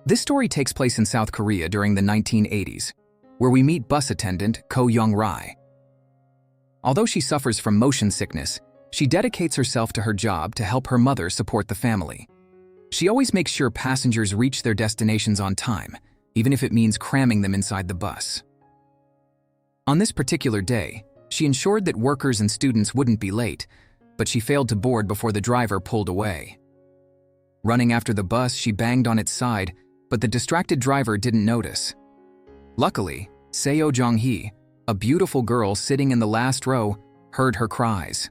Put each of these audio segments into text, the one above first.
This story takes place in South Korea during the 1980s, where we meet bus attendant Ko Young-Ri. Although she suffers from motion sickness, she dedicates herself to her job to help her mother support the family. She always makes sure passengers reach their destinations on time, even if it means cramming them inside the bus. On this particular day, she ensured that workers and students wouldn't be late, but she failed to board before the driver pulled away. Running after the bus, she banged on its side, but the distracted driver didn't notice. Luckily, Seo Jong-Hi, a beautiful girl sitting in the last row, heard her cries.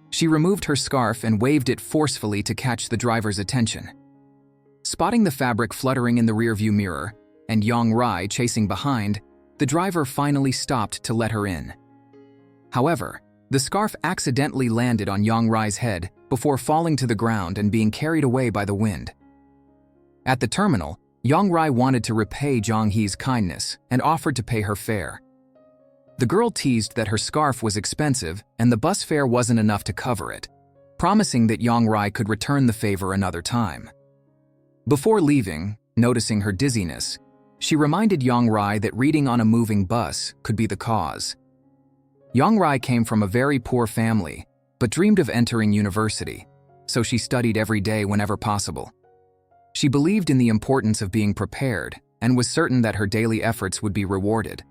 She removed her scarf and waved it forcefully to catch the driver's attention. Spotting the fabric fluttering in the rearview mirror and Young-Ri chasing behind, the driver finally stopped to let her in. However, the scarf accidentally landed on Young-Ri's head before falling to the ground and being carried away by the wind. At the terminal, Young-Ri wanted to repay Jong-Hi's kindness and offered to pay her fare. The girl teased that her scarf was expensive and the bus fare wasn't enough to cover it, promising that Young-Ri could return the favor another time. Before leaving, noticing her dizziness, she reminded Young-Ri that reading on a moving bus could be the cause. Young-Ri came from a very poor family, but dreamed of entering university, so she studied every day whenever possible. She believed in the importance of being prepared and was certain that her daily efforts would be rewarded.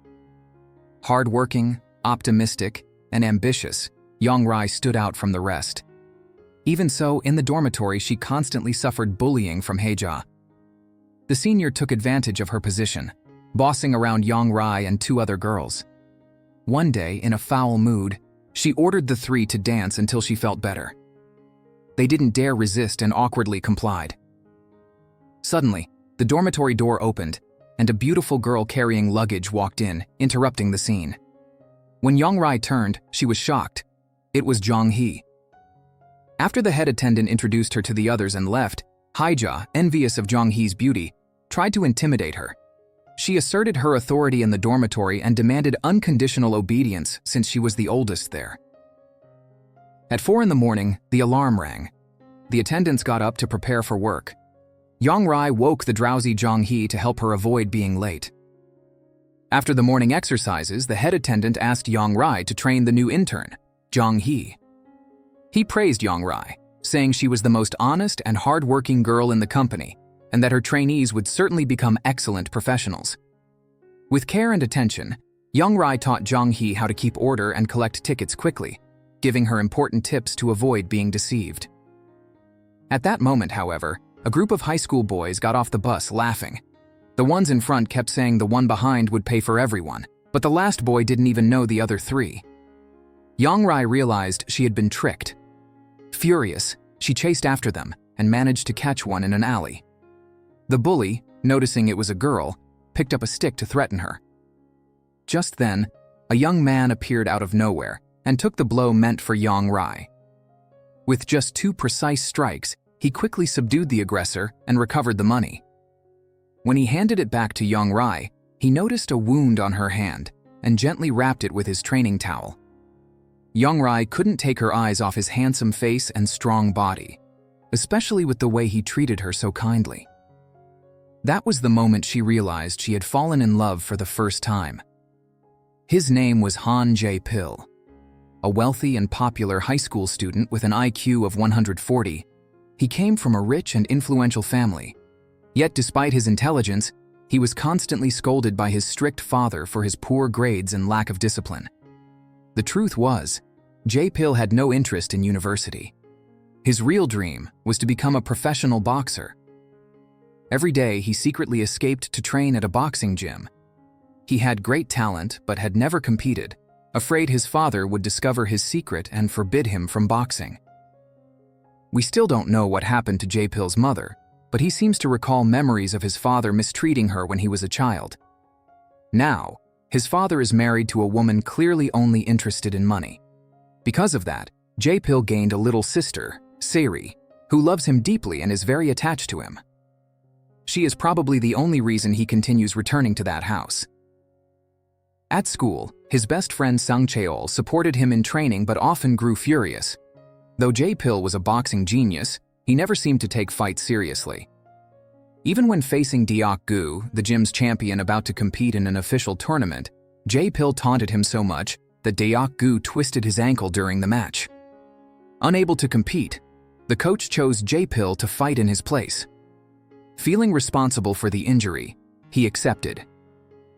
Hardworking, optimistic, and ambitious, Young-Ri stood out from the rest. Even so, in the dormitory, she constantly suffered bullying from Haeja. The senior took advantage of her position, bossing around Young-Ri and two other girls. One day, in a foul mood, she ordered the three to dance until she felt better. They didn't dare resist and awkwardly complied. Suddenly, the dormitory door opened, and a beautiful girl carrying luggage walked in, interrupting the scene. When Young-Ri turned, she was shocked. It was Jong-Hi. After the head attendant introduced her to the others and left, Haeja, envious of Jong-Hi's beauty, tried to intimidate her. She asserted her authority in the dormitory and demanded unconditional obedience since she was the oldest there. At 4 in the morning, the alarm rang. The attendants got up to prepare for work. Young-Ri woke the drowsy Jong-Hi to help her avoid being late. After the morning exercises, the head attendant asked Young-Ri to train the new intern, Jong-Hi. He praised Young-Ri, saying she was the most honest and hard-working girl in the company, and that her trainees would certainly become excellent professionals. With care and attention, Young-Ri taught Jong-Hi how to keep order and collect tickets quickly, giving her important tips to avoid being deceived. At that moment, however, a group of high school boys got off the bus laughing. The ones in front kept saying the one behind would pay for everyone, but the last boy didn't even know the other three. Young-Ri realized she had been tricked. Furious, she chased after them and managed to catch one in an alley. The bully, noticing it was a girl, picked up a stick to threaten her. Just then, a young man appeared out of nowhere and took the blow meant for Young-Ri. With just 2 precise strikes, he quickly subdued the aggressor and recovered the money. When he handed it back to Young-Ri, he noticed a wound on her hand and gently wrapped it with his training towel. Young-Ri couldn't take her eyes off his handsome face and strong body, especially with the way he treated her so kindly. That was the moment she realized she had fallen in love for the first time. His name was Han Jae-pil. A wealthy and popular high school student with an IQ of 140, he came from a rich and influential family. Yet despite his intelligence, he was constantly scolded by his strict father for his poor grades and lack of discipline. The truth was, Jae-pil had no interest in university. His real dream was to become a professional boxer. Every day, he secretly escaped to train at a boxing gym. He had great talent but had never competed, afraid his father would discover his secret and forbid him from boxing. We still don't know what happened to Jae-pil's mother, but he seems to recall memories of his father mistreating her when he was a child. Now, his father is married to a woman clearly only interested in money. Because of that, Jae-pil gained a little sister, Saeri, who loves him deeply and is very attached to him. She is probably the only reason he continues returning to that house. At school, his best friend Sang Cheol supported him in training but often grew furious. Though Jae-pil was a boxing genius, he never seemed to take fights seriously. Even when facing Deok-gu, the gym's champion about to compete in an official tournament, Jae-pil taunted him so much that Deok-gu twisted his ankle during the match. Unable to compete, the coach chose Jae-pil to fight in his place. Feeling responsible for the injury, he accepted.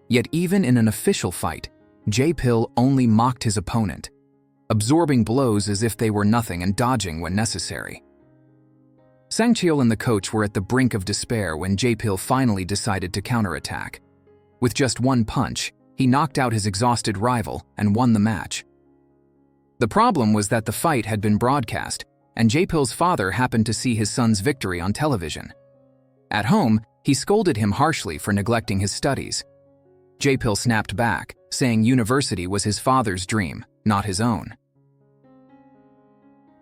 Yet even in an official fight, Jae-pil only mocked his opponent, absorbing blows as if they were nothing and dodging when necessary. Sang Cheol and the coach were at the brink of despair when Jae-pil finally decided to counterattack. With just one punch, he knocked out his exhausted rival and won the match. The problem was that the fight had been broadcast, and Jae-pil's father happened to see his son's victory on television. At home, he scolded him harshly for neglecting his studies. Jae-pil snapped back, saying university was his father's dream, not his own.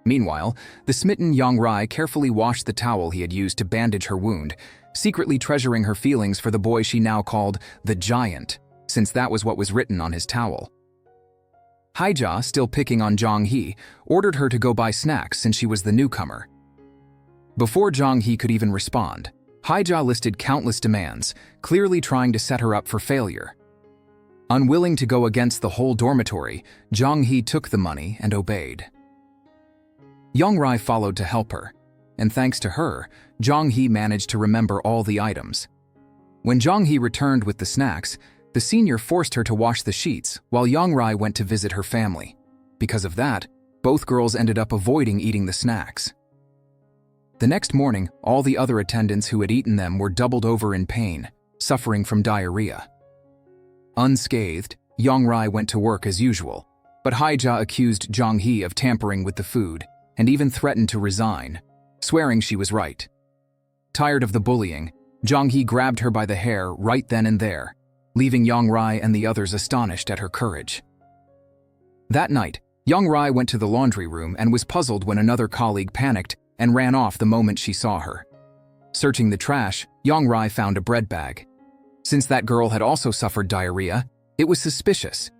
Meanwhile, the smitten Jong-Hi carefully washed the towel he had used to bandage her wound, secretly treasuring her feelings for the boy she now called the Giant, since that was what was written on his towel. Haija, still picking on Jong-Hi, ordered her to go buy snacks since she was the newcomer. Before Jong-Hi could even respond, Haija listed countless demands, clearly trying to set her up for failure. Unwilling to go against the whole dormitory, Jong-Hi took the money and obeyed. Jong-Hi followed to help her, and thanks to her, Jong-Hi managed to remember all the items. When Jong-Hi returned with the snacks, the senior forced her to wash the sheets while Jong-Hi went to visit her family. Because of that, both girls ended up avoiding eating the snacks. The next morning, all the other attendants who had eaten them were doubled over in pain, suffering from diarrhea. Unscathed, Jong-Hi went to work as usual, but Haija accused Jong-Hi of tampering with the food and even threatened to resign, swearing she was right. Tired of the bullying, Jong-Hi grabbed her by the hair right then and there, leaving Jong-Hi and the others astonished at her courage. That night, Jong-Hi went to the laundry room and was puzzled when another colleague panicked and ran off the moment she saw her. Searching the trash, Jong-Hi found a bread bag. Since that girl had also suffered diarrhea, it was suspicious.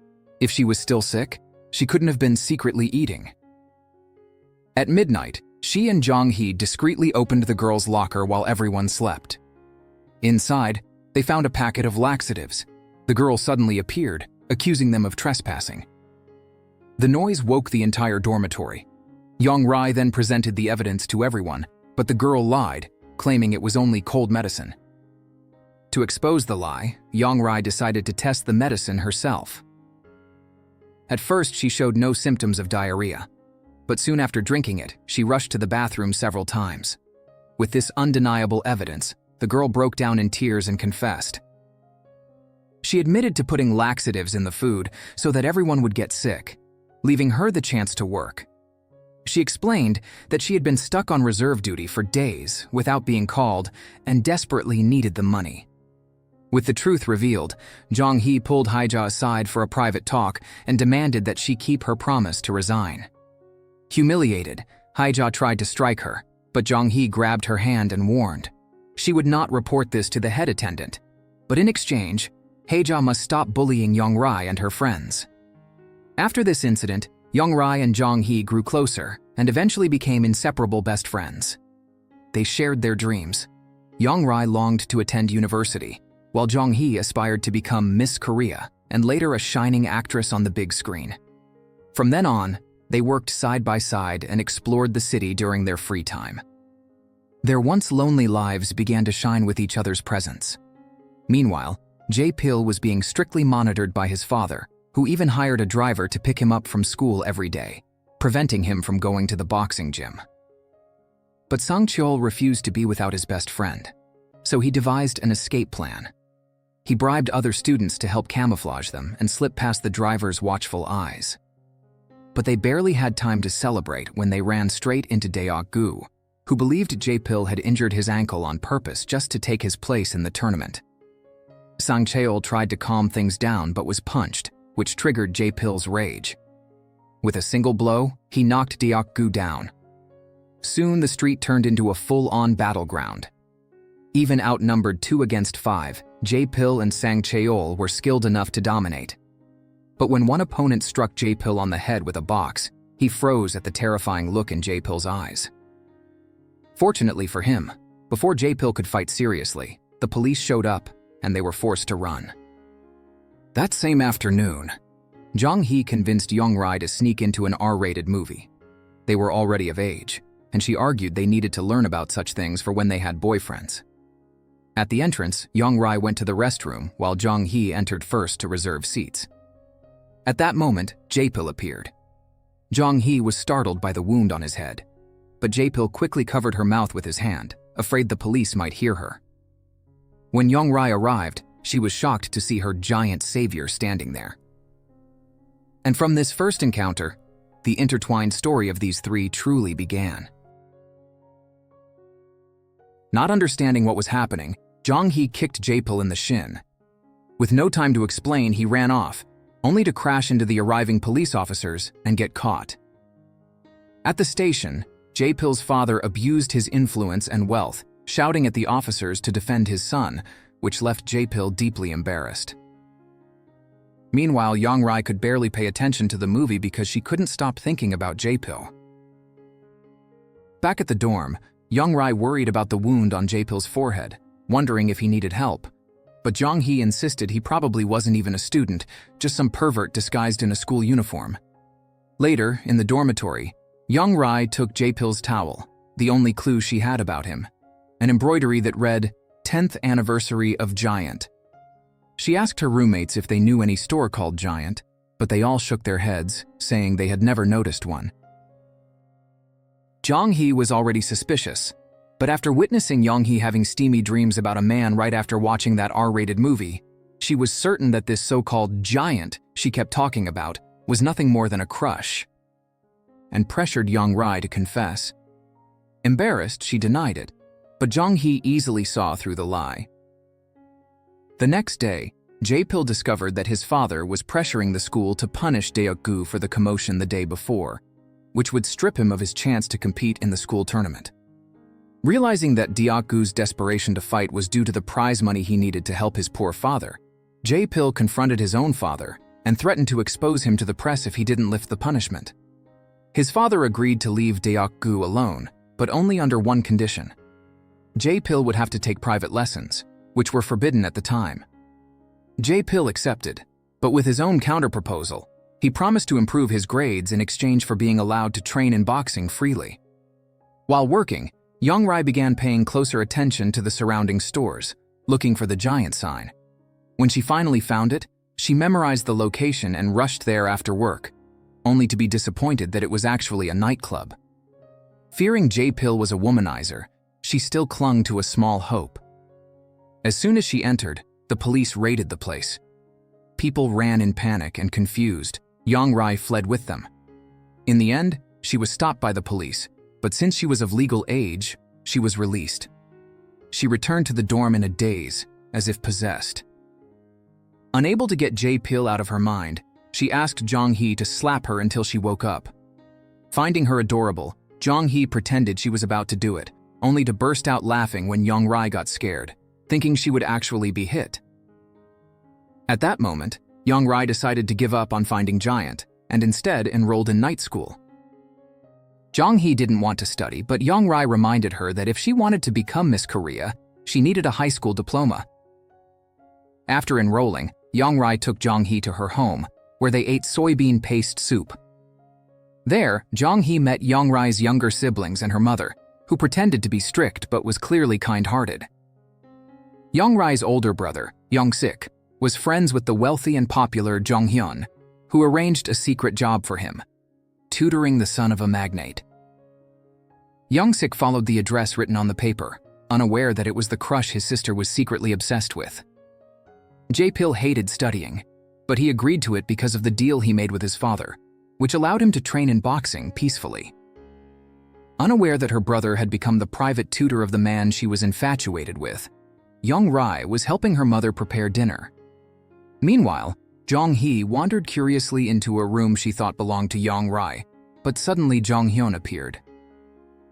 If she was still sick, she couldn't have been secretly eating. At midnight, she and Jong-Hi discreetly opened the girl's locker while everyone slept. Inside, they found a packet of laxatives. The girl suddenly appeared, accusing them of trespassing. The noise woke the entire dormitory. Jong-Hi then presented the evidence to everyone, but the girl lied, claiming it was only cold medicine. To expose the lie, Jong-Hi decided to test the medicine herself. At first, she showed no symptoms of diarrhea, but soon after drinking it, she rushed to the bathroom several times. With this undeniable evidence, the girl broke down in tears and confessed. She admitted to putting laxatives in the food so that everyone would get sick, leaving her the chance to work. She explained that she had been stuck on reserve duty for days without being called and desperately needed the money. With the truth revealed, Jong-Hi pulled Haija aside for a private talk and demanded that she keep her promise to resign. Humiliated, Haija tried to strike her, but Jong-Hi grabbed her hand and warned. She would not report this to the head attendant, but in exchange, Haija must stop bullying Jong-Hi and her friends. After this incident, Jong-Hi and Jong-Hi grew closer and eventually became inseparable best friends. They shared their dreams. Jong-Hi longed to attend university, while Jong-Hi aspired to become Miss Korea and later a shining actress on the big screen. From then on, they worked side by side and explored the city during their free time. Their once lonely lives began to shine with each other's presence. Meanwhile, Jae-pil was being strictly monitored by his father, who even hired a driver to pick him up from school every day, preventing him from going to the boxing gym. But Sang Cheol refused to be without his best friend, so he devised an escape plan. He bribed other students to help camouflage them and slip past the driver's watchful eyes. But they barely had time to celebrate when they ran straight into Deok-gu, who believed Jae-pil had injured his ankle on purpose just to take his place in the tournament. Sang Cheol tried to calm things down but was punched, which triggered Jae-pil's rage. With a single blow, he knocked Deok-gu down. Soon the street turned into a full-on battleground. Even outnumbered 2 against 5, Jae-pil and Sang Cheol were skilled enough to dominate. But when one opponent struck Jae-pil on the head with a box, he froze at the terrifying look in Jae-pil's eyes. Fortunately for him, Before Jae-pil could fight seriously, the police showed up and they were forced to run. That same afternoon, Jong-Hi convinced Yong-Ri to sneak into an R-rated movie. They were already of age, and she argued they needed to learn about such things for when they had boyfriends. At the entrance, Yong-Ri went to the restroom while Jong-Hi entered first to reserve seats. At that moment, Jae-pil appeared. Jong-Hi was startled by the wound on his head, but Jae-pil quickly covered her mouth with his hand, afraid the police might hear her. When Yong-Ri arrived, she was shocked to see her giant savior standing there. And from this first encounter, the intertwined story of these three truly began. Not understanding what was happening, Jong-Hi kicked Jae-pil in the shin. With no time to explain, he ran off, only to crash into the arriving police officers and get caught. At the station, Jae-pil's father abused his influence and wealth, shouting at the officers to defend his son, which left Jae-pil deeply embarrassed. Meanwhile, Yong-Ri could barely pay attention to the movie because she couldn't stop thinking about Jae-pil. Back at the dorm, Yong-Ri worried about the wound on Jae-pil's forehead, wondering if he needed help. But Jong-Hi insisted he probably wasn't even a student, just some pervert disguised in a school uniform. Later, in the dormitory, Yong-Ri took Jae-pil's towel, the only clue she had about him, an embroidery that read, 10th Anniversary of Giant. She asked her roommates if they knew any store called Giant, but they all shook their heads, saying they had never noticed one. Jong-Hi was already suspicious, but after witnessing Jong-Hi having steamy dreams about a man right after watching that R-rated movie, she was certain that this so-called giant she kept talking about was nothing more than a crush, and pressured Yong-Ri to confess. Embarrassed, she denied it, but Jong-Hi easily saw through the lie. The next day, Jae-pil discovered that his father was pressuring the school to punish Daeok-gu for the commotion the day before, which would strip him of his chance to compete in the school tournament. Realizing that Daeok-gu's desperation to fight was due to the prize money he needed to help his poor father, Jae-pil confronted his own father and threatened to expose him to the press if he didn't lift the punishment. His father agreed to leave Daeok-gu alone, but only under one condition. Jae-pil would have to take private lessons, which were forbidden at the time. Jae-pil accepted, but with his own counterproposal, he promised to improve his grades in exchange for being allowed to train in boxing freely. While working, Yong-Ri began paying closer attention to the surrounding stores, looking for the giant sign. When she finally found it, she memorized the location and rushed there after work, only to be disappointed that it was actually a nightclub. Fearing Jae-pil was a womanizer, she still clung to a small hope. As soon as she entered, the police raided the place. People ran in panic and confused. Yong-Ri fled with them. In the end, she was stopped by the police, but since she was of legal age, she was released. She returned to the dorm in a daze, as if possessed. Unable to get Jae-pil out of her mind, she asked Jong-Hi to slap her until she woke up. Finding her adorable, Jong-Hi pretended she was about to do it, only to burst out laughing when Yong-Ri got scared, thinking she would actually be hit. At that moment, Yong-Ri decided to give up on finding Giant, and instead enrolled in night school. Jong-Hi didn't want to study, but Yong-Ri reminded her that if she wanted to become Miss Korea, she needed a high school diploma. After enrolling, Yong-Ri took Jong-Hi to her home, where they ate soybean paste soup. There, Jong-Hi met Yong-Ri's younger siblings and her mother, who pretended to be strict but was clearly kind-hearted. Yong-Ri's older brother, Yong-sik, was friends with the wealthy and popular Jong-hyun, who arranged a secret job for him, tutoring the son of a magnate. Yong-sik followed the address written on the paper, unaware that it was the crush his sister was secretly obsessed with. Jae-pil hated studying, but he agreed to it because of the deal he made with his father, which allowed him to train in boxing peacefully. Unaware that her brother had become the private tutor of the man she was infatuated with, Yong-Ri was helping her mother prepare dinner. Meanwhile, Jong-Hi wandered curiously into a room she thought belonged to Yong-Ri, but suddenly Jong-hyun appeared.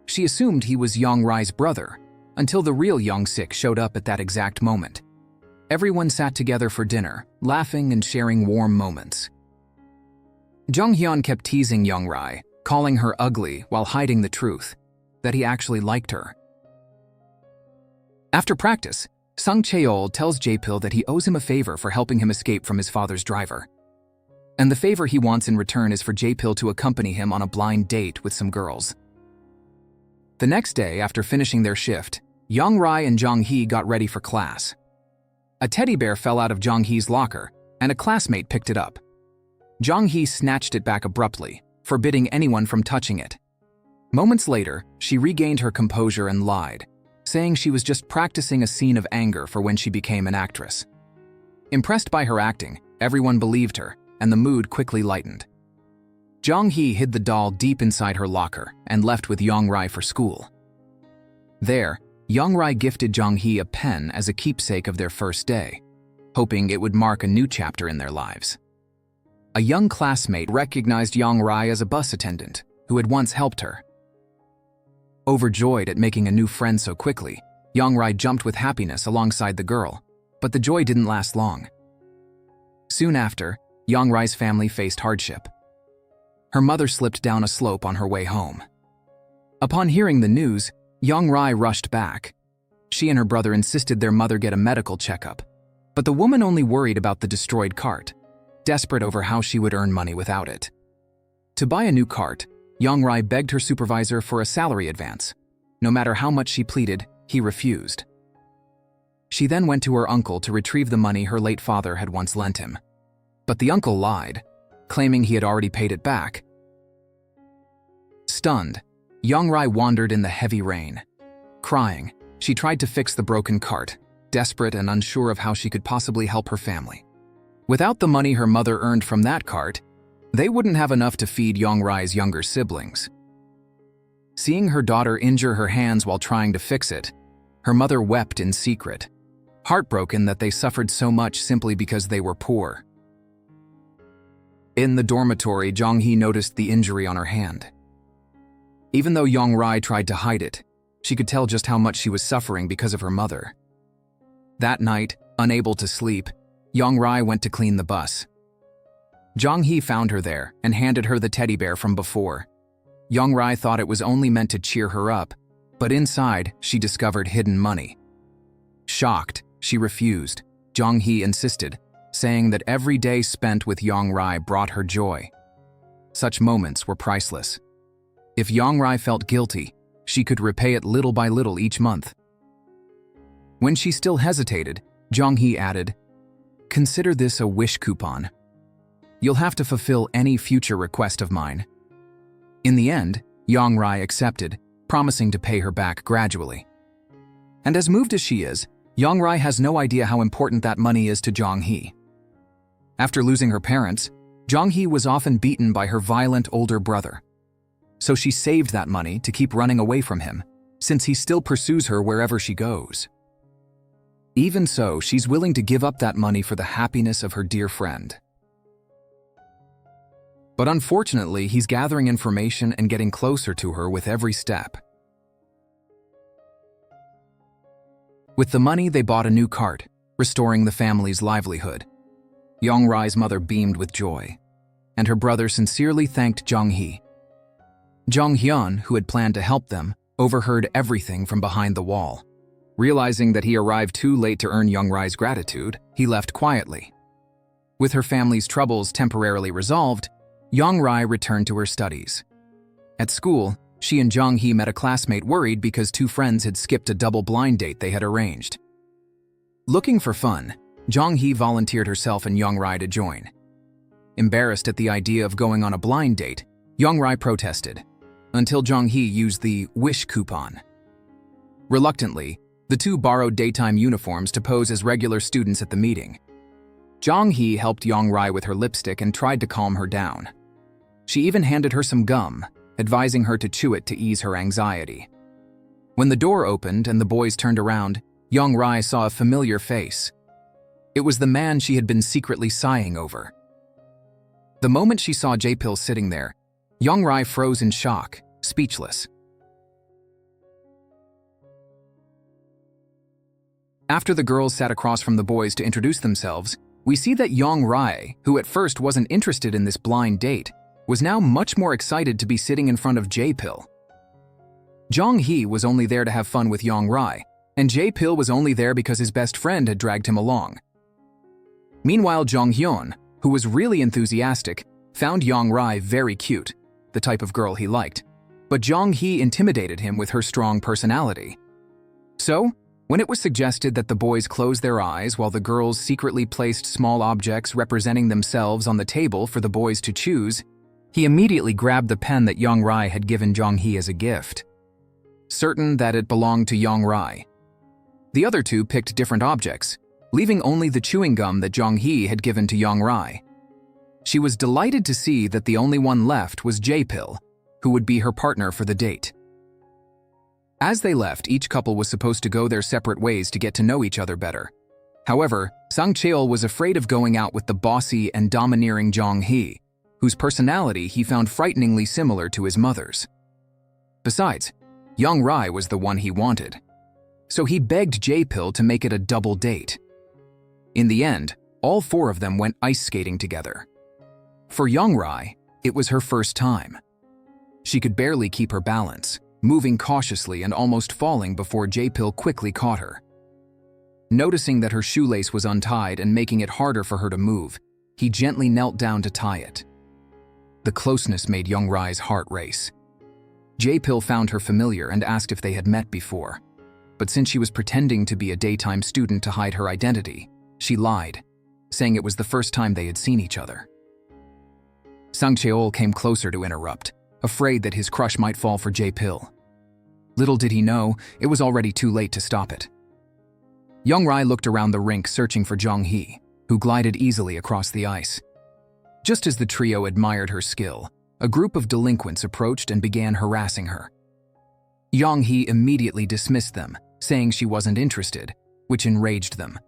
She assumed he was Yong-Ri's brother, until the real Yong-sik showed up at that exact moment. Everyone sat together for dinner, laughing and sharing warm moments. Jong-hyun kept teasing Yong-Ri, calling her ugly while hiding the truth, that he actually liked her. After practice, Sung Cheol tells Jae-pil that he owes him a favor for helping him escape from his father's driver. And the favor he wants in return is for Jae-pil to accompany him on a blind date with some girls. The next day, after finishing their shift, Jong-ri and Jong-Hi got ready for class. A teddy bear fell out of Jong-Hi's locker, and a classmate picked it up. Jong-Hi snatched it back abruptly, forbidding anyone from touching it. Moments later, she regained her composure and lied, saying she was just practicing a scene of anger for when she became an actress. Impressed by her acting, everyone believed her, and the mood quickly lightened. Jong-Hi hid the doll deep inside her locker and left with Jong-ri for school. There, Jong-ri gifted Jong-Hi a pen as a keepsake of their first day, hoping it would mark a new chapter in their lives. A young classmate recognized Jong-ri as a bus attendant who had once helped her. Overjoyed at making a new friend so quickly, Jong-ri jumped with happiness alongside the girl, but the joy didn't last long. Soon after, Jong-ri's family faced hardship. Her mother slipped down a slope on her way home. Upon hearing the news, Jong-ri rushed back. She and her brother insisted their mother get a medical checkup, but the woman only worried about the destroyed cart, desperate over how she would earn money without it. To buy a new cart, Jong-ri begged her supervisor for a salary advance. No matter how much she pleaded, he refused. She then went to her uncle to retrieve the money her late father had once lent him. But the uncle lied, claiming he had already paid it back. Stunned, Jong-ri wandered in the heavy rain. Crying, she tried to fix the broken cart, desperate and unsure of how she could possibly help her family. Without the money her mother earned from that cart, they wouldn't have enough to feed Jong-ri's younger siblings. Seeing her daughter injure her hands while trying to fix it, her mother wept in secret, heartbroken that they suffered so much simply because they were poor. In the dormitory, Jong-Hi noticed the injury on her hand. Even though Jong-ri tried to hide it, she could tell just how much she was suffering because of her mother. That night, unable to sleep, Jong-ri went to clean the bus. Jong-Hi found her there and handed her the teddy bear from before. Jong-ri thought it was only meant to cheer her up, but inside, she discovered hidden money. Shocked, she refused. Jong-Hi insisted, saying that every day spent with Jong-ri brought her joy. Such moments were priceless. If Jong-ri felt guilty, she could repay it little by little each month. When she still hesitated, Jong-Hi added, "Consider this a wish coupon. You'll have to fulfill any future request of mine." In the end, Jong-ri accepted, promising to pay her back gradually. And as moved as she is, Jong-ri has no idea how important that money is to Jong-Hi. After losing her parents, Jong-Hi was often beaten by her violent older brother. So she saved that money to keep running away from him, since he still pursues her wherever she goes. Even so, she's willing to give up that money for the happiness of her dear friend. But unfortunately, he's gathering information and getting closer to her with every step. With the money, they bought a new cart, restoring the family's livelihood. Jong-ri's mother beamed with joy, and her brother sincerely thanked Jong-Hi. Jong-hyun, who had planned to help them, overheard everything from behind the wall. Realizing that he arrived too late to earn Jong-ri's gratitude, he left quietly. With her family's troubles temporarily resolved, Jong-ri returned to her studies. At school, she and Jong-Hi met a classmate worried because two friends had skipped a double blind date they had arranged. Looking for fun, Jong-Hi volunteered herself and Jong-ri to join. Embarrassed at the idea of going on a blind date, Jong-ri protested, until Jong-Hi used the wish coupon. Reluctantly, the two borrowed daytime uniforms to pose as regular students at the meeting. Jong-Hi helped Jong-ri with her lipstick and tried to calm her down. She even handed her some gum, advising her to chew it to ease her anxiety. When the door opened and the boys turned around, Jong-ri saw a familiar face. It was the man she had been secretly sighing over. The moment she saw Jae-pil sitting there, Jong-ri froze in shock, speechless. After the girls sat across from the boys to introduce themselves, we see that Jong-ri, who at first wasn't interested in this blind date, was now much more excited to be sitting in front of Jae-pil. Jong-Hi was only there to have fun with Jong-ri, and Jae-pil was only there because his best friend had dragged him along. Meanwhile, Jong-Hyun, who was really enthusiastic, found Jong-Ri very cute, the type of girl he liked, but Jong-Hi intimidated him with her strong personality. So, when it was suggested that the boys close their eyes while the girls secretly placed small objects representing themselves on the table for the boys to choose, he immediately grabbed the pen that Jong-Ri had given Jong-Hi as a gift, certain that it belonged to Jong-Ri. The other two picked different objects, leaving only the chewing gum that Jong-Hi had given to Jong-Ri. She was delighted to see that the only one left was Jae-pil, who would be her partner for the date. As they left, each couple was supposed to go their separate ways to get to know each other better. However, Sang Cheol was afraid of going out with the bossy and domineering Jong-Hi, whose personality he found frighteningly similar to his mother's. Besides, Jong-Ri was the one he wanted. So he begged Jae-pil to make it a double date. In the end, all four of them went ice skating together. For Jong-Ri, it was her first time. She could barely keep her balance, moving cautiously and almost falling before Jae-pil quickly caught her. Noticing that her shoelace was untied and making it harder for her to move, he gently knelt down to tie it. The closeness made Jong-Ri's heart race. Jae-pil found her familiar and asked if they had met before. But since she was pretending to be a daytime student to hide her identity, she lied, saying it was the first time they had seen each other. Sang Cheol came closer to interrupt, afraid that his crush might fall for Jae-pil. Little did he know, it was already too late to stop it. Jong-Ri looked around the rink searching for Jong-Hi, who glided easily across the ice. Just as the trio admired her skill, a group of delinquents approached and began harassing her. Jong-Hi immediately dismissed them, saying she wasn't interested, which enraged them.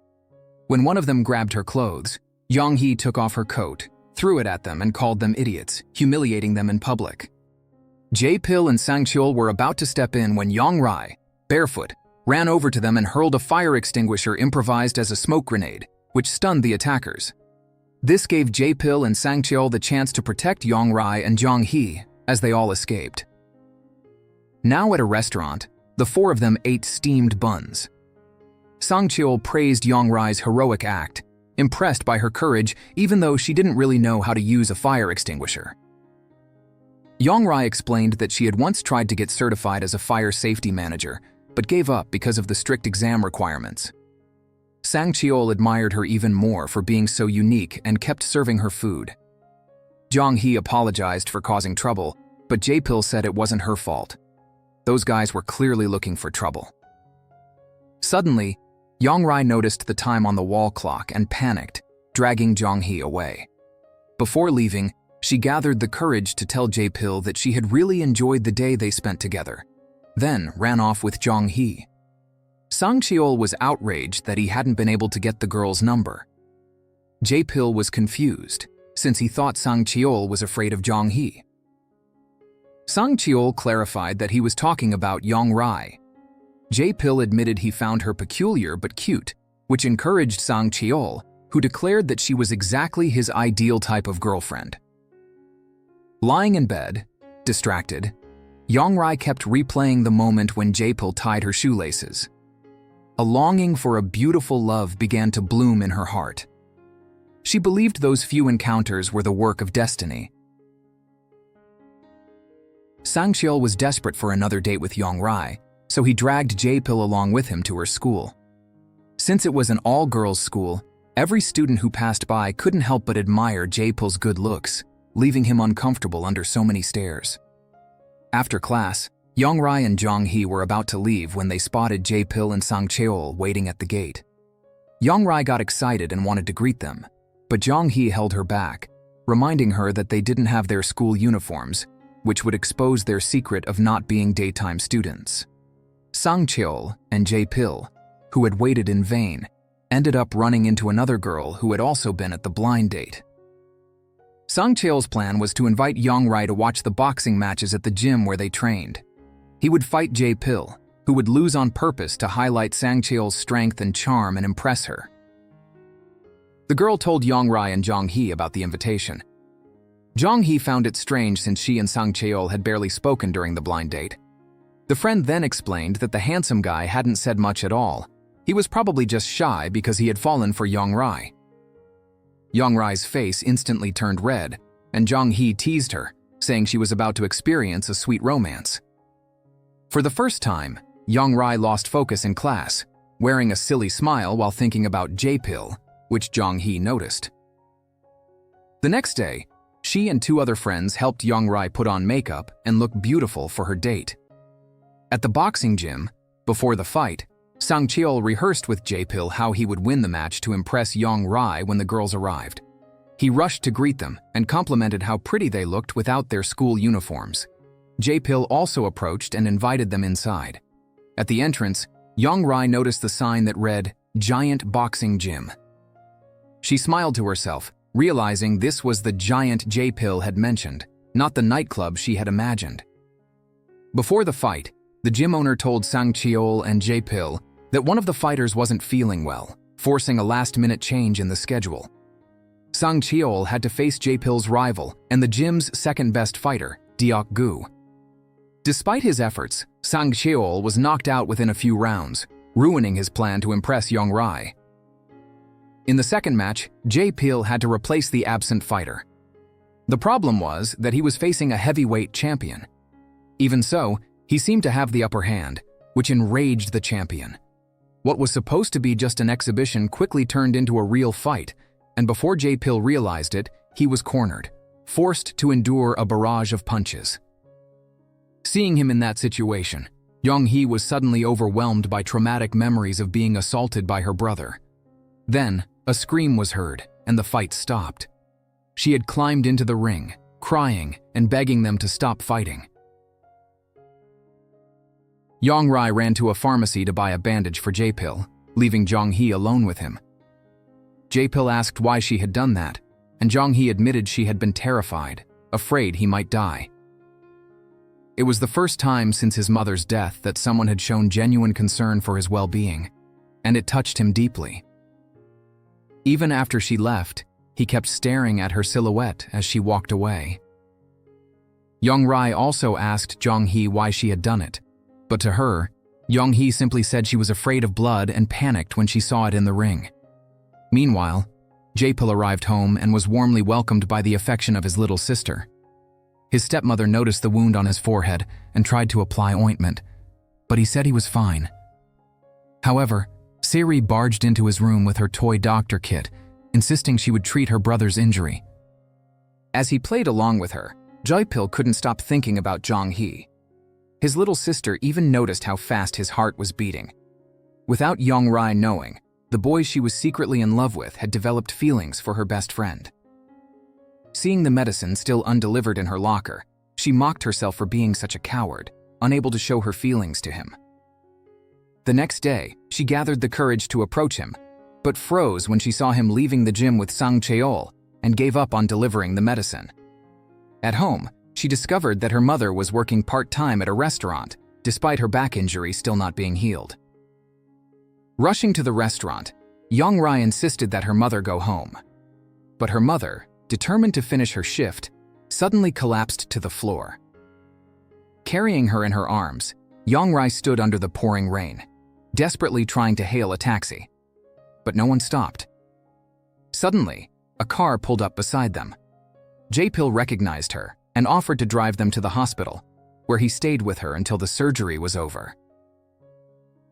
When one of them grabbed her clothes, Jong-Hi took off her coat, threw it at them and called them idiots, humiliating them in public. Jae-pil and Sang Cheol were about to step in when Jong-Ri, barefoot, ran over to them and hurled a fire extinguisher improvised as a smoke grenade, which stunned the attackers. This gave Jae-pil and Sang Cheol the chance to protect Jong-Ri and Jong-Hi as they all escaped. Now at a restaurant, the four of them ate steamed buns. Sang Cheol praised Jong-Ri's heroic act, impressed by her courage even though she didn't really know how to use a fire extinguisher. Jong-Ri explained that she had once tried to get certified as a fire safety manager, but gave up because of the strict exam requirements. Sang Cheol admired her even more for being so unique and kept serving her food. Jong-Hi apologized for causing trouble, but Jae-pil said it wasn't her fault. Those guys were clearly looking for trouble. Suddenly, Jong-Ri noticed the time on the wall clock and panicked, dragging Jong-Hi away. Before leaving, she gathered the courage to tell Jae-pil that she had really enjoyed the day they spent together, then ran off with Jong-Hi. Sang Cheol was outraged that he hadn't been able to get the girl's number. Jae-pil was confused, since he thought Sang Cheol was afraid of Jong-Hi. Sang Cheol clarified that he was talking about Jong-Ri. Jae-pil admitted he found her peculiar but cute, which encouraged Sang Cheol, who declared that she was exactly his ideal type of girlfriend. Lying in bed, distracted, Jong-Ri kept replaying the moment when Jae-pil tied her shoelaces. A longing for a beautiful love began to bloom in her heart. She believed those few encounters were the work of destiny. Sang Cheol was desperate for another date with Jong-Ri, so he dragged Jae-pil along with him to her school. Since it was an all-girls school, every student who passed by couldn't help but admire Jae-pil's good looks, leaving him uncomfortable under so many stares. After class, Jong-Ri and Jong-Hi were about to leave when they spotted Jae-pil and Sang Cheol waiting at the gate. Jong-Ri got excited and wanted to greet them, but Jong-Hi held her back, reminding her that they didn't have their school uniforms, which would expose their secret of not being daytime students. Sang Cheol and Jae-pil, who had waited in vain, ended up running into another girl who had also been at the blind date. Sang Cheol's plan was to invite Jong-Ri to watch the boxing matches at the gym where they trained. He would fight Jae-pil, who would lose on purpose to highlight Sang Cheol's strength and charm and impress her. The girl told Jong-Ri and Jong-Hi about the invitation. Jong-Hi found it strange since she and Sang Cheol had barely spoken during the blind date. The friend then explained that the handsome guy hadn't said much at all. He was probably just shy because he had fallen for Jong-Hi. Jong-Hi's face instantly turned red, and Jong-Hi teased her, saying she was about to experience a sweet romance. For the first time, Jong-Hi lost focus in class, wearing a silly smile while thinking about J-Pill, which Jong-Hi noticed. The next day, she and two other friends helped Jong-Hi put on makeup and look beautiful for her date. At the boxing gym, before the fight, Sang Cheol rehearsed with J-Pill how he would win the match to impress Jong-Hi when the girls arrived. He rushed to greet them and complimented how pretty they looked without their school uniforms. J-Pill also approached and invited them inside. At the entrance, Jong-Hi noticed the sign that read, "Giant Boxing Gym." She smiled to herself, realizing this was the giant J-Pill had mentioned, not the nightclub she had imagined. Before the fight, the gym owner told Sang Cheol and J-Pill that one of the fighters wasn't feeling well, forcing a last-minute change in the schedule. Sang Cheol had to face J-Pill's rival and the gym's second-best fighter, Deok-gu. Despite his efforts, Sang Cheol was knocked out within a few rounds, ruining his plan to impress Jong-Hi. In the second match, J-Pill had to replace the absent fighter. The problem was that he was facing a heavyweight champion. Even so, he seemed to have the upper hand, which enraged the champion. What was supposed to be just an exhibition quickly turned into a real fight, and before J-Pill realized it, he was cornered, forced to endure a barrage of punches. Seeing him in that situation, Jong-Hi was suddenly overwhelmed by traumatic memories of being assaulted by her brother. Then, a scream was heard, and the fight stopped. She had climbed into the ring, crying and begging them to stop fighting. Jong-Hi ran to a pharmacy to buy a bandage for J-Pill, leaving Jong-Hi alone with him. J-Pill asked why she had done that, and Jong-Hi admitted she had been terrified, afraid he might die. It was the first time since his mother's death that someone had shown genuine concern for his well-being, and it touched him deeply. Even after she left, he kept staring at her silhouette as she walked away. Jong-Hi also asked Jong-Hi why she had done it, but to her, Jong-Hi simply said she was afraid of blood and panicked when she saw it in the ring. Meanwhile, J-Pill arrived home and was warmly welcomed by the affection of his little sister. His stepmother noticed the wound on his forehead and tried to apply ointment, but he said he was fine. However, Siri barged into his room with her toy doctor kit, insisting she would treat her brother's injury. As he played along with her, J-Pill couldn't stop thinking about Jong-Hi. His little sister even noticed how fast his heart was beating. Without Jong-Hi knowing, the boy she was secretly in love with had developed feelings for her best friend. Seeing the medicine still undelivered in her locker, she mocked herself for being such a coward, unable to show her feelings to him. The next day, she gathered the courage to approach him, but froze when she saw him leaving the gym with Sang Cheol and gave up on delivering the medicine. At home, she discovered that her mother was working part-time at a restaurant, despite her back injury still not being healed. Rushing to the restaurant, Jong-Hi insisted that her mother go home. But her mother, determined to finish her shift, suddenly collapsed to the floor. Carrying her in her arms, Jong-Hi stood under the pouring rain, desperately trying to hail a taxi. But no one stopped. Suddenly, a car pulled up beside them. J-Pill recognized her and offered to drive them to the hospital, where he stayed with her until the surgery was over.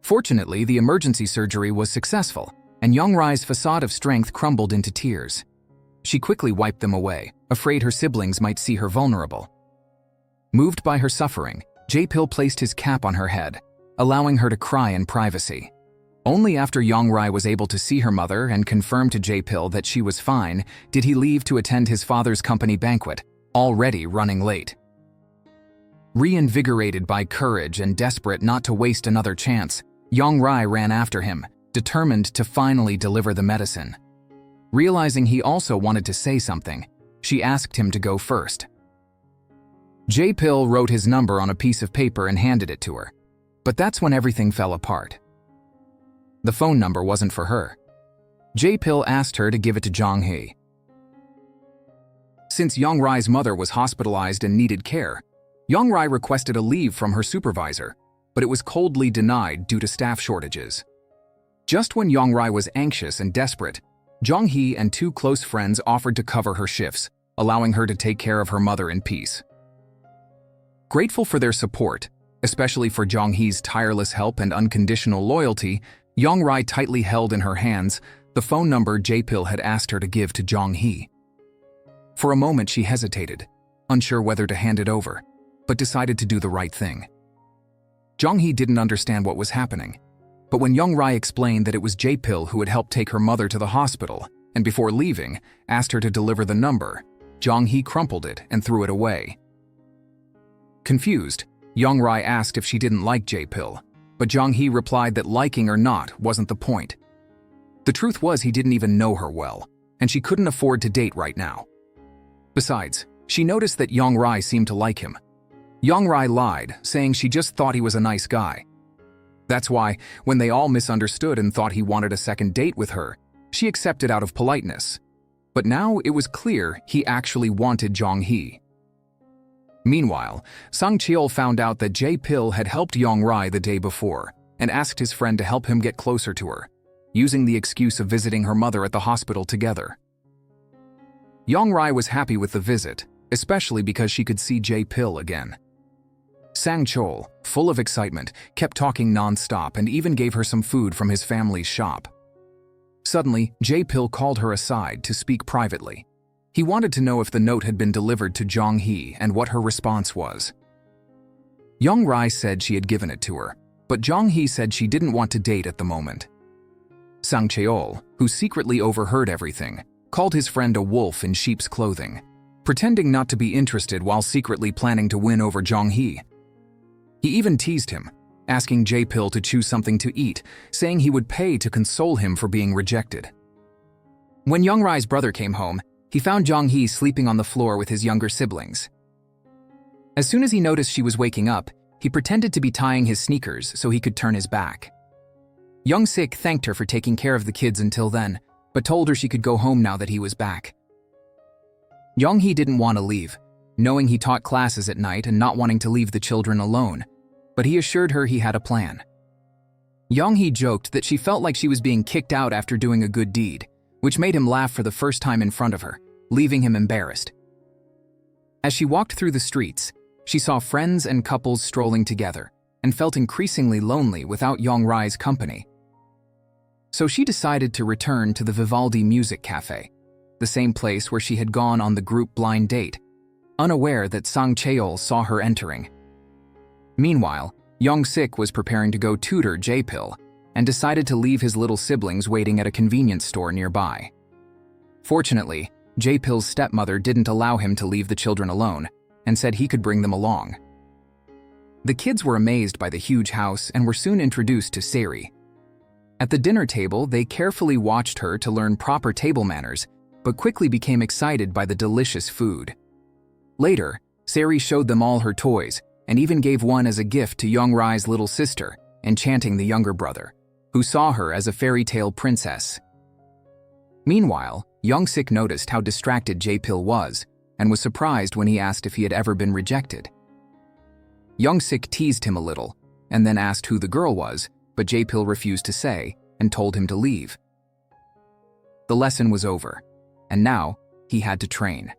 Fortunately, the emergency surgery was successful, and Jong-Hi's facade of strength crumbled into tears. She quickly wiped them away, afraid her siblings might see her vulnerable. Moved by her suffering, J-Pill placed his cap on her head, allowing her to cry in privacy. Only after Jong-Hi was able to see her mother and confirm to J-Pill that she was fine did he leave to attend his father's company banquet, already running late. Reinvigorated by courage and desperate not to waste another chance, Jong-Hi ran after him, determined to finally deliver the medicine. Realizing he also wanted to say something, she asked him to go first. J-Pill wrote his number on a piece of paper and handed it to her, but that's when everything fell apart. The phone number wasn't for her. J-Pill asked her to give it to Jong-Hi. Since Jong-Hi's mother was hospitalized and needed care, Jong-Hi requested a leave from her supervisor, but it was coldly denied due to staff shortages. Just when Jong-Hi was anxious and desperate, Jong-Hi and two close friends offered to cover her shifts, allowing her to take care of her mother in peace. Grateful for their support, especially for Jong-Hi's tireless help and unconditional loyalty, Jong-Hi tightly held in her hands the phone number Jae-pil had asked her to give to Jong-Hi. For a moment she hesitated, unsure whether to hand it over, but decided to do the right thing. Jong-Hi didn't understand what was happening, but when Jong-Hi explained that it was Jae-pil who had helped take her mother to the hospital, and before leaving, asked her to deliver the number, Jong-Hi crumpled it and threw it away. Confused, Jong-Hi asked if she didn't like Jae-pil, but Jong-Hi replied that liking or not wasn't the point. The truth was he didn't even know her well, and she couldn't afford to date right now. Besides, she noticed that Jong-Hi seemed to like him. Jong-Hi lied, saying she just thought he was a nice guy. That's why, when they all misunderstood and thought he wanted a second date with her, she accepted out of politeness. But now it was clear he actually wanted Jong-Hi. Meanwhile, Sang Cheol found out that Jae-pil had helped Jong-Hi the day before and asked his friend to help him get closer to her, using the excuse of visiting her mother at the hospital together. Jong-Hi was happy with the visit, especially because she could see Jae-pil again. Sang Cheol, full of excitement, kept talking non-stop and even gave her some food from his family's shop. Suddenly, Jae-pil called her aside to speak privately. He wanted to know if the note had been delivered to Jong-Hi and what her response was. Jong-Hi said she had given it to her, but Jong-Hi said she didn't want to date at the moment. Sang Cheol, who secretly overheard everything, called his friend a wolf in sheep's clothing, pretending not to be interested while secretly planning to win over Jong-Hi. He even teased him, asking Jae-pil to choose something to eat, saying he would pay to console him for being rejected. When Jong-Hi's brother came home, he found Jong-Hi sleeping on the floor with his younger siblings. As soon as he noticed she was waking up, he pretended to be tying his sneakers so he could turn his back. Young-sik thanked her for taking care of the kids until then, but told her she could go home now that he was back. Jong-Hi didn't want to leave, knowing he taught classes at night and not wanting to leave the children alone, but he assured her he had a plan. Jong-Hi joked that she felt like she was being kicked out after doing a good deed, which made him laugh for the first time in front of her, leaving him embarrassed. As she walked through the streets, she saw friends and couples strolling together and felt increasingly lonely without Jong-Hi's company. So she decided to return to the Vivaldi Music Cafe, the same place where she had gone on the group blind date, unaware that Sang Cheol saw her entering. Meanwhile, Young-sik was preparing to go tutor Jae-pil and decided to leave his little siblings waiting at a convenience store nearby. Fortunately, Jae-pil's stepmother didn't allow him to leave the children alone and said he could bring them along. The kids were amazed by the huge house and were soon introduced to Seri. At the dinner table, they carefully watched her to learn proper table manners, but quickly became excited by the delicious food. Later, Seri showed them all her toys and even gave one as a gift to Jong-Hi's little sister, enchanting the younger brother, who saw her as a fairy tale princess. Meanwhile, Young-sik noticed how distracted Jae-pil was and was surprised when he asked if he had ever been rejected. Young-sik teased him a little and then asked who the girl was, but Jae-pil refused to say and told him to leave. The lesson was over, and now he had to train.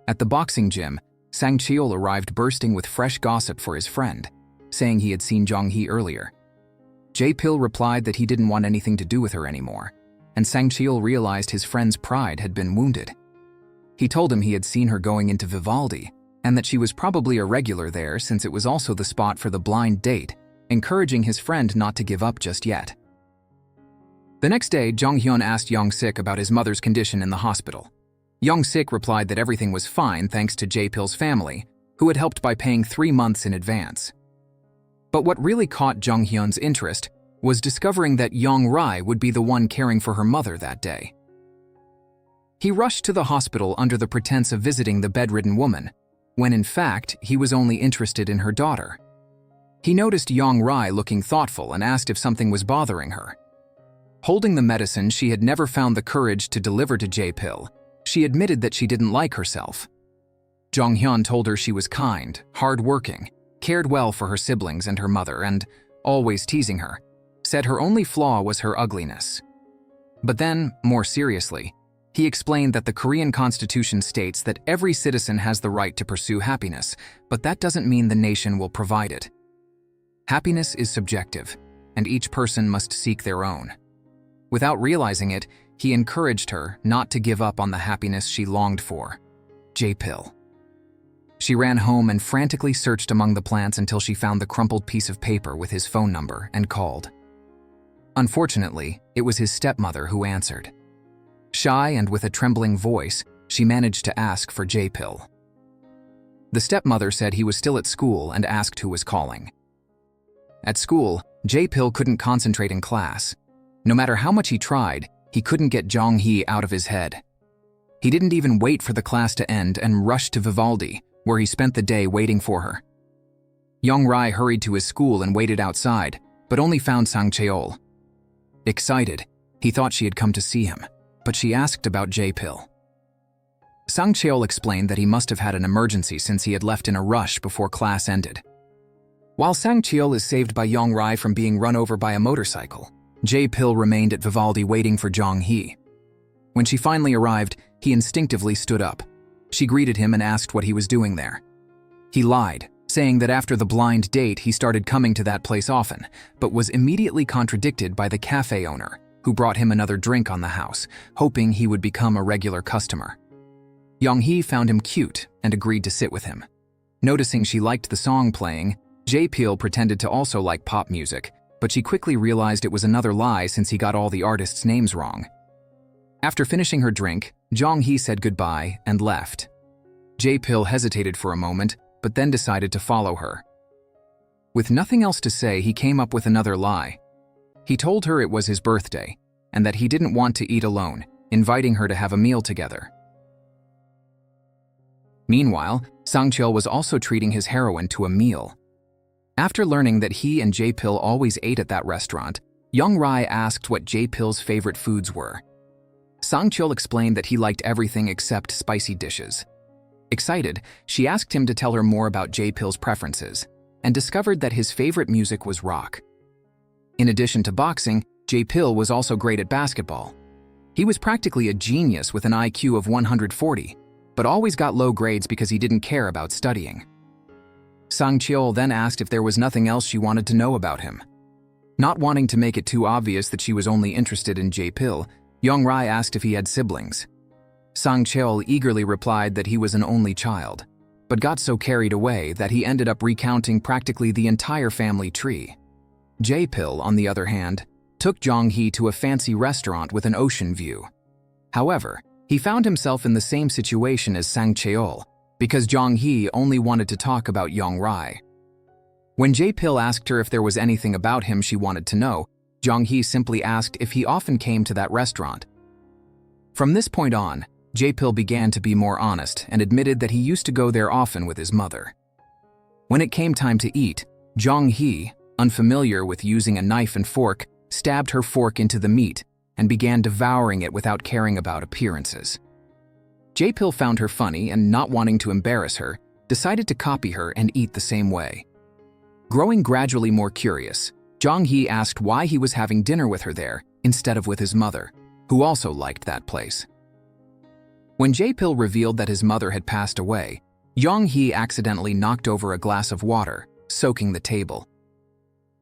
At the boxing gym, Sang Cheol arrived bursting with fresh gossip for his friend, saying he had seen Jong-Hi earlier. Jae-pil replied that he didn't want anything to do with her anymore, and Sang Cheol realized his friend's pride had been wounded. He told him he had seen her going into Vivaldi, and that she was probably a regular there since it was also the spot for the blind date, encouraging his friend not to give up just yet. The next day, Jong-hyun asked Young-sik about his mother's condition in the hospital. Young-sik replied that everything was fine thanks to Jae-pil's family, who had helped by paying 3 months in advance. But what really caught Jong-hyun's interest was discovering that Jong-Hi would be the one caring for her mother that day. He rushed to the hospital under the pretense of visiting the bedridden woman, when in fact he was only interested in her daughter. He noticed Jong-Hi looking thoughtful and asked if something was bothering her. Holding the medicine she had never found the courage to deliver to Jae-pil, she admitted that she didn't like herself. Jong-hyun told her she was kind, hard-working, cared well for her siblings and her mother, and, always teasing her, said her only flaw was her ugliness. But then, more seriously, he explained that the Korean Constitution states that every citizen has the right to pursue happiness, but that doesn't mean the nation will provide it. Happiness is subjective, and each person must seek their own. Without realizing it, he encouraged her not to give up on the happiness she longed for. J-Pill. She ran home and frantically searched among the plants until she found the crumpled piece of paper with his phone number and called. Unfortunately, it was his stepmother who answered. Shy and with a trembling voice, she managed to ask for J-Pill. The stepmother said he was still at school and asked who was calling. At school, J-Pill couldn't concentrate in class. No matter how much he tried, he couldn't get Jong-Hi out of his head. He didn't even wait for the class to end and rushed to Vivaldi, where he spent the day waiting for her. Jong-Hi hurried to his school and waited outside, but only found Sang Cheol. Excited, he thought she had come to see him, but she asked about J-Pill. Sang Cheol explained that he must have had an emergency since he had left in a rush before class ended. While Sang Cheol is saved by Jong-Hi from being run over by a motorcycle, J-Pill remained at Vivaldi waiting for Jong-Hi. When she finally arrived, he instinctively stood up. She greeted him and asked what he was doing there. He lied, saying that after the blind date he started coming to that place often, but was immediately contradicted by the cafe owner, who brought him another drink on the house, hoping he would become a regular customer. Jong-Hi found him cute and agreed to sit with him. Noticing she liked the song playing, J-Pill pretended to also like pop music, but she quickly realized it was another lie since he got all the artists' names wrong. After finishing her drink, Jong-Hi said goodbye and left. J-Pill hesitated for a moment, but then decided to follow her. With nothing else to say, he came up with another lie. He told her it was his birthday, and that he didn't want to eat alone, inviting her to have a meal together. Meanwhile, Sang Cheol was also treating his heroine to a meal. After learning that he and J-Pill always ate at that restaurant, Jong-Hi asked what J-Pill's favorite foods were. Sang Cheol explained that he liked everything except spicy dishes. Excited, she asked him to tell her more about J-Pill's preferences, and discovered that his favorite music was rock. In addition to boxing, J-Pill was also great at basketball. He was practically a genius with an IQ of 140, but always got low grades because he didn't care about studying. Sang Cheol then asked if there was nothing else she wanted to know about him. Not wanting to make it too obvious that she was only interested in J-Pill, Jong-Hi asked if he had siblings. Sang Cheol eagerly replied that he was an only child, but got so carried away that he ended up recounting practically the entire family tree. J-Pill, on the other hand, took Jong-Hi to a fancy restaurant with an ocean view. However, he found himself in the same situation as Sang Cheol, because Jong-Hi only wanted to talk about Jong-Hi. When J-Pill asked her if there was anything about him she wanted to know, Jong-Hi simply asked if he often came to that restaurant. From this point on, J-Pill began to be more honest and admitted that he used to go there often with his mother. When it came time to eat, Jong-Hi, unfamiliar with using a knife and fork, stabbed her fork into the meat and began devouring it without caring about appearances. J-Pill found her funny and, not wanting to embarrass her, decided to copy her and eat the same way. Growing gradually more curious, Jong-Hi asked why he was having dinner with her there instead of with his mother, who also liked that place. When J-Pill revealed that his mother had passed away, Jong-Hi accidentally knocked over a glass of water, soaking the table.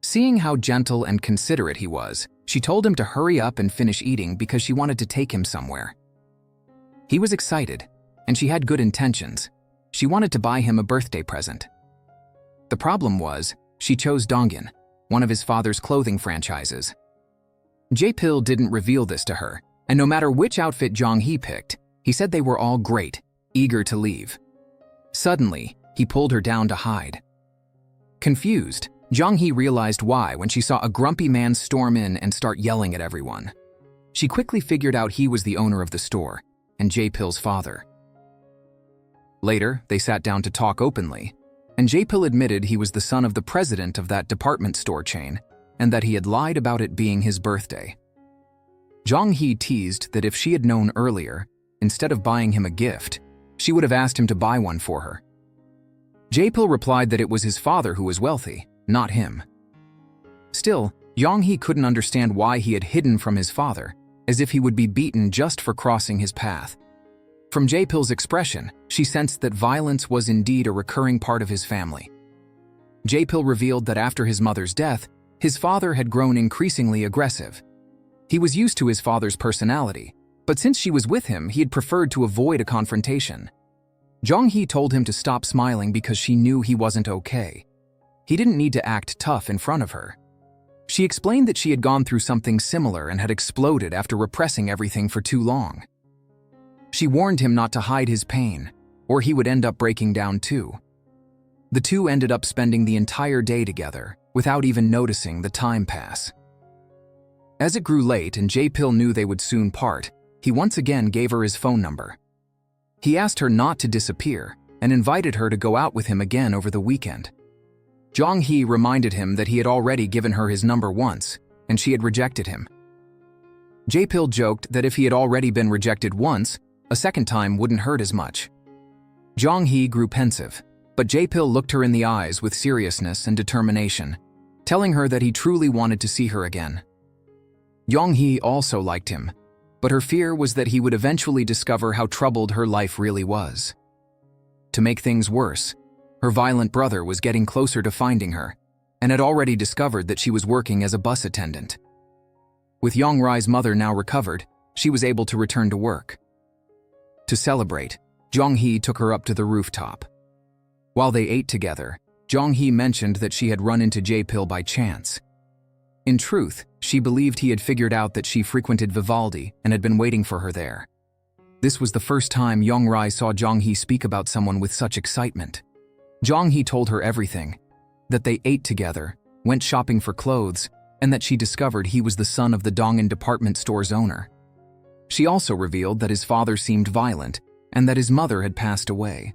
Seeing how gentle and considerate he was, she told him to hurry up and finish eating because she wanted to take him somewhere. He was excited, and she had good intentions. She wanted to buy him a birthday present. The problem was, she chose Dongyun, one of his father's clothing franchises. J-Pill didn't reveal this to her, and no matter which outfit Jong-Hi picked, he said they were all great, eager to leave. Suddenly, he pulled her down to hide. Confused, Jong-Hi realized why when she saw a grumpy man storm in and start yelling at everyone. She quickly figured out he was the owner of the store, and J-Pill's father. Later, they sat down to talk openly, and J-Pill admitted he was the son of the president of that department store chain, and that he had lied about it being his birthday. Jong-Hi teased that if she had known earlier, instead of buying him a gift, she would have asked him to buy one for her. Jae-pil replied that it was his father who was wealthy, not him. Still, Jong-Hi couldn't understand why he had hidden from his father, as if he would be beaten just for crossing his path. From Jae-pil's expression, she sensed that violence was indeed a recurring part of his family. Jae-pil revealed that after his mother's death, his father had grown increasingly aggressive. He was used to his father's personality, but since she was with him, he had preferred to avoid a confrontation. Jong-Hi told him to stop smiling because she knew he wasn't okay. He didn't need to act tough in front of her. She explained that she had gone through something similar and had exploded after repressing everything for too long. She warned him not to hide his pain, or he would end up breaking down too. The two ended up spending the entire day together, without even noticing the time pass. As it grew late and Jae-pil knew they would soon part, he once again gave her his phone number. He asked her not to disappear and invited her to go out with him again over the weekend. Jong-Hi reminded him that he had already given her his number once, and she had rejected him. Jae-pil joked that if he had already been rejected once, a second time wouldn't hurt as much. Jong-Hi grew pensive, but Jae-pil looked her in the eyes with seriousness and determination, telling her that he truly wanted to see her again. Jong-Hi also liked him, but her fear was that he would eventually discover how troubled her life really was. To make things worse, her violent brother was getting closer to finding her, and had already discovered that she was working as a bus attendant. With Jong-Ri's mother now recovered, she was able to return to work. To celebrate, Jong-Hi took her up to the rooftop. While they ate together, Jong-Hi mentioned that she had run into Jae-pil by chance. In truth, she believed he had figured out that she frequented Vivaldi and had been waiting for her there. This was the first time Jong-Ri saw Jong-Hi speak about someone with such excitement. Jong-Hi told her everything, that they ate together, went shopping for clothes, and that she discovered he was the son of the Dongin department store's owner. She also revealed that his father seemed violent and that his mother had passed away.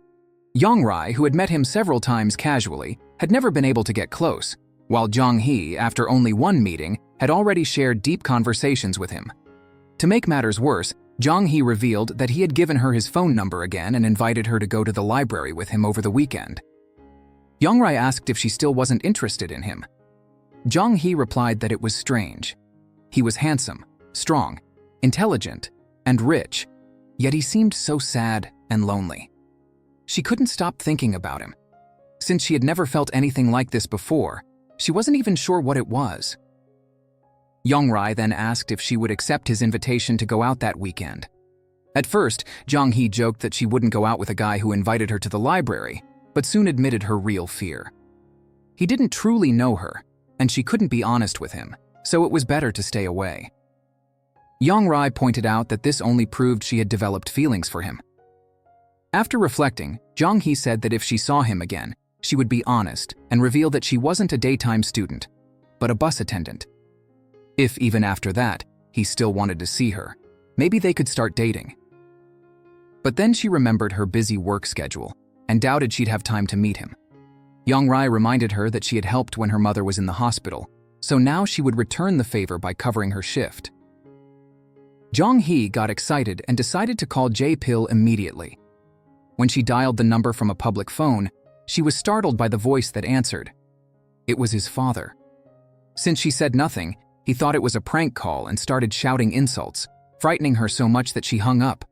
Jong-Ri, who had met him several times casually, had never been able to get close, while Jong-Hi, after only one meeting, had already shared deep conversations with him. To make matters worse, Jong-Hi revealed that he had given her his phone number again and invited her to go to the library with him over the weekend. Jong-Ri asked if she still wasn't interested in him. Jong-Hi replied that it was strange. He was handsome, strong, intelligent, and rich, yet he seemed so sad and lonely. She couldn't stop thinking about him. Since she had never felt anything like this before, she wasn't even sure what it was. Jong-Ri then asked if she would accept his invitation to go out that weekend. At first, Jong-Hi joked that she wouldn't go out with a guy who invited her to the library, but soon admitted her real fear. He didn't truly know her, and she couldn't be honest with him, so it was better to stay away. Jong-Ri pointed out that this only proved she had developed feelings for him. After reflecting, Jong-Hi said that if she saw him again, she would be honest and reveal that she wasn't a daytime student, but a bus attendant. If even after that, he still wanted to see her, maybe they could start dating. But then she remembered her busy work schedule and doubted she'd have time to meet him. Jong-Ri reminded her that she had helped when her mother was in the hospital, so now she would return the favor by covering her shift. Jong-Hi got excited and decided to call Jae-pil immediately. When she dialed the number from a public phone, she was startled by the voice that answered. It was his father. Since she said nothing, he thought it was a prank call and started shouting insults, frightening her so much that she hung up.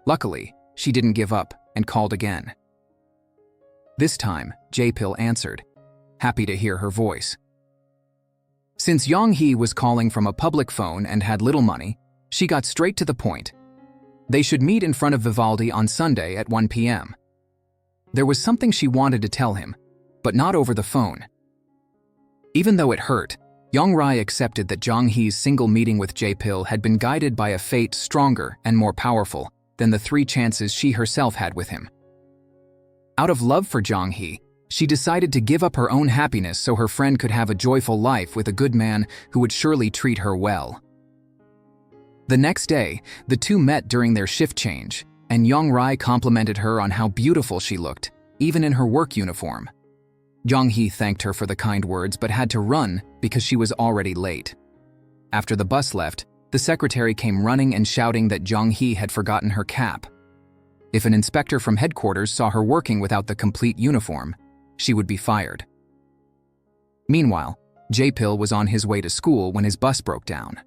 Luckily, she didn't give up and called again. This time, Jae-pil answered, happy to hear her voice. Since Jong-Hi was calling from a public phone and had little money, she got straight to the point. They should meet in front of Vivaldi on Sunday at 1 p.m. There was something she wanted to tell him, but not over the phone. Even though it hurt, Jong-Ri accepted that Jong-Hi's single meeting with Jae-pil had been guided by a fate stronger and more powerful than the 3 chances she herself had with him. Out of love for Jong-Hi, she decided to give up her own happiness so her friend could have a joyful life with a good man who would surely treat her well. The next day, the two met during their shift change, and Jong-Ri complimented her on how beautiful she looked, even in her work uniform. Jong-Hi thanked her for the kind words but had to run because she was already late. After the bus left, the secretary came running and shouting that Jong-Hi had forgotten her cap. If an inspector from headquarters saw her working without the complete uniform, she would be fired. Meanwhile, Jae-pil was on his way to school when his bus broke down.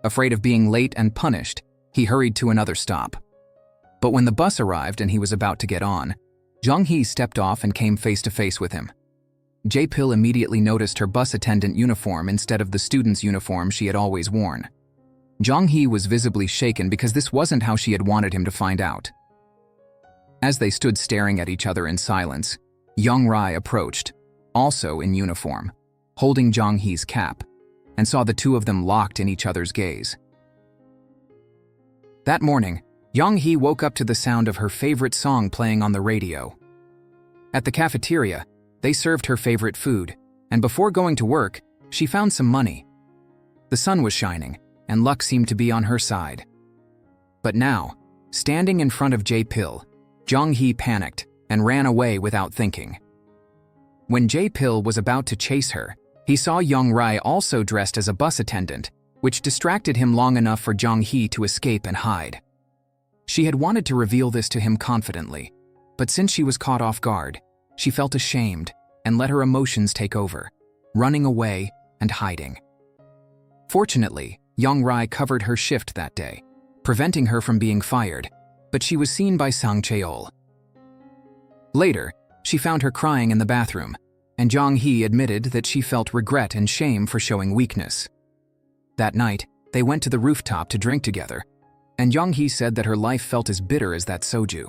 Afraid of being late and punished, he hurried to another stop. But when the bus arrived and he was about to get on, Jong-Hi stepped off and came face to face with him. Jae-pil immediately noticed her bus attendant uniform instead of the student's uniform she had always worn. Jong-Hi was visibly shaken because this wasn't how she had wanted him to find out. As they stood staring at each other in silence, Jong-Ri approached, also in uniform, holding Jong-Hi's cap, and saw the two of them locked in each other's gaze. That morning, Jong-Hi woke up to the sound of her favorite song playing on the radio. At the cafeteria, they served her favorite food, and before going to work, she found some money. The sun was shining, and luck seemed to be on her side. But now, standing in front of Jae-pil, Jong-Hi panicked and ran away without thinking. When Jae-pil was about to chase her, he saw Jong-Ri also dressed as a bus attendant, which distracted him long enough for Jong-Hi to escape and hide. She had wanted to reveal this to him confidently, but since she was caught off guard, she felt ashamed and let her emotions take over, running away and hiding. Fortunately, Jong-Ri covered her shift that day, preventing her from being fired, but she was seen by Sang Cheol. Later, she found her crying in the bathroom, and Jong-Hi admitted that she felt regret and shame for showing weakness. That night, they went to the rooftop to drink together, and Jong-Hi said that her life felt as bitter as that soju.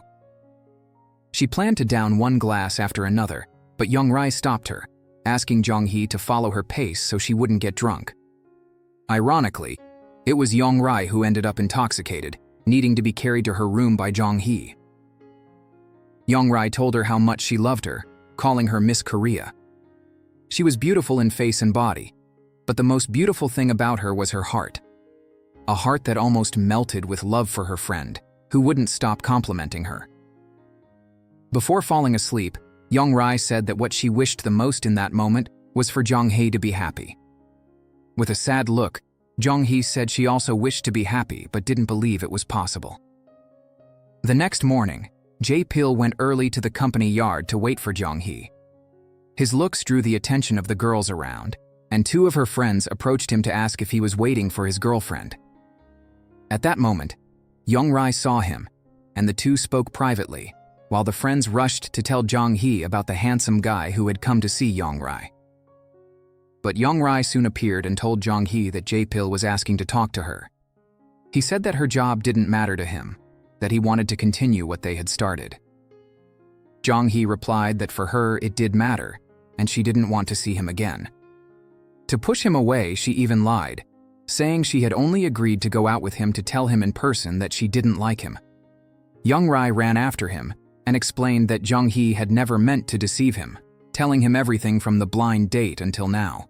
She planned to down one glass after another, but Jong-Ri stopped her, asking Jong-Hi to follow her pace so she wouldn't get drunk. Ironically, it was Jong-Ri who ended up intoxicated, needing to be carried to her room by Jong-Hi. Jong-Ri told her how much she loved her, calling her Miss Korea. She was beautiful in face and body, but the most beautiful thing about her was her heart. A heart that almost melted with love for her friend, who wouldn't stop complimenting her. Before falling asleep, Jong-Ri said that what she wished the most in that moment was for Jong-Hi to be happy. With a sad look, Jong-Hi said she also wished to be happy but didn't believe it was possible. The next morning, Jae-pil went early to the company yard to wait for Jong-Hi. His looks drew the attention of the girls around, and two of her friends approached him to ask if he was waiting for his girlfriend. At that moment, Jong-Ri saw him, and the two spoke privately, while the friends rushed to tell Jong-Hi about the handsome guy who had come to see Jong-Ri. But Jong-Ri soon appeared and told Jong-Hi that Jae-pil was asking to talk to her. He said that her job didn't matter to him, that he wanted to continue what they had started. Jong-Hi replied that for her it did matter, and she didn't want to see him again. To push him away, she even lied, saying she had only agreed to go out with him to tell him in person that she didn't like him. Jong-Ri ran after him and explained that Jong-Hi had never meant to deceive him, telling him everything from the blind date until now.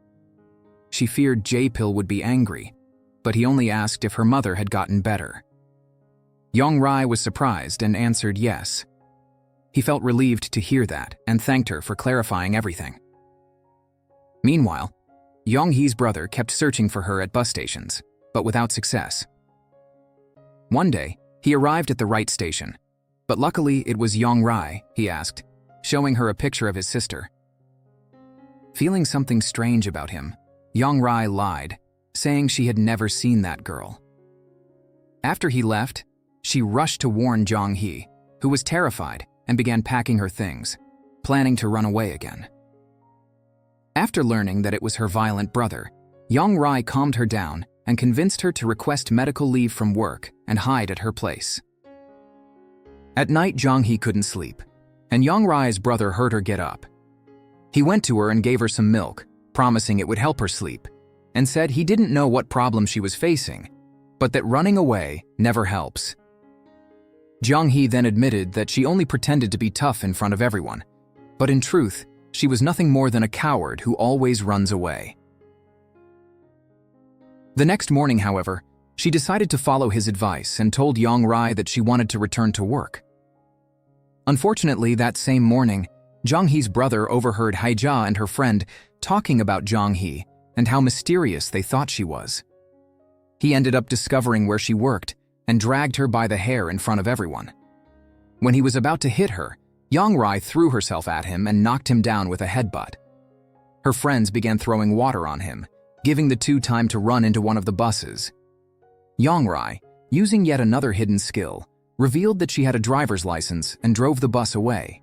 She feared Jae-pil would be angry, but he only asked if her mother had gotten better. Jong-Ri was surprised and answered yes. He felt relieved to hear that and thanked her for clarifying everything. Meanwhile, Jong-Hi's brother kept searching for her at bus stations, but without success. One day, he arrived at the right station, but luckily it was Jong-Ri, he asked, showing her a picture of his sister. Feeling something strange about him, Jong-Ri lied, saying she had never seen that girl. After he left, she rushed to warn Jong-Hi, who was terrified and began packing her things, planning to run away again. After learning that it was her violent brother, Jong-Ri calmed her down and convinced her to request medical leave from work and hide at her place. At night, Jong-Hi couldn't sleep, and Jong-Ri's brother heard her get up. He went to her and gave her some milk, promising it would help her sleep, and said he didn't know what problem she was facing, but that running away never helps. Jong-Hi then admitted that she only pretended to be tough in front of everyone, but in truth, she was nothing more than a coward who always runs away. The next morning, however, she decided to follow his advice and told Jong-Ri that she wanted to return to work. Unfortunately, that same morning, Jong-Hi's brother overheard Hae-ja and her friend talking about Jong-Hi and how mysterious they thought she was. He ended up discovering where she worked and dragged her by the hair in front of everyone. When he was about to hit her, Jong-Hi threw herself at him and knocked him down with a headbutt. Her friends began throwing water on him, giving the two time to run into one of the buses. Jong-Hi, using yet another hidden skill, revealed that she had a driver's license and drove the bus away.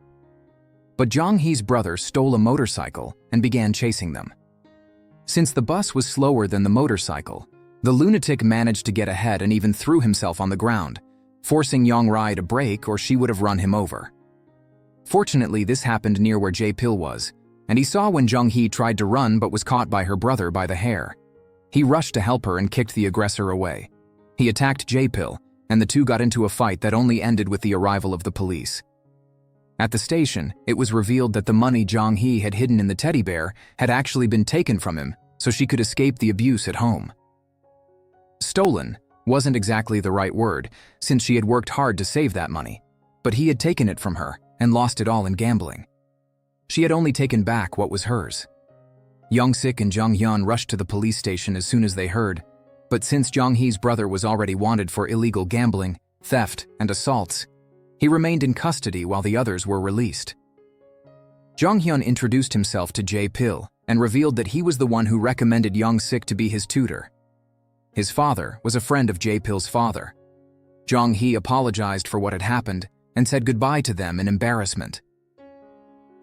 But Jong-Hi's brother stole a motorcycle and began chasing them. Since the bus was slower than the motorcycle, the lunatic managed to get ahead and even threw himself on the ground, forcing Jong-Hi to brake or she would have run him over. Fortunately, this happened near where Jae-pil was, and he saw when Jong-Hi tried to run but was caught by her brother by the hair. He rushed to help her and kicked the aggressor away. He attacked Jae-pil, and the two got into a fight that only ended with the arrival of the police. At the station, it was revealed that the money Jong-Hi had hidden in the teddy bear had actually been taken from him so she could escape the abuse at home. Stolen wasn't exactly the right word, since she had worked hard to save that money, but he had taken it from her and lost it all in gambling. She had only taken back what was hers. Young-sik and Jong-hyun rushed to the police station as soon as they heard, but since Jong-Hi's brother was already wanted for illegal gambling, theft, and assaults, he remained in custody while the others were released. Jong-hyun introduced himself to Jae-pil and revealed that he was the one who recommended Young-sik to be his tutor. His father was a friend of Jae-pil's father. Jong-Hi apologized for what had happened and said goodbye to them in embarrassment.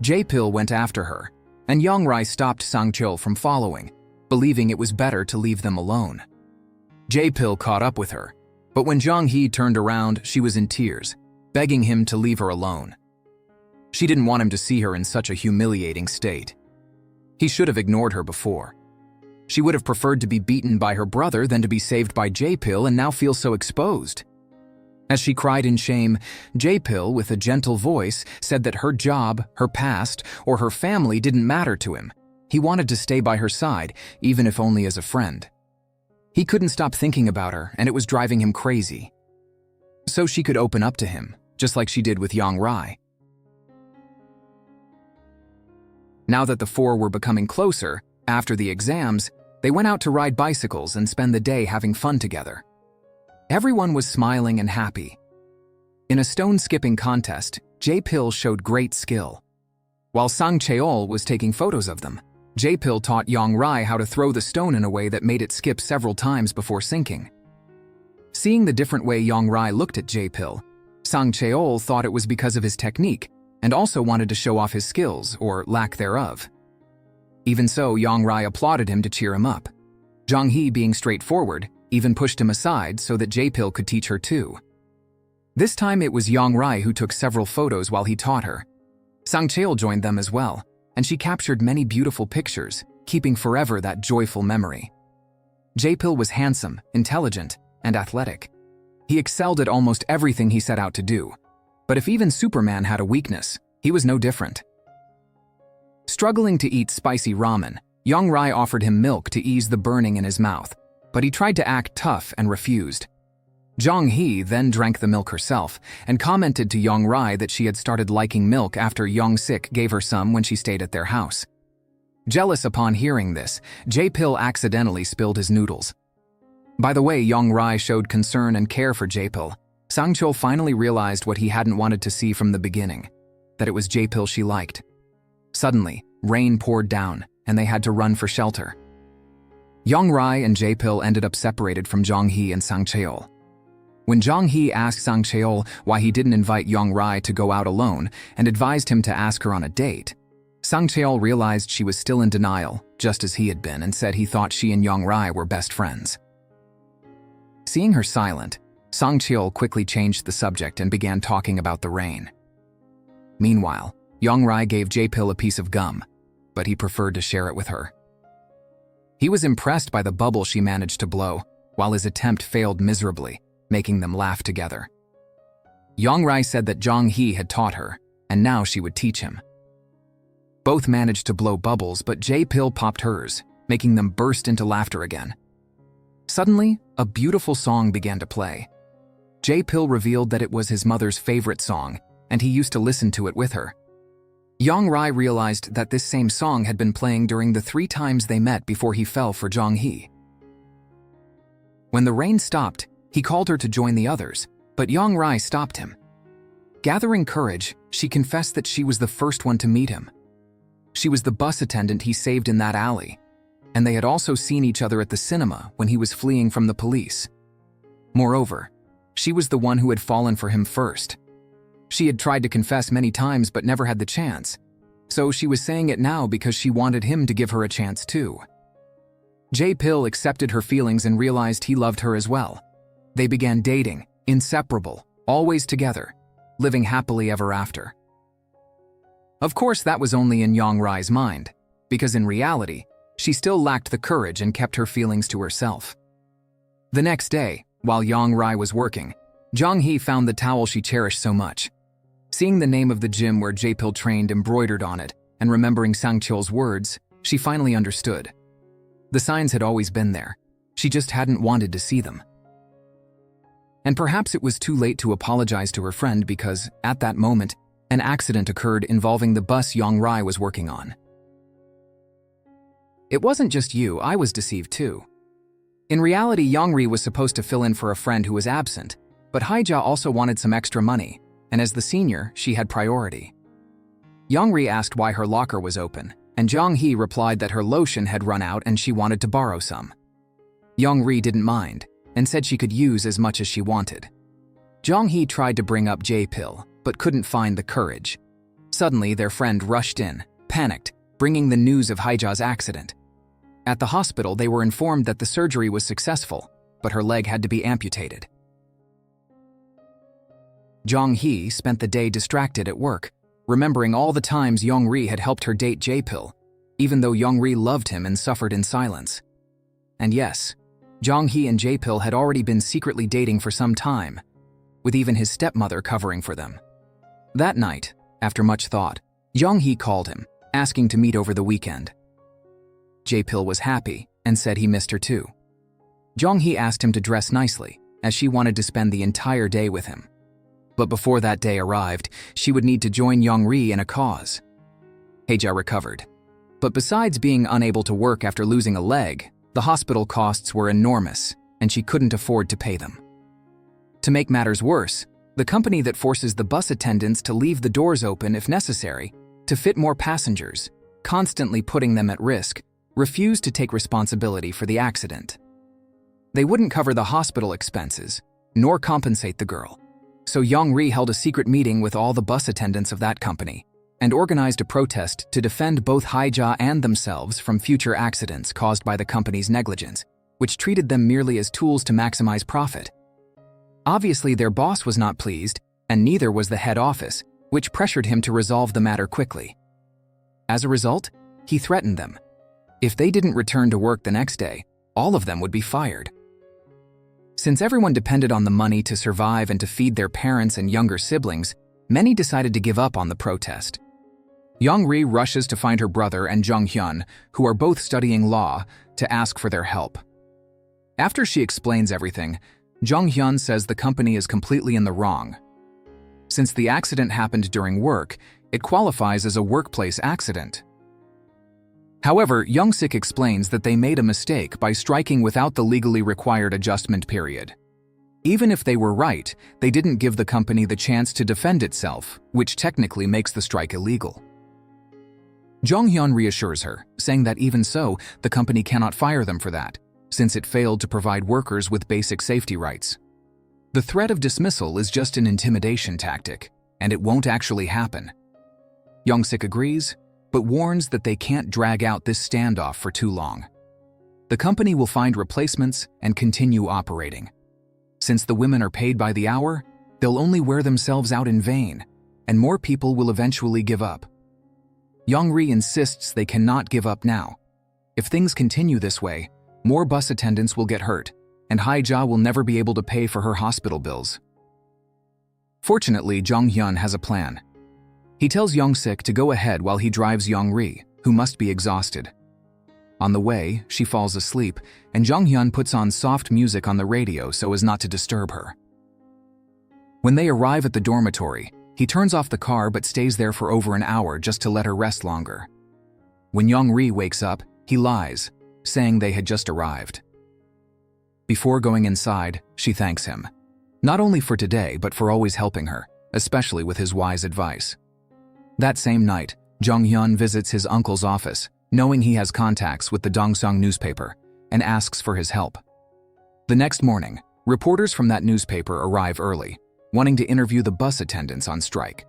Jae-pil went after her, and Jong-Hi stopped Sang-cheol from following, believing it was better to leave them alone. Jae-pil caught up with her, but when Jong-Hi turned around, she was in tears, begging him to leave her alone. She didn't want him to see her in such a humiliating state. He should have ignored her before. She would have preferred to be beaten by her brother than to be saved by Jae-pil and now feel so exposed. As she cried in shame, Jae-pil, with a gentle voice, said that her job, her past, or her family didn't matter to him. He wanted to stay by her side, even if only as a friend. He couldn't stop thinking about her, and it was driving him crazy. So she could open up to him, just like she did with Jong-Hi. Now that the four were becoming closer, after the exams, they went out to ride bicycles and spend the day having fun together. Everyone was smiling and happy. In a stone-skipping contest, Jae-pil showed great skill. While Sang-cheol was taking photos of them, Jae-pil taught Jong-Hi how to throw the stone in a way that made it skip several times before sinking. Seeing the different way Jong-Hi looked at Jae-pil, Sang-cheol thought it was because of his technique and also wanted to show off his skills, or lack thereof. Even so, Jong-Hi applauded him to cheer him up. Jong-Hi, being straightforward, even pushed him aside so that Jae-pil could teach her too. This time it was Jong-Hi who took several photos while he taught her. Sang-cheol joined them as well, and she captured many beautiful pictures, keeping forever that joyful memory. Jae-pil was handsome, intelligent, and athletic. He excelled at almost everything he set out to do. But if even Superman had a weakness, he was no different. Struggling to eat spicy ramen, Jong-Hi offered him milk to ease the burning in his mouth, but he tried to act tough and refused. Jong-Hi then drank the milk herself and commented to Jong-Hi that she had started liking milk after Young-sik gave her some when she stayed at their house. Jealous upon hearing this, Jae-pil accidentally spilled his noodles. By the way Jong-Hi showed concern and care for Jae-pil, Sang-cheol finally realized what he hadn't wanted to see from the beginning, that it was Jae-pil she liked. Suddenly, rain poured down, and they had to run for shelter. Jong-Hi and Jae-pil ended up separated from Jong-Hi and Sang-cheol. When Jong-Hi asked Sang-cheol why he didn't invite Jong-Hi to go out alone and advised him to ask her on a date, Sang-cheol realized she was still in denial, just as he had been, and said he thought she and Jong-Hi were best friends. Seeing her silent, Sang-cheol quickly changed the subject and began talking about the rain. Meanwhile, Jong-Hi gave Jae-pil a piece of gum, but he preferred to share it with her. He was impressed by the bubble she managed to blow, while his attempt failed miserably, making them laugh together. Jong-Hi said that Jong-Hi had taught her, and now she would teach him. Both managed to blow bubbles, but Jae-pil popped hers, making them burst into laughter again. Suddenly, a beautiful song began to play. Jae-pil revealed that it was his mother's favorite song, and he used to listen to it with her. Jong-Hi realized that this same song had been playing during the 3 times they met before he fell for Jong-Hi. When the rain stopped, he called her to join the others, but Jong-Hi stopped him. Gathering courage, she confessed that she was the first one to meet him. She was the bus attendant he saved in that alley, and they had also seen each other at the cinema when he was fleeing from the police. Moreover, she was the one who had fallen for him first. She had tried to confess many times but never had the chance, so she was saying it now because she wanted him to give her a chance too. Jae-pil accepted her feelings and realized he loved her as well. They began dating, inseparable, always together, living happily ever after. Of course, that was only in Jong-Hi's mind, because in reality, she still lacked the courage and kept her feelings to herself. The next day, while Jong-Hi was working, Jong-Hi found the towel she cherished so much. Seeing the name of the gym where Jae-pil trained embroidered on it, and remembering Sang-cheol's words, she finally understood. The signs had always been there. She just hadn't wanted to see them. And perhaps it was too late to apologize to her friend because, at that moment, an accident occurred involving the bus Jong-Hi was working on. It wasn't just you, I was deceived too. In reality, Jong-Hi was supposed to fill in for a friend who was absent, but Hae-ja also wanted some extra money, and as the senior, she had priority. Jong-Hi asked why her locker was open, and Jong-Hi replied that her lotion had run out and she wanted to borrow some. Jong-Hi didn't mind, and said she could use as much as she wanted. Jong-Hi tried to bring up Jae-pil, but couldn't find the courage. Suddenly, their friend rushed in, panicked, bringing the news of Hae-ja's accident. At the hospital, they were informed that the surgery was successful, but her leg had to be amputated. Jong-Hi spent the day distracted at work, remembering all the times Jong-Hi had helped her date Jae-pil, even though Jong-Hi loved him and suffered in silence. And yes, Jong-Hi and Jae-pil had already been secretly dating for some time, with even his stepmother covering for them. That night, after much thought, Jong-Hi called him, asking to meet over the weekend. Jae-pil was happy and said he missed her too. Jong-Hi asked him to dress nicely, as she wanted to spend the entire day with him. But before that day arrived, she would need to join Jong-Hi in a cause. Hae-ja recovered. But besides being unable to work after losing a leg, the hospital costs were enormous, and she couldn't afford to pay them. To make matters worse, the company that forces the bus attendants to leave the doors open if necessary, to fit more passengers, constantly putting them at risk, refused to take responsibility for the accident. They wouldn't cover the hospital expenses, nor compensate the girl. So Jong-Hi held a secret meeting with all the bus attendants of that company and organized a protest to defend both Hae-ja and themselves from future accidents caused by the company's negligence, which treated them merely as tools to maximize profit. Obviously, their boss was not pleased, and neither was the head office, which pressured him to resolve the matter quickly. As a result, he threatened them. If they didn't return to work the next day, all of them would be fired. Since everyone depended on the money to survive and to feed their parents and younger siblings, many decided to give up on the protest. Jong-Hi rushes to find her brother and Jong-hyun, who are both studying law, to ask for their help. After she explains everything, Jong-hyun says the company is completely in the wrong. Since the accident happened during work, it qualifies as a workplace accident. However, Young-sik explains that they made a mistake by striking without the legally required adjustment period. Even if they were right, they didn't give the company the chance to defend itself, which technically makes the strike illegal. Jong-hyun reassures her, saying that even so, the company cannot fire them for that, since it failed to provide workers with basic safety rights. The threat of dismissal is just an intimidation tactic, and it won't actually happen. Young-sik agrees, but warns that they can't drag out this standoff for too long. The company will find replacements and continue operating. Since the women are paid by the hour, they'll only wear themselves out in vain, and more people will eventually give up. Jong-Hi insists they cannot give up now. If things continue this way, more bus attendants will get hurt, and Hae-ja will never be able to pay for her hospital bills. Fortunately, Jong-hyun has a plan. He tells Young-sik to go ahead while he drives Jong-Hi, who must be exhausted. On the way, she falls asleep, and Jong-hyun puts on soft music on the radio so as not to disturb her. When they arrive at the dormitory, he turns off the car but stays there for over an hour just to let her rest longer. When Jong-Hi wakes up, he lies, saying they had just arrived. Before going inside, she thanks him, not only for today but for always helping her, especially with his wise advice. That same night, Jong-Hyun visits his uncle's office, knowing he has contacts with the Dongsung newspaper, and asks for his help. The next morning, reporters from that newspaper arrive early, wanting to interview the bus attendants on strike.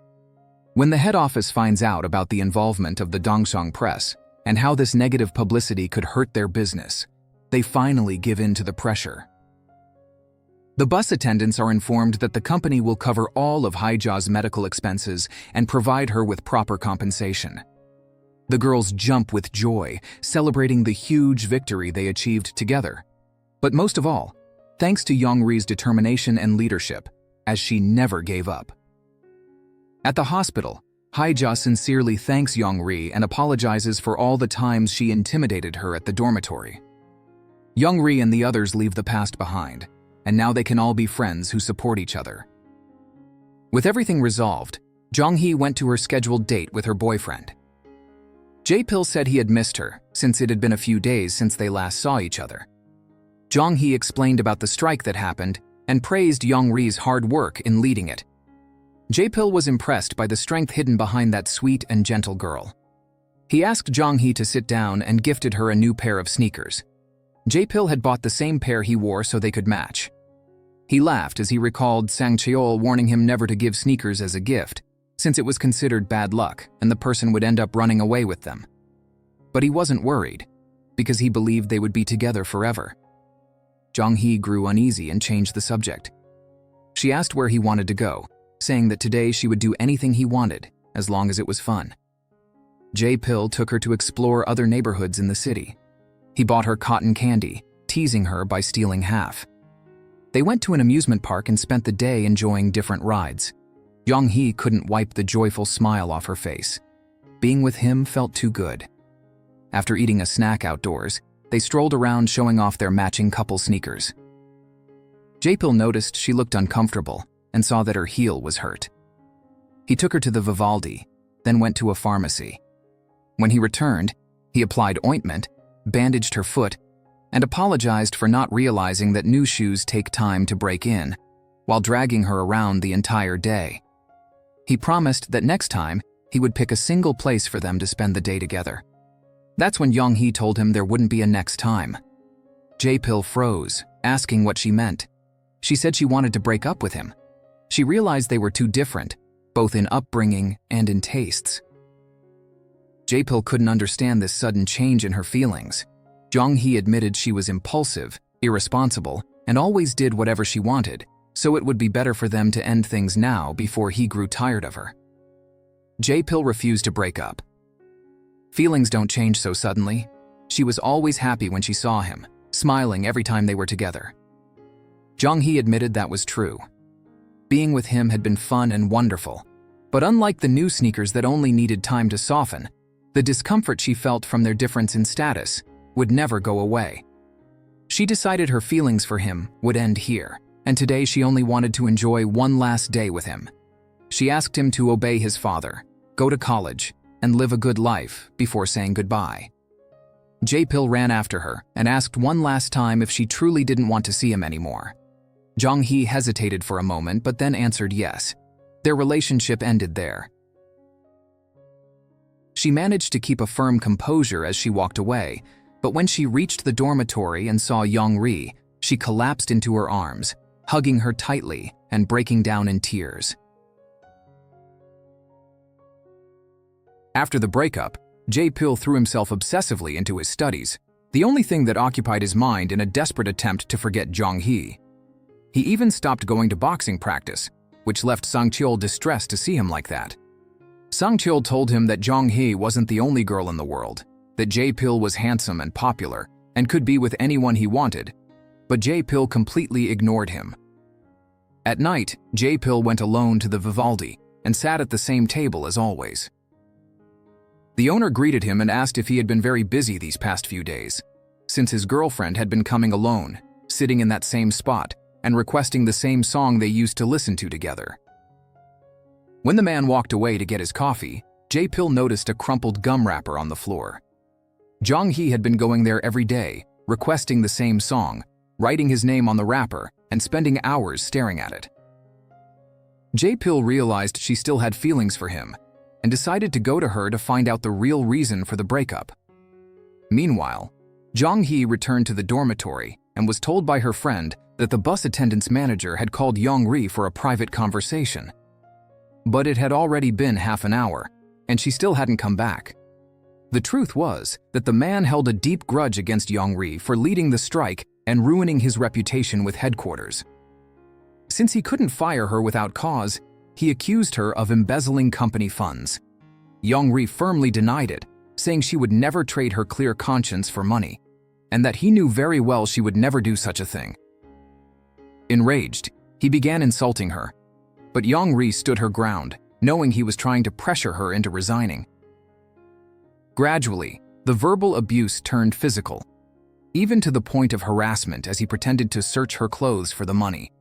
When the head office finds out about the involvement of the Dongsung press and how this negative publicity could hurt their business, they finally give in to the pressure. The bus attendants are informed that the company will cover all of Hye-ja's medical expenses and provide her with proper compensation. The girls jump with joy, celebrating the huge victory they achieved together. But most of all, thanks to Young-ri's determination and leadership, as she never gave up. At the hospital, Hye-ja sincerely thanks Young-ri and apologizes for all the times she intimidated her at the dormitory. Young-ri and the others leave the past behind, and now they can all be friends who support each other. With everything resolved, Jong-Hi went to her scheduled date with her boyfriend. Jae-pil said he had missed her, since it had been a few days since they last saw each other. Jong-Hi explained about the strike that happened and praised Young-ri's hard work in leading it. Jae-pil was impressed by the strength hidden behind that sweet and gentle girl. He asked Jong-Hi to sit down and gifted her a new pair of sneakers. Jae-pil had bought the same pair he wore so they could match. He laughed as he recalled Sang Cheol warning him never to give sneakers as a gift, since it was considered bad luck and the person would end up running away with them. But he wasn't worried, because he believed they would be together forever. Jong-Hi grew uneasy and changed the subject. She asked where he wanted to go, saying that today she would do anything he wanted, as long as it was fun. Jae-pil took her to explore other neighborhoods in the city. He bought her cotton candy, teasing her by stealing half. They went to an amusement park and spent the day enjoying different rides. Jong-Hi couldn't wipe the joyful smile off her face. Being with him felt too good. After eating a snack outdoors, they strolled around showing off their matching couple sneakers. Jae-pil noticed she looked uncomfortable and saw that her heel was hurt. He took her to the Vivaldi, then went to a pharmacy. When he returned, he applied ointment, bandaged her foot, and apologized for not realizing that new shoes take time to break in, while dragging her around the entire day. He promised that next time, he would pick a single place for them to spend the day together. That's when Jong-Hi told him there wouldn't be a next time. Jae-pil froze, asking what she meant. She said she wanted to break up with him. She realized they were too different, both in upbringing and in tastes. Jae-pil couldn't understand this sudden change in her feelings. Jong-Hi admitted she was impulsive, irresponsible, and always did whatever she wanted, so it would be better for them to end things now before he grew tired of her. Jae-pil refused to break up. Feelings don't change so suddenly. She was always happy when she saw him, smiling every time they were together. Jong-Hi admitted that was true. Being with him had been fun and wonderful, but unlike the new sneakers that only needed time to soften, the discomfort she felt from their difference in status would never go away. She decided her feelings for him would end here, and today she only wanted to enjoy one last day with him. She asked him to obey his father, go to college, and live a good life before saying goodbye. Jae-pil ran after her and asked one last time if she truly didn't want to see him anymore. Jong-Hi hesitated for a moment but then answered yes. Their relationship ended there. She managed to keep a firm composure as she walked away, but when she reached the dormitory and saw Young-ri, she collapsed into her arms, hugging her tightly and breaking down in tears. After the breakup, Jae-pil threw himself obsessively into his studies, the only thing that occupied his mind in a desperate attempt to forget Jong-Hi. He even stopped going to boxing practice, which left Sang Cheol distressed to see him like that. Sang Cheol told him that Jong-Hi wasn't the only girl in the world, that Jae-pil was handsome and popular and could be with anyone he wanted, but Jae-pil completely ignored him. At night, Jae-pil went alone to the Vivaldi and sat at the same table as always. The owner greeted him and asked if he had been very busy these past few days, since his girlfriend had been coming alone, sitting in that same spot, and requesting the same song they used to listen to together. When the man walked away to get his coffee, Jae-pil noticed a crumpled gum wrapper on the floor. Jong-Hi had been going there every day, requesting the same song, writing his name on the wrapper, and spending hours staring at it. Jae-pil realized she still had feelings for him and decided to go to her to find out the real reason for the breakup. Meanwhile, Jong-Hi returned to the dormitory and was told by her friend that the bus attendant's manager had called Young-ri for a private conversation. But it had already been half an hour, and she still hadn't come back. The truth was that the man held a deep grudge against Young-ri for leading the strike and ruining his reputation with headquarters. Since he couldn't fire her without cause, he accused her of embezzling company funds. Young-ri firmly denied it, saying she would never trade her clear conscience for money, and that he knew very well she would never do such a thing. Enraged, he began insulting her, but Young-ri stood her ground, knowing he was trying to pressure her into resigning. Gradually, the verbal abuse turned physical, even to the point of harassment as he pretended to search her clothes for the money.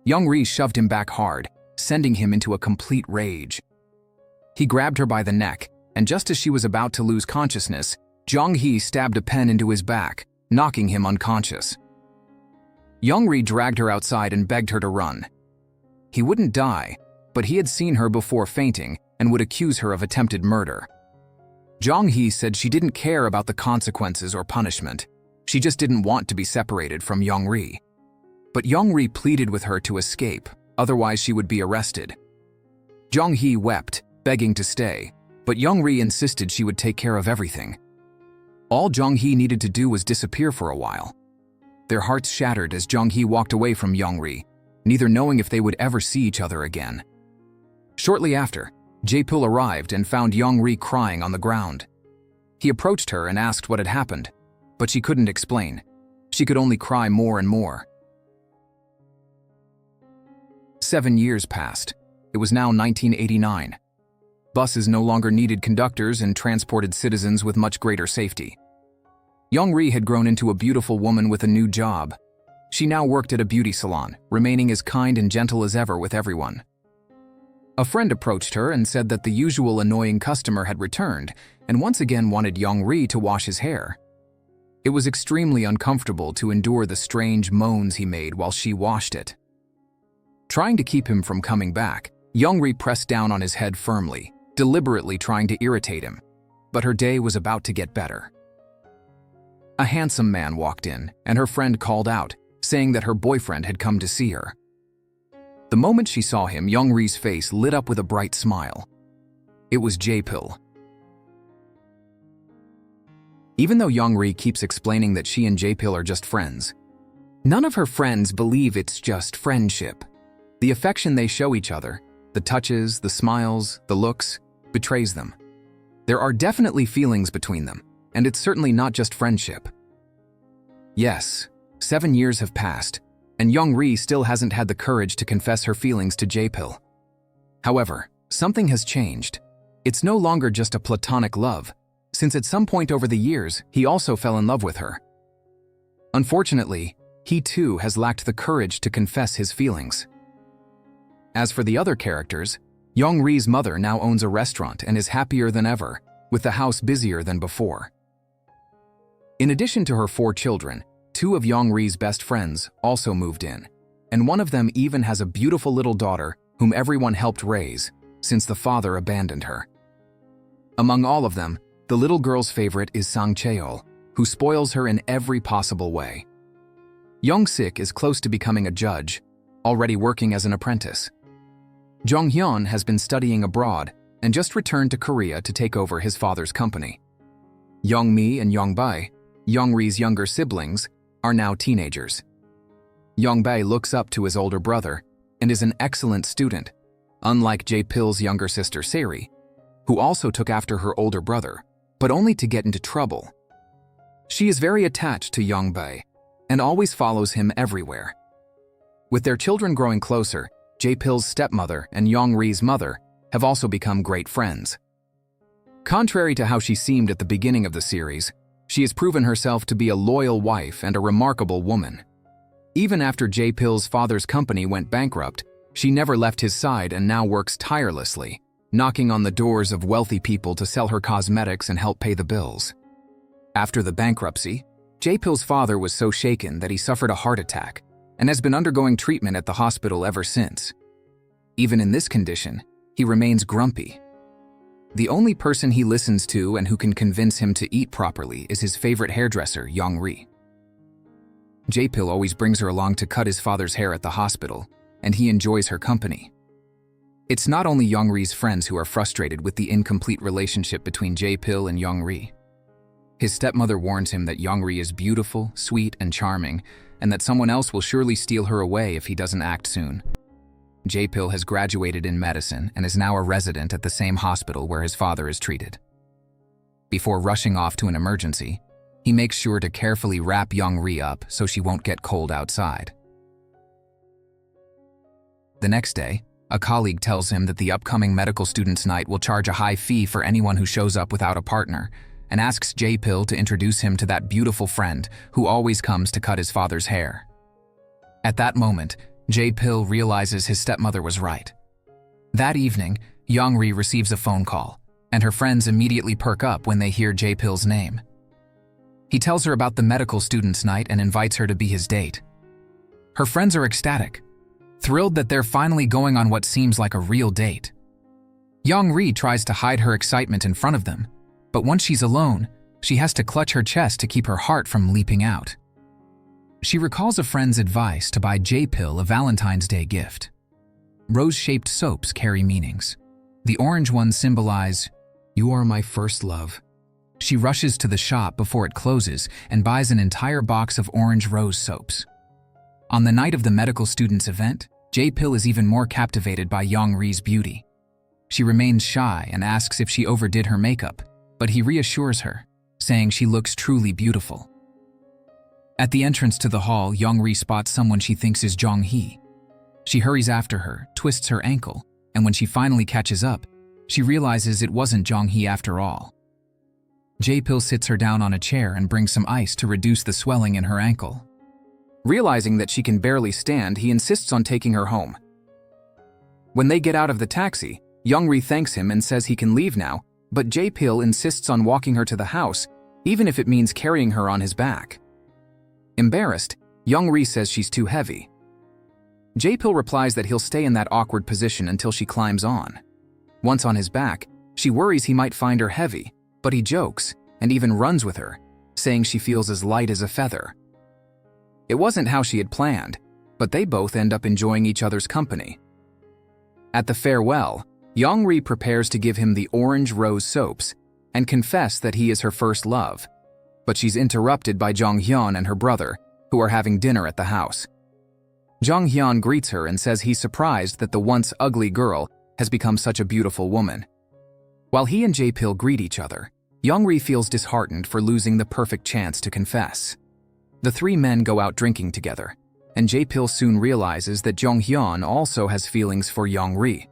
Young-ri shoved him back hard, sending him into a complete rage. He grabbed her by the neck, and just as she was about to lose consciousness, Jong-Hi stabbed a pen into his back, knocking him unconscious. Young-ri dragged her outside and begged her to run. He wouldn't die, but he had seen her before fainting and would accuse her of attempted murder. Jong-Hi said she didn't care about the consequences or punishment. She just didn't want to be separated from Young-ri. But Young-ri pleaded with her to escape, otherwise she would be arrested. Jong-Hi wept, begging to stay, but Young-ri insisted she would take care of everything. All Jong-Hi needed to do was disappear for a while. Their hearts shattered as Jong-Hi walked away from Young-ri, neither knowing if they would ever see each other again. Shortly after, Jae-pil arrived and found Young-ri crying on the ground. He approached her and asked what had happened, but she couldn't explain. She could only cry more and more. 7 years passed. It was now 1989. Buses no longer needed conductors and transported citizens with much greater safety. Young-ri had grown into a beautiful woman with a new job. She now worked at a beauty salon, remaining as kind and gentle as ever with everyone. A friend approached her and said that the usual annoying customer had returned and once again wanted Young-ri to wash his hair. It was extremely uncomfortable to endure the strange moans he made while she washed it. Trying to keep him from coming back, Young-ri pressed down on his head firmly, deliberately trying to irritate him, but her day was about to get better. A handsome man walked in, and her friend called out, saying that her boyfriend had come to see her. The moment she saw him, Young-ri's face lit up with a bright smile. It was Jae-pil. Even though Young-ri keeps explaining that she and Jae-pil are just friends, none of her friends believe it's just friendship. The affection they show each other, the touches, the smiles, the looks, betrays them. There are definitely feelings between them, and it's certainly not just friendship. Yes, 7 years have passed, and Young-ri still hasn't had the courage to confess her feelings to Jae-pil. However, something has changed. It's no longer just a platonic love, since at some point over the years, he also fell in love with her. Unfortunately, he too has lacked the courage to confess his feelings. As for the other characters, Young-ri's mother now owns a restaurant and is happier than ever, with the house busier than before. In addition to her 4 children, 2 of Young-ri's best friends also moved in, and one of them even has a beautiful little daughter whom everyone helped raise, since the father abandoned her. Among all of them, the little girl's favorite is Sang Cheol, who spoils her in every possible way. Young-sik is close to becoming a judge, already working as an apprentice. Jong-hyun has been studying abroad and just returned to Korea to take over his father's company. Young-mi and Young-bae, Young-ri's younger siblings, are now teenagers. Young-bae looks up to his older brother and is an excellent student, unlike Jae-pil's younger sister Seri, who also took after her older brother, but only to get into trouble. She is very attached to Young-bae and always follows him everywhere. With their children growing closer, Jae-pil's stepmother and Young-ri's mother have also become great friends. Contrary to how she seemed at the beginning of the series, she has proven herself to be a loyal wife and a remarkable woman. Even after Jae-pil's father's company went bankrupt, she never left his side and now works tirelessly, knocking on the doors of wealthy people to sell her cosmetics and help pay the bills. After the bankruptcy, Jae-pil's father was so shaken that he suffered a heart attack and has been undergoing treatment at the hospital ever since. Even in this condition, he remains grumpy. The only person he listens to and who can convince him to eat properly is his favorite hairdresser, Jong-Hi. Jae-pil always brings her along to cut his father's hair at the hospital, and he enjoys her company. It's not only Jong-Hi's friends who are frustrated with the incomplete relationship between Jae-pil and Jong-Hi. His stepmother warns him that Jong-Hi is beautiful, sweet, and charming, and that someone else will surely steal her away if he doesn't act soon. Jae-pil has graduated in medicine and is now a resident at the same hospital where his father is treated. Before rushing off to an emergency, he makes sure to carefully wrap Jong-Hi up so she won't get cold outside. The next day, a colleague tells him that the upcoming medical students' night will charge a high fee for anyone who shows up without a partner, and asks Jae-pil to introduce him to that beautiful friend who always comes to cut his father's hair. At that moment, Jae-pil realizes his stepmother was right. That evening, Jong-Hi receives a phone call, and her friends immediately perk up when they hear Jae-pil's name. He tells her about the medical students' night and invites her to be his date. Her friends are ecstatic, thrilled that they're finally going on what seems like a real date. Jong-Hi tries to hide her excitement in front of them, but once she's alone, she has to clutch her chest to keep her heart from leaping out. She recalls a friend's advice to buy Jae-pil a Valentine's Day gift. Rose-shaped soaps carry meanings. The orange ones symbolize, "You are my first love." She rushes to the shop before it closes and buys an entire box of orange rose soaps. On the night of the medical students' event, Jae-pil is even more captivated by Jong-Hi's beauty. She remains shy and asks if she overdid her makeup, but he reassures her, saying she looks truly beautiful. At the entrance to the hall, Jong-Hi spots someone she thinks is Jong-Hi. She hurries after her, twists her ankle, and when she finally catches up, she realizes it wasn't Jong-Hi after all. Jae-pil sits her down on a chair and brings some ice to reduce the swelling in her ankle. Realizing that she can barely stand, he insists on taking her home. When they get out of the taxi, Jong-Hi thanks him and says he can leave now, but Jae-pil insists on walking her to the house, even if it means carrying her on his back. Embarrassed, Jong-Hi says she's too heavy. Jae-pil replies that he'll stay in that awkward position until she climbs on. Once on his back, she worries he might find her heavy, but he jokes and even runs with her, saying she feels as light as a feather. It wasn't how she had planned, but they both end up enjoying each other's company. At the farewell, Jong-Hi prepares to give him the orange rose soaps and confess that he is her first love, but she's interrupted by Jong-hyun and her brother, who are having dinner at the house. Jong-hyun greets her and says he's surprised that the once ugly girl has become such a beautiful woman. While he and Jae-pil greet each other, Jong-Hi feels disheartened for losing the perfect chance to confess. The three men go out drinking together, and Jae-pil soon realizes that Jong-hyun also has feelings for Jong-Hi.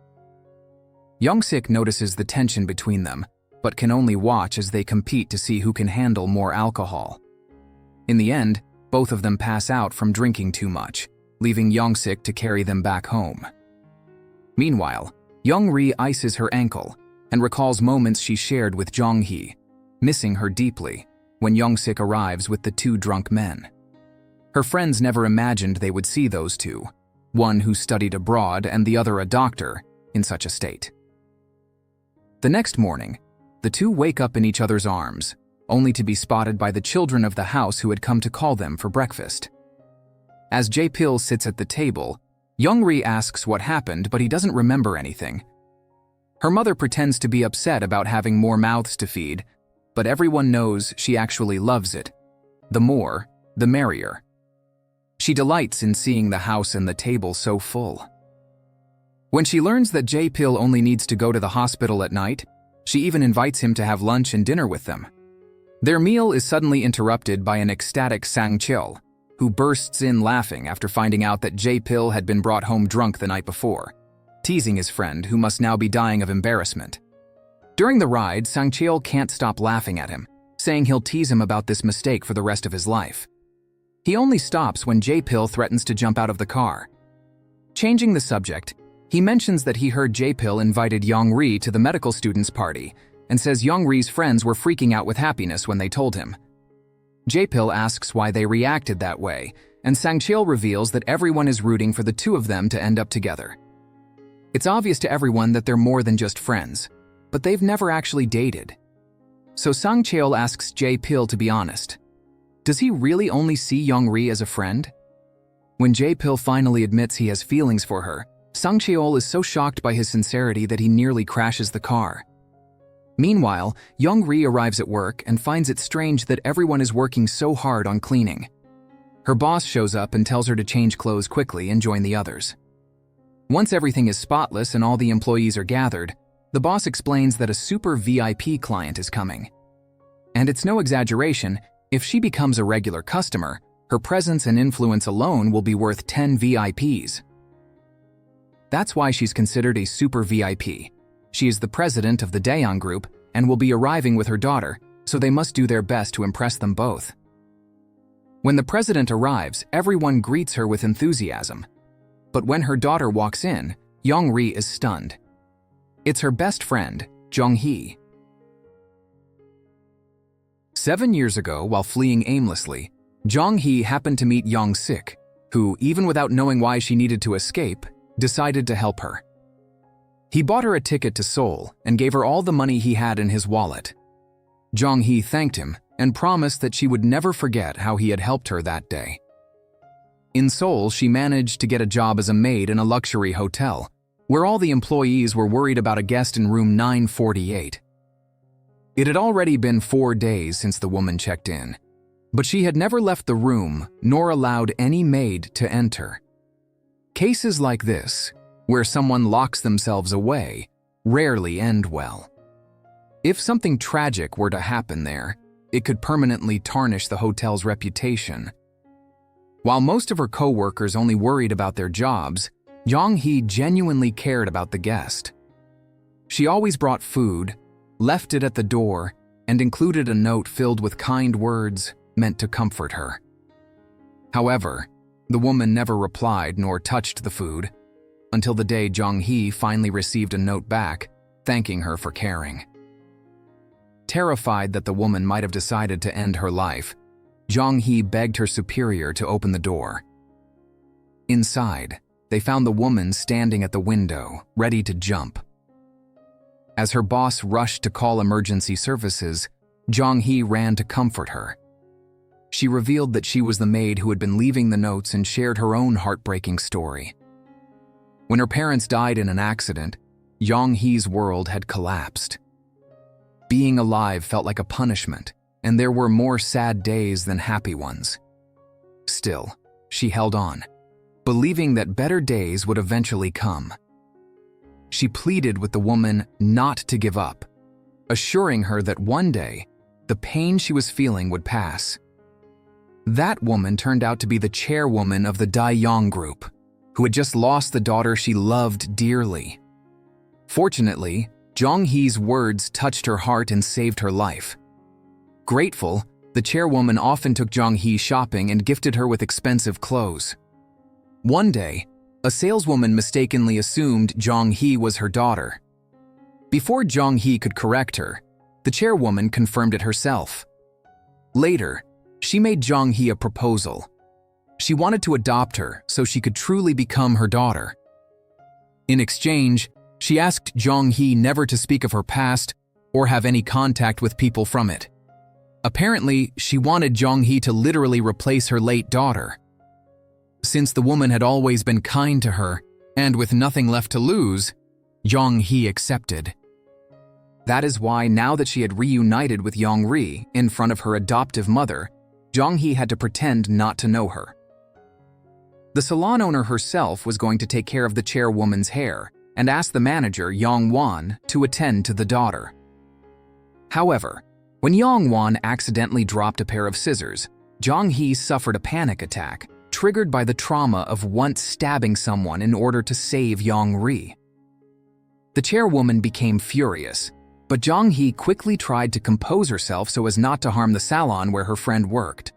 Young-sik notices the tension between them, but can only watch as they compete to see who can handle more alcohol. In the end, both of them pass out from drinking too much, leaving Young-sik to carry them back home. Meanwhile, Jong-Hi ices her ankle and recalls moments she shared with Jong-Hi, missing her deeply when Young-sik arrives with the two drunk men. Her friends never imagined they would see those two, one who studied abroad and the other a doctor, in such a state. The next morning, the two wake up in each other's arms, only to be spotted by the children of the house who had come to call them for breakfast. As Jae-pil sits at the table, Jong-Hi asks what happened, but he doesn't remember anything. Her mother pretends to be upset about having more mouths to feed, but everyone knows she actually loves it. The more, the merrier. She delights in seeing the house and the table so full. When she learns that Jae-pil only needs to go to the hospital at night, she even invites him to have lunch and dinner with them. Their meal is suddenly interrupted by an ecstatic Sang-cheol, who bursts in laughing after finding out that Jae-pil had been brought home drunk the night before, teasing his friend who must now be dying of embarrassment. During the ride, Sang-cheol can't stop laughing at him, saying he'll tease him about this mistake for the rest of his life. He only stops when Jae-pil threatens to jump out of the car. Changing the subject, he mentions that he heard Jae-pil invited Jong-Hi to the medical students' party and says Jong-Hi's friends were freaking out with happiness when they told him. Jae-pil asks why they reacted that way, and Sang-cheol reveals that everyone is rooting for the two of them to end up together. It's obvious to everyone that they're more than just friends, but they've never actually dated. So Sang Cheol asks Jae-pil to be honest. Does he really only see Young-ri as a friend? When Jae-pil finally admits he has feelings for her, Sang Cheol is so shocked by his sincerity that he nearly crashes the car. Meanwhile, Young-ri arrives at work and finds it strange that everyone is working so hard on cleaning. Her boss shows up and tells her to change clothes quickly and join the others. Once everything is spotless and all the employees are gathered, the boss explains that a super VIP client is coming. And it's no exaggeration, if she becomes a regular customer, her presence and influence alone will be worth 10 VIPs. That's why she's considered a super VIP. She is the president of the Daeon group and will be arriving with her daughter, so they must do their best to impress them both. When the president arrives, everyone greets her with enthusiasm. But when her daughter walks in, Young-ri is stunned. It's her best friend, Jong-Hi. 7 years ago, while fleeing aimlessly, Jong-Hi happened to meet Young-sik, who, even without knowing why she needed to escape, decided to help her. He bought her a ticket to Seoul and gave her all the money he had in his wallet. Jong-Hi thanked him and promised that she would never forget how he had helped her that day. In Seoul, she managed to get a job as a maid in a luxury hotel, where all the employees were worried about a guest in room 948. It had already been 4 days since the woman checked in, but she had never left the room nor allowed any maid to enter. Cases like this, where someone locks themselves away, rarely end well. If something tragic were to happen there, it could permanently tarnish the hotel's reputation. While most of her co-workers only worried about their jobs, Jong-Hi genuinely cared about the guest. She always brought food, left it at the door, and included a note filled with kind words meant to comfort her. However, the woman never replied nor touched the food, until the day Jong-Hi finally received a note back, thanking her for caring. Terrified that the woman might have decided to end her life, Jong-Hi begged her superior to open the door. Inside, they found the woman standing at the window, ready to jump. As her boss rushed to call emergency services, Jong-Hi ran to comfort her. She revealed that she was the maid who had been leaving the notes and shared her own heartbreaking story. When her parents died in an accident, Jong-Hi's world had collapsed. Being alive felt like a punishment, and there were more sad days than happy ones. Still, she held on, believing that better days would eventually come. She pleaded with the woman not to give up, assuring her that one day, the pain she was feeling would pass. That woman turned out to be the chairwoman of the Daeon group, who had just lost the daughter she loved dearly. Fortunately, Jong-Hi's words touched her heart and saved her life. Grateful, the chairwoman often took Jong-Hi shopping and gifted her with expensive clothes. One day, a saleswoman mistakenly assumed Jong-Hi was her daughter. Before Jong-Hi could correct her, the chairwoman confirmed it herself. Later, she made Jong-Hi a proposal. She wanted to adopt her so she could truly become her daughter. In exchange, she asked Jong-Hi never to speak of her past or have any contact with people from it. Apparently, she wanted Jong-Hi to literally replace her late daughter. Since the woman had always been kind to her, and with nothing left to lose, Jong-Hi accepted. That is why now that she had reunited with Young-ri in front of her adoptive mother, Jong-Hi had to pretend not to know her. The salon owner herself was going to take care of the chairwoman's hair and asked the manager, Yong-won, to attend to the daughter. However, when Yong-won accidentally dropped a pair of scissors, Jong-Hi suffered a panic attack, triggered by the trauma of once stabbing someone in order to save Young-ri. The chairwoman became furious, but Jong-Hi quickly tried to compose herself so as not to harm the salon where her friend worked.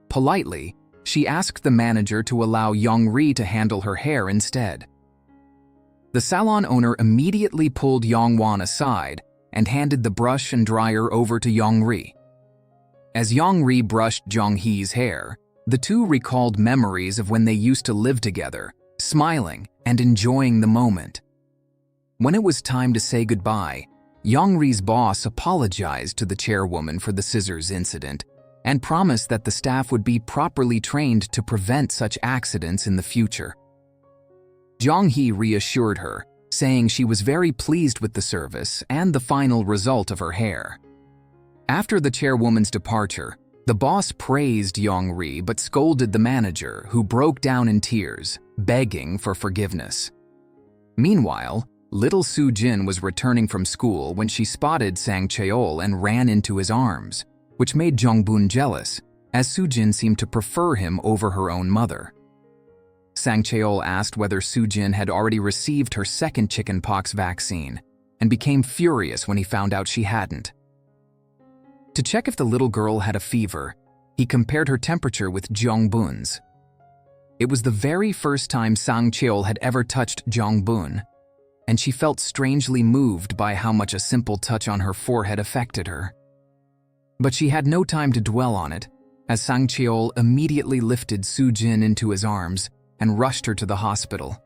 Politely, she asked the manager to allow Young-ri to handle her hair instead. The salon owner immediately pulled Yong-won aside and handed the brush and dryer over to Young-ri. As Young-ri brushed Jong-Hi's hair, the two recalled memories of when they used to live together, smiling and enjoying the moment. When it was time to say goodbye, Jong-Ri's boss apologized to the chairwoman for the scissors incident and promised that the staff would be properly trained to prevent such accidents in the future. Jong-Hi reassured her, saying she was very pleased with the service and the final result of her hair. After the chairwoman's departure, the boss praised Jong-Ri but scolded the manager, who broke down in tears, begging for forgiveness. Meanwhile, little Soo-jin was returning from school when she spotted Sang Cheol and ran into his arms, which made Jong-bun jealous, as Soo-jin seemed to prefer him over her own mother. Sang Cheol asked whether Soo-jin had already received her second chickenpox vaccine, and became furious when he found out she hadn't. To check if the little girl had a fever, he compared her temperature with Jong-bun's. It was the very first time Sang Cheol had ever touched Jong-bun, and she felt strangely moved by how much a simple touch on her forehead affected her. But she had no time to dwell on it, as Sang Cheol immediately lifted Soo-jin into his arms and rushed her to the hospital.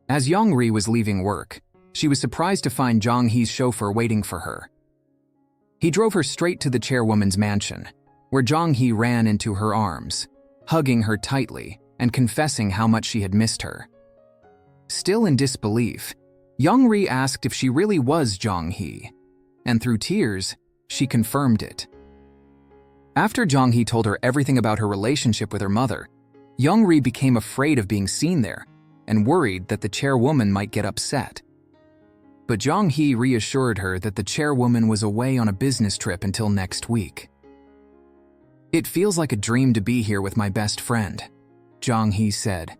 As Jong-Ri was leaving work, she was surprised to find Jong-Hi's chauffeur waiting for her. He drove her straight to the chairwoman's mansion, where Jong-Hi ran into her arms, hugging her tightly and confessing how much she had missed her. Still in disbelief, Jong-Ri asked if she really was Jong-Hi, and through tears, she confirmed it. After Jong-Hi told her everything about her relationship with her mother, Jong-Ri became afraid of being seen there and worried that the chairwoman might get upset. But Jong-Hi reassured her that the chairwoman was away on a business trip until next week. "It feels like a dream to be here with my best friend," Jong-Hi said,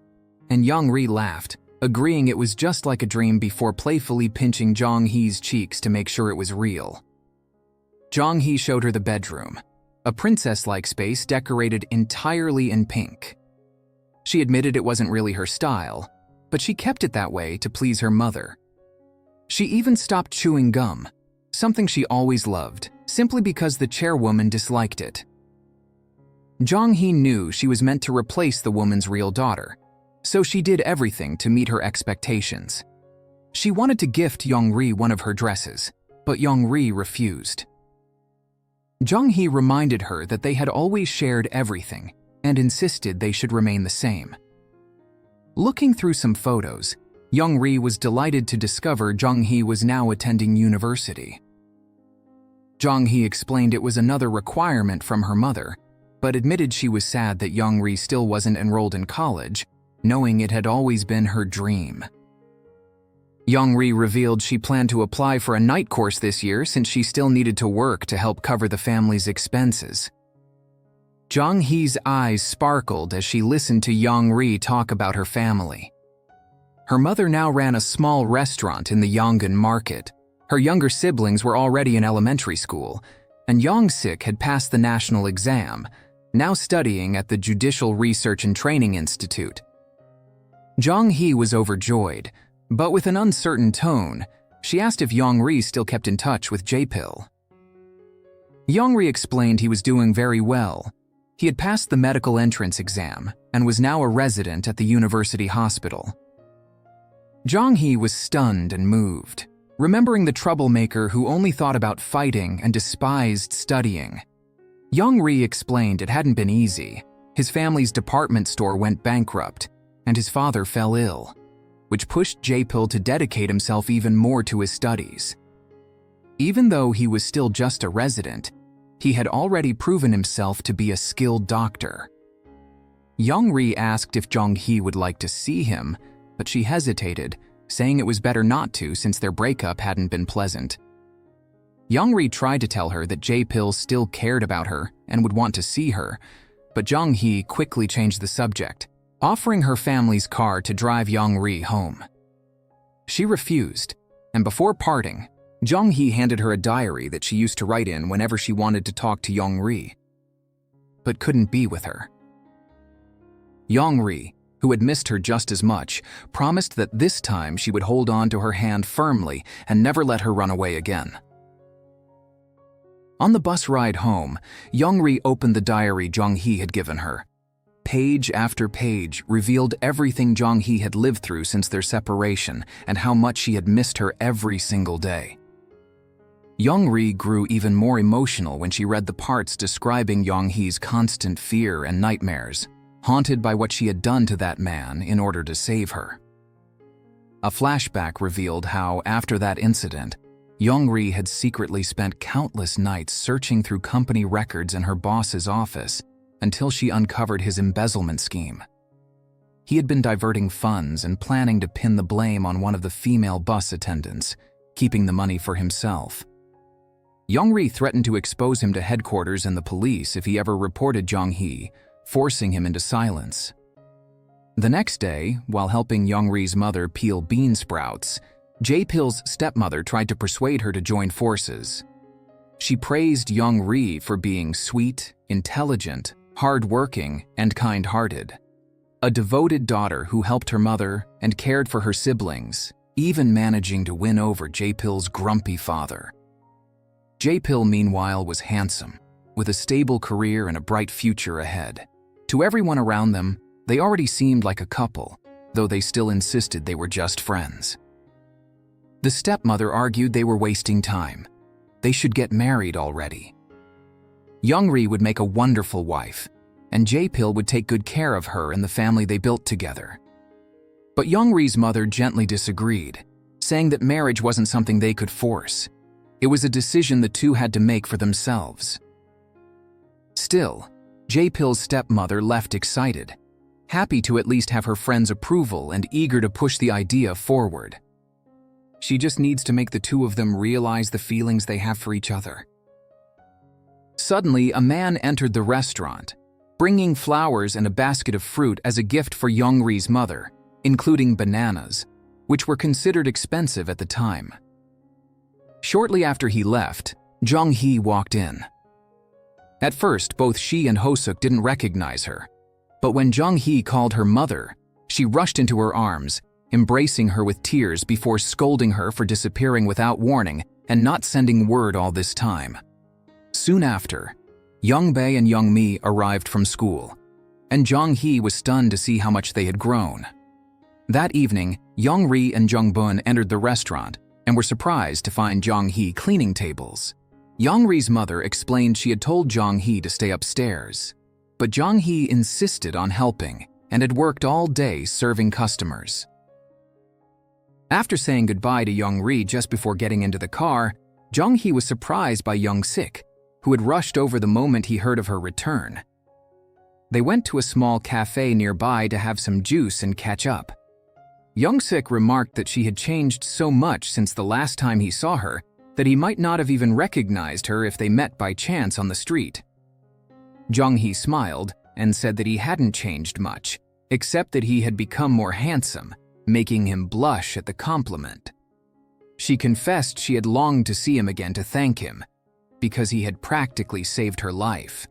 and Jong-Ri laughed, agreeing it was just like a dream before playfully pinching Jong-Hi's cheeks to make sure it was real. Jong-Hi showed her the bedroom, a princess-like space decorated entirely in pink. She admitted it wasn't really her style, but she kept it that way to please her mother. She even stopped chewing gum, something she always loved, simply because the chairwoman disliked it. Jong-Hi knew she was meant to replace the woman's real daughter, so she did everything to meet her expectations. She wanted to gift Jong-Ri one of her dresses, but Jong-Ri refused. Jong-Hi reminded her that they had always shared everything and insisted they should remain the same. Looking through some photos, Jong-Ri was delighted to discover Jong-Hi was now attending university. Jong-Hi explained it was another requirement from her mother, but admitted she was sad that Jong-Ri still wasn't enrolled in college, knowing it had always been her dream. Jong-Ri revealed she planned to apply for a night course this year since she still needed to work to help cover the family's expenses. Jong-Hi's eyes sparkled as she listened to Jong-Ri talk about her family. Her mother now ran a small restaurant in the Yongan market. Her younger siblings were already in elementary school, and Young-sik had passed the national exam, now studying at the Judicial Research and Training Institute. Jong-Hi was overjoyed, but with an uncertain tone, she asked if Jong-Ri still kept in touch with Jae-pil. Jong-Ri explained he was doing very well. He had passed the medical entrance exam and was now a resident at the university hospital. Jong-Hi was stunned and moved, remembering the troublemaker who only thought about fighting and despised studying. Jong-Ri explained it hadn't been easy. His family's department store went bankrupt, and his father fell ill, which pushed Jae-pil to dedicate himself even more to his studies. Even though he was still just a resident, he had already proven himself to be a skilled doctor. Jong-Ri asked if Jong-Hi would like to see him, but she hesitated, saying it was better not to since their breakup hadn't been pleasant. Jong-Ri tried to tell her that Jae-pil still cared about her and would want to see her, but Jong-Hi quickly changed the subject, offering her family's car to drive Jong-Ri home. She refused, and before parting, Jong-Hi handed her a diary that she used to write in whenever she wanted to talk to Jong-Ri, but couldn't be with her. Jong-Ri, who had missed her just as much, promised that this time she would hold on to her hand firmly and never let her run away again. On the bus ride home, Jong-Ri opened the diary Jong-Hi had given her. Page after page revealed everything Jong-Hi had lived through since their separation and how much she had missed her every single day. Young-ri grew even more emotional when she read the parts describing Jong-Hi's constant fear and nightmares, haunted by what she had done to that man in order to save her. A flashback revealed how, after that incident, Young-ri had secretly spent countless nights searching through company records in her boss's office until she uncovered his embezzlement scheme. He had been diverting funds and planning to pin the blame on one of the female bus attendants, keeping the money for himself. Young-ri threatened to expose him to headquarters and the police if he ever reported Jong-Hi, forcing him into silence. The next day, while helping Young-ri's mother peel bean sprouts, Jae-pil's stepmother tried to persuade her to join forces. She praised Young-ri for being sweet, intelligent, hard-working, and kind-hearted. A devoted daughter who helped her mother and cared for her siblings, even managing to win over Jae-pil's grumpy father. Jae-pil, meanwhile, was handsome, with a stable career and a bright future ahead. To everyone around them, they already seemed like a couple, though they still insisted they were just friends. The stepmother argued they were wasting time. They should get married already. Young-ri would make a wonderful wife, and Jae-pil would take good care of her and the family they built together. But Young-ri's mother gently disagreed, saying that marriage wasn't something they could force. It was a decision the two had to make for themselves. Still, Jae-pil's stepmother left excited, happy to at least have her friend's approval and eager to push the idea forward. She just needs to make the two of them realize the feelings they have for each other. Suddenly, a man entered the restaurant, bringing flowers and a basket of fruit as a gift for Young-ri's mother, including bananas, which were considered expensive at the time. Shortly after he left, Jong-Hi walked in. At first, both she and Ho-suk didn't recognize her, but when Jong-Hi called her mother, she rushed into her arms, embracing her with tears before scolding her for disappearing without warning and not sending word all this time. Soon after, Young-bae and Young-mi arrived from school, and Jong-Hi was stunned to see how much they had grown. That evening, Young-ri and Jung-bun entered the restaurant and were surprised to find Jong-Hi cleaning tables. Young-ri's mother explained she had told Jong-Hi to stay upstairs, but Jong-Hi insisted on helping and had worked all day serving customers. After saying goodbye to Young-ri just before getting into the car, Jong-Hi was surprised by Young-sik, who had rushed over the moment he heard of her return. They went to a small cafe nearby to have some juice and catch up. Young-sik remarked that she had changed so much since the last time he saw her that he might not have even recognized her if they met by chance on the street. Jong-Hi smiled and said that he hadn't changed much, except that he had become more handsome, making him blush at the compliment. She confessed she had longed to see him again to thank him, because he had practically saved her life.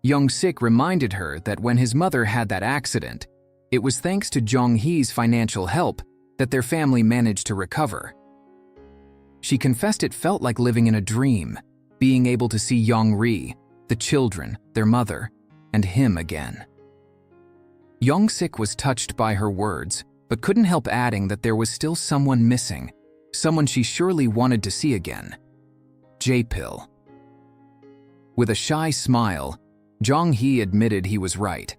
Young-sik reminded her that when his mother had that accident, it was thanks to Jong-Hi's financial help that their family managed to recover. She confessed it felt like living in a dream, being able to see Young-ri, the children, their mother, and him again. Young-sik was touched by her words, but couldn't help adding that there was still someone missing, someone she surely wanted to see again. Jae-pil. With a shy smile, Jong-Hi admitted he was right.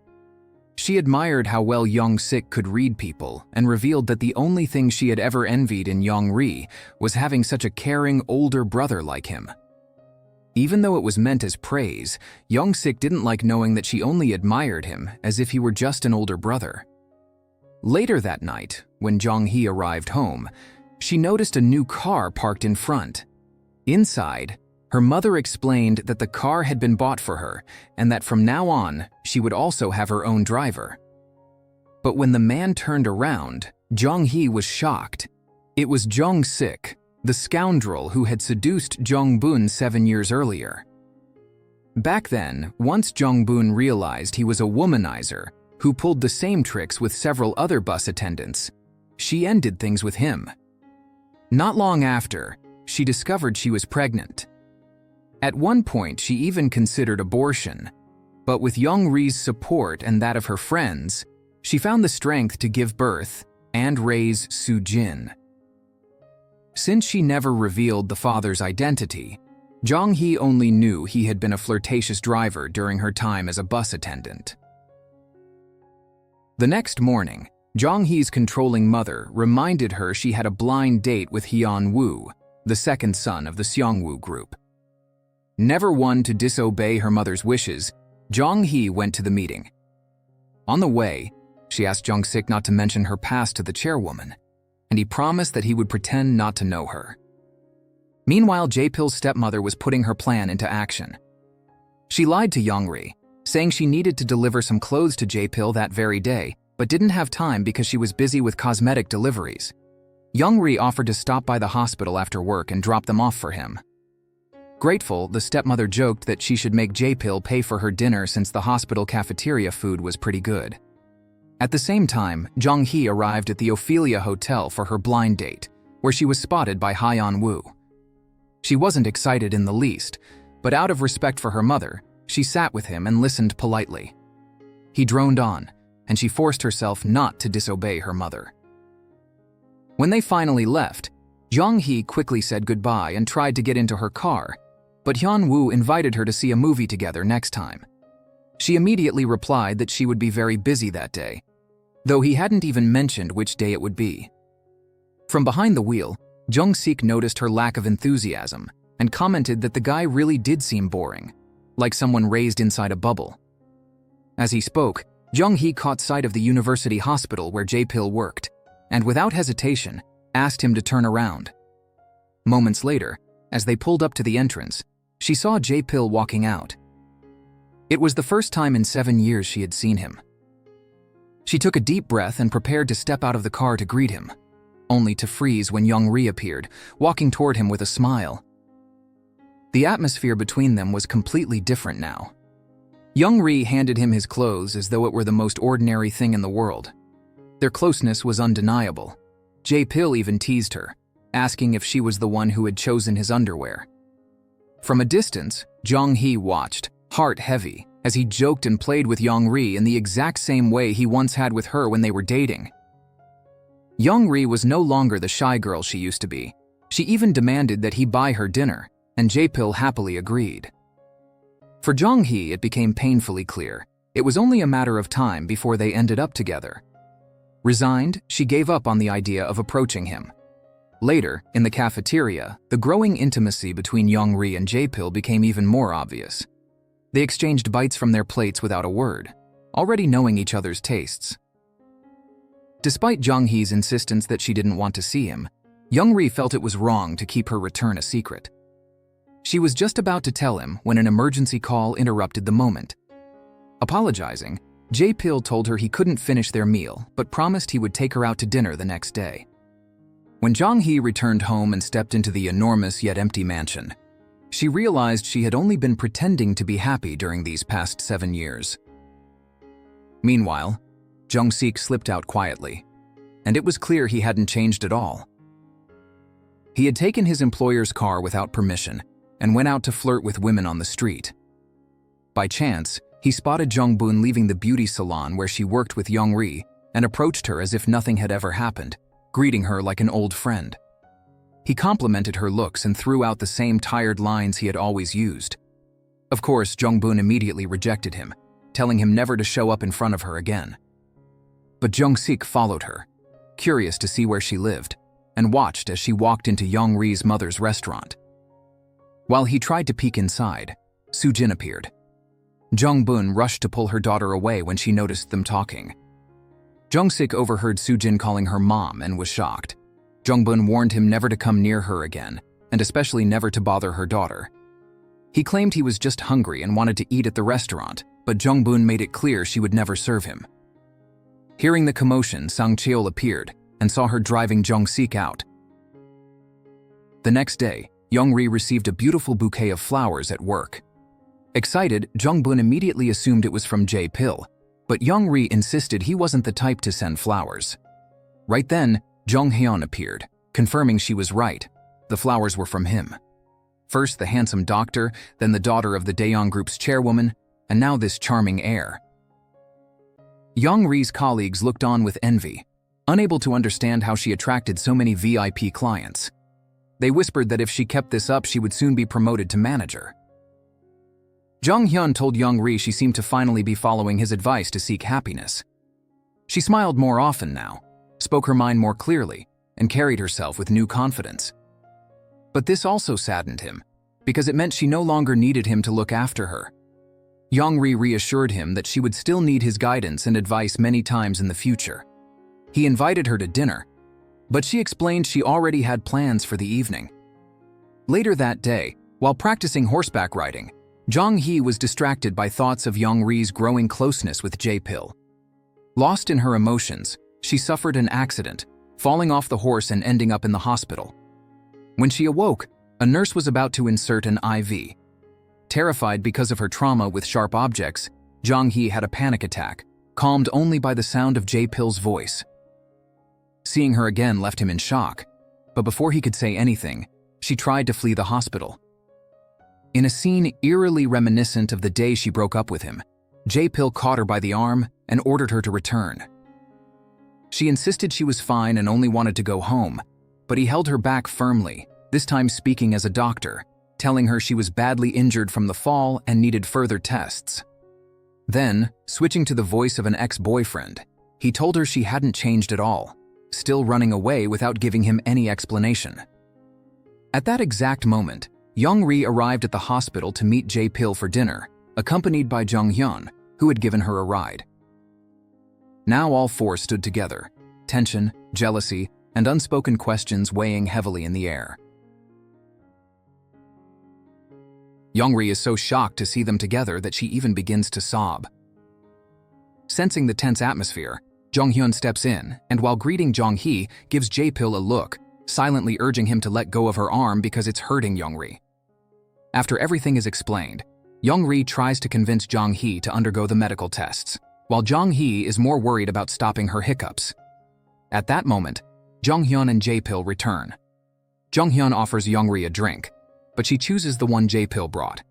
She admired how well Young-sik could read people and revealed that the only thing she had ever envied in Young-ri was having such a caring older brother like him. Even though it was meant as praise, Young-sik didn't like knowing that she only admired him as if he were just an older brother. Later that night, when Jong-Hi arrived home, she noticed a new car parked in front. Inside, her mother explained that the car had been bought for her and that from now on, she would also have her own driver. But when the man turned around, Jong-Hi was shocked. It was Jong-sik, the scoundrel who had seduced Jong-bun 7 years earlier. Back then, once Jong-bun realized he was a womanizer who pulled the same tricks with several other bus attendants, she ended things with him. Not long after, she discovered she was pregnant. At one point, she even considered abortion, But with Jong-Ri's support and that of her friends, she found the strength to give birth and raise Soo-jin. Since she never revealed the father's identity, Jong-Hi only knew he had been a flirtatious driver during her time as a bus attendant. The next morning, Jong-Hi's controlling mother reminded her she had a blind date with Hyun-woo, the second son of the Seongwoo group. Never one to disobey her mother's wishes, Jong-Hi went to the meeting. On the way, she asked Jong-sik not to mention her past to the chairwoman, and he promised that he would pretend not to know her. Meanwhile, Jae-pil's stepmother was putting her plan into action. She lied to Jong-ri, saying she needed to deliver some clothes to Jae-pil that very day, but didn't have time because she was busy with cosmetic deliveries. Jong-ri offered to stop by the hospital after work and drop them off for him. Grateful, the stepmother joked that she should make Jae-pil pay for her dinner since the hospital cafeteria food was pretty good. At the same time, Jong-Hi arrived at the Ophelia Hotel for her blind date, where she was spotted by Hyun-woo. She wasn't excited in the least, but out of respect for her mother, she sat with him and listened politely. He droned on, and she forced herself not to disobey her mother. When they finally left, Jong-Hi quickly said goodbye and tried to get into her car, but Hyun-woo invited her to see a movie together next time. She immediately replied that she would be very busy that day, though he hadn't even mentioned which day it would be. From behind the wheel, Jong-sik noticed her lack of enthusiasm and commented that the guy really did seem boring, like someone raised inside a bubble. As he spoke, Jong-Hi caught sight of the university hospital where Jae-pil worked, and without hesitation, asked him to turn around. Moments later, as they pulled up to the entrance, she saw Jae-pil walking out. It was the first time in 7 years she had seen him. She took a deep breath and prepared to step out of the car to greet him, only to freeze when Jong-ri appeared, walking toward him with a smile. The atmosphere between them was completely different now. Jong-ri handed him his clothes as though it were the most ordinary thing in the world. Their closeness was undeniable. Jae-pil even teased her, asking if she was the one who had chosen his underwear. From a distance, Jong-Hi watched, heart heavy, as he joked and played with Jong-ri in the exact same way he once had with her when they were dating. Jong-ri was no longer the shy girl she used to be. She even demanded that he buy her dinner, and Jae-pil happily agreed. For Jong-Hi, it became painfully clear. It was only a matter of time before they ended up together. Resigned, she gave up on the idea of approaching him. Later, in the cafeteria, the growing intimacy between Jong-ri and Jae-pil became even more obvious. They exchanged bites from their plates without a word, already knowing each other's tastes. Despite Jong-hi's insistence that she didn't want to see him, Jong-ri felt it was wrong to keep her return a secret. She was just about to tell him when an emergency call interrupted the moment. Apologizing, Jae-pil told her he couldn't finish their meal, but promised he would take her out to dinner the next day. When Jong-hi returned home and stepped into the enormous yet empty mansion, she realized she had only been pretending to be happy during these past 7 years. Meanwhile, Jong-sik slipped out quietly, and it was clear he hadn't changed at all. He had taken his employer's car without permission and went out to flirt with women on the street. By chance, he spotted Jong-bun leaving the beauty salon where she worked with Jong-ri and approached her as if nothing had ever happened, greeting her like an old friend. He complimented her looks and threw out the same tired lines he had always used. Of course, Jong-bun immediately rejected him, telling him never to show up in front of her again. But Jong-sik followed her, curious to see where she lived, and watched as she walked into Jong-ri's mother's restaurant. While he tried to peek inside, Soo-jin appeared. Jong-bun rushed to pull her daughter away when she noticed them talking. Jong-sik overheard Soo-jin calling her mom and was shocked. Jong-bun warned him never to come near her again, and especially never to bother her daughter. He claimed he was just hungry and wanted to eat at the restaurant, but Jong-bun made it clear she would never serve him. Hearing the commotion, Sang-cheol appeared and saw her driving Jong-sik out. The next day, Jong-ri received a beautiful bouquet of flowers at work. Excited, Jong-bun immediately assumed it was from Jae-pil, but Jong-ri insisted he wasn't the type to send flowers. Right then, Jong-hyun appeared, confirming she was right. The flowers were from him. First the handsome doctor, then the daughter of the Daeong Group's chairwoman, and now this charming heir. Jong-Hi's colleagues looked on with envy, unable to understand how she attracted so many VIP clients. They whispered that if she kept this up, she would soon be promoted to manager. Jong-Hyun told Jong-Hi she seemed to finally be following his advice to seek happiness. She smiled more often now, spoke her mind more clearly, and carried herself with new confidence. But this also saddened him, because it meant she no longer needed him to look after her. Jong-Hi reassured him that she would still need his guidance and advice many times in the future. He invited her to dinner, but she explained she already had plans for the evening. Later that day, while practicing horseback riding, Jong-Hi was distracted by thoughts of Jong-Hi's growing closeness with Jae-pil. Lost in her emotions, she suffered an accident, falling off the horse and ending up in the hospital. When she awoke, a nurse was about to insert an IV. Terrified because of her trauma with sharp objects, Jong-Hi had a panic attack, calmed only by the sound of Jae-pil's voice. Seeing her again left him in shock, but before he could say anything, she tried to flee the hospital. In a scene eerily reminiscent of the day she broke up with him, Jae-pil caught her by the arm and ordered her to return. She insisted she was fine and only wanted to go home, but he held her back firmly, this time speaking as a doctor, telling her she was badly injured from the fall and needed further tests. Then, switching to the voice of an ex-boyfriend, he told her she hadn't changed at all, still running away without giving him any explanation. At that exact moment, Jong-Hi arrived at the hospital to meet Jae-pil for dinner, accompanied by Jong-Hyun, who had given her a ride. Now all four stood together, tension, jealousy, and unspoken questions weighing heavily in the air. Jong-Hi is so shocked to see them together that she even begins to sob. Sensing the tense atmosphere, Jong-Hyun steps in and while greeting Jong-Hi, gives Jae-pil a look, silently urging him to let go of her arm because it's hurting Jong-Hi. After everything is explained, Jong-Hi tries to convince Jong-Hi to undergo the medical tests, while Jong-Hi is more worried about stopping her hiccups. At that moment, Jong-Hyun and Jae-pil return. Jong-Hyun offers Jong-Hi a drink, but she chooses the one Jae-pil brought.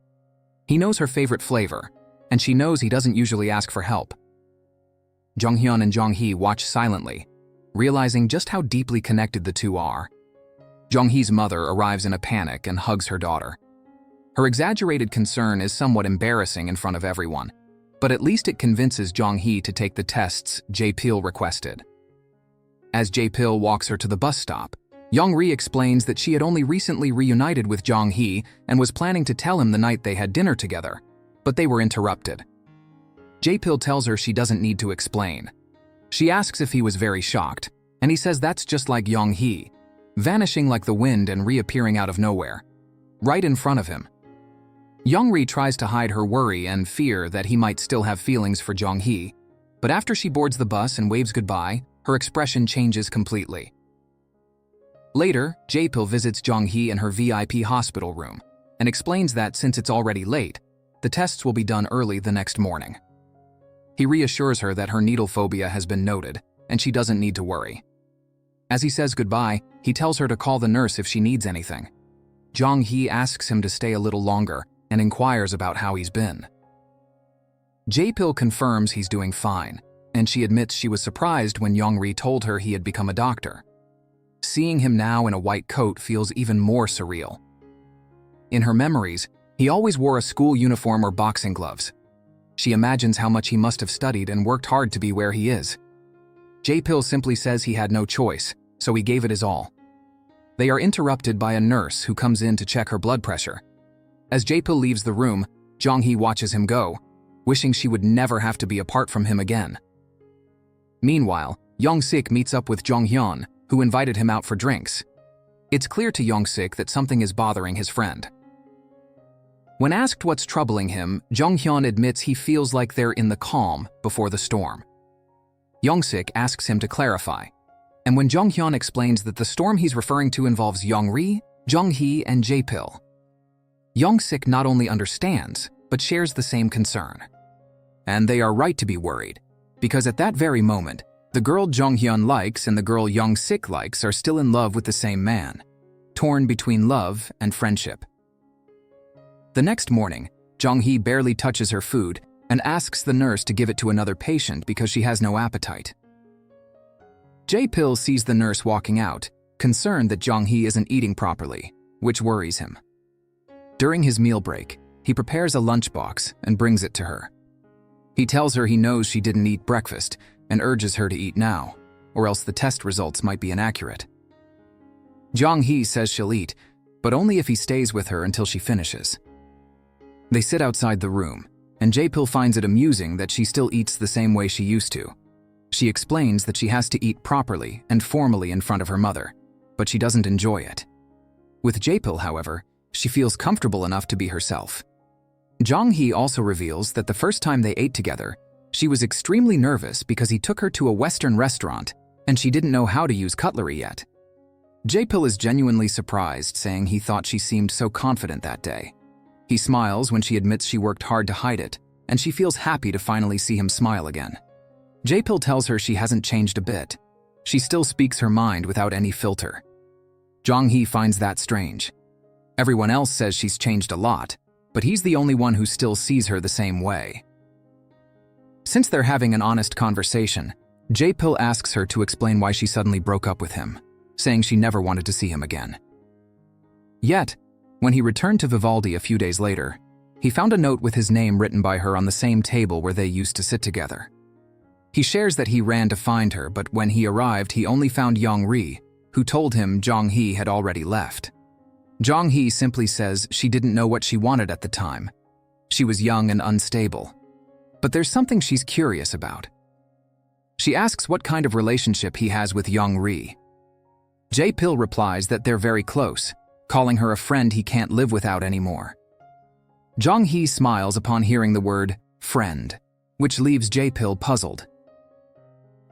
He knows her favorite flavor, and she knows he doesn't usually ask for help. Jong-Hyun and Jong-Hi watch silently, realizing just how deeply connected the two are. Jong-Hi's mother arrives in a panic and hugs her daughter. Her exaggerated concern is somewhat embarrassing in front of everyone, but at least it convinces Jong-Hi to take the tests Jae-pil requested. As Jae-pil walks her to the bus stop, Jong-Hi explains that she had only recently reunited with Jong-Hi and was planning to tell him the night they had dinner together, but they were interrupted. Jae-pil tells her she doesn't need to explain. She asks if he was very shocked, and he says that's just like Jong-Hi, vanishing like the wind and reappearing out of nowhere, right in front of him. Jong-Hi tries to hide her worry and fear that he might still have feelings for Jong-Hi, but after she boards the bus and waves goodbye, her expression changes completely. Later, Jae-pil visits Jong-Hi in her VIP hospital room and explains that since it's already late, the tests will be done early the next morning. He reassures her that her needle phobia has been noted and she doesn't need to worry. As he says goodbye, he tells her to call the nurse if she needs anything. Jong-Hi asks him to stay a little longer and inquires about how he's been. Jae-pil confirms he's doing fine, and she admits she was surprised when Jong-Hi told her he had become a doctor. Seeing him now in a white coat feels even more surreal. In her memories, he always wore a school uniform or boxing gloves. She imagines how much he must have studied and worked hard to be where he is. Jae-pil simply says he had no choice, so he gave it his all. They are interrupted by a nurse who comes in to check her blood pressure. As Jae-pil leaves the room, Jong-Hi watches him go, wishing she would never have to be apart from him again. Meanwhile, Young-sik meets up with Jong-Hyun, who invited him out for drinks. It's clear to Young-sik that something is bothering his friend. When asked what's troubling him, Jong-Hyun admits he feels like they're in the calm before the storm. Young-sik asks him to clarify, and when Jong-Hyun explains that the storm he's referring to involves Jong-Hi, Jong-Hi, and Jae-pil, Young-sik not only understands, but shares the same concern. And they are right to be worried, because at that very moment, the girl Jong-Hyun likes and the girl Young-sik likes are still in love with the same man, torn between love and friendship. The next morning, Jong-Hi barely touches her food and asks the nurse to give it to another patient because she has no appetite. Jae-pil sees the nurse walking out, concerned that Jong-Hi isn't eating properly, which worries him. During his meal break, he prepares a lunchbox and brings it to her. He tells her he knows she didn't eat breakfast and urges her to eat now, or else the test results might be inaccurate. Jong-Hi says she'll eat, but only if he stays with her until she finishes. They sit outside the room, and Jae-pil finds it amusing that she still eats the same way she used to. She explains that she has to eat properly and formally in front of her mother, but she doesn't enjoy it. With Jae-pil, however, she feels comfortable enough to be herself. Jong-Hi also reveals that the first time they ate together, she was extremely nervous because he took her to a Western restaurant and she didn't know how to use cutlery yet. Jae-pil is genuinely surprised, saying he thought she seemed so confident that day. He smiles when she admits she worked hard to hide it, and she feels happy to finally see him smile again. Jae-pil tells her she hasn't changed a bit. She still speaks her mind without any filter. Jong-Hi finds that strange. Everyone else says she's changed a lot, but he's the only one who still sees her the same way. Since they're having an honest conversation, Jae-pil asks her to explain why she suddenly broke up with him, saying she never wanted to see him again. Yet, when he returned to Vivaldi a few days later, he found a note with his name written by her on the same table where they used to sit together. He shares that he ran to find her, but when he arrived, he only found Young-ri, who told him Jong-Hi had already left. Jong-Hi simply says she didn't know what she wanted at the time. She was young and unstable. But there's something she's curious about. She asks what kind of relationship he has with Young-ri. Jae-pil replies that they're very close, calling her a friend he can't live without anymore. Jong-Hi smiles upon hearing the word friend, which leaves Jae-pil puzzled.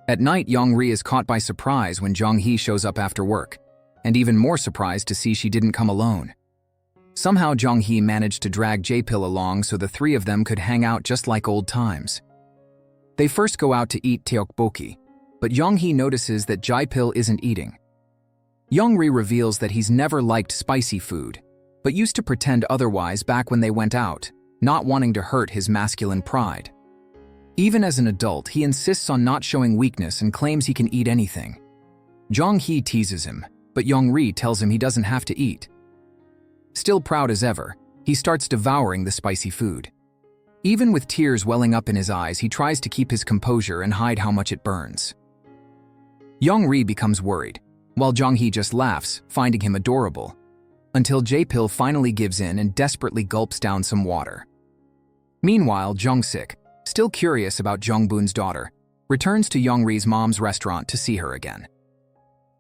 At night, Young-ri is caught by surprise when Jong-Hi shows up after work, and even more surprised to see she didn't come alone. Somehow Jong-Hi managed to drag Jae-pil along so the three of them could hang out just like old times. They first go out to eat tteokbokki, but Jong-Hi notices that Jae-pil isn't eating. Young-ri reveals that he's never liked spicy food, but used to pretend otherwise back when they went out, not wanting to hurt his masculine pride. Even as an adult, he insists on not showing weakness and claims he can eat anything. Jong-Hi teases him, but Young-ri tells him he doesn't have to eat. Still proud as ever, he starts devouring the spicy food. Even with tears welling up in his eyes, he tries to keep his composure and hide how much it burns. Young-ri becomes worried, while Jong-Hi just laughs, finding him adorable, until Jae-pil finally gives in and desperately gulps down some water. Meanwhile, Jong-sik, still curious about Jong-bun's daughter, returns to Young-ri's mom's restaurant to see her again.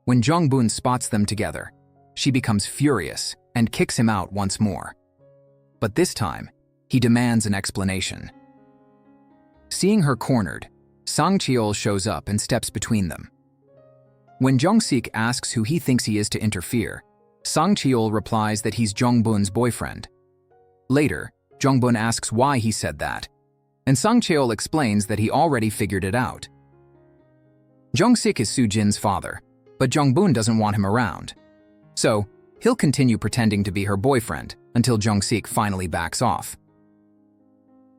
When Jong-bun spots them together, she becomes furious and kicks him out once more. But this time, he demands an explanation. Seeing her cornered, Sang Cheol shows up and steps between them. When Jong-sik asks who he thinks he is to interfere, Sang Cheol replies that he's Jong-bun's boyfriend. Later, Jong-bun asks why he said that, and Sang Cheol explains that he already figured it out. Jong-sik is Soo-jin's father, but Jong-bun doesn't want him around. So, he'll continue pretending to be her boyfriend until Jong-sik finally backs off.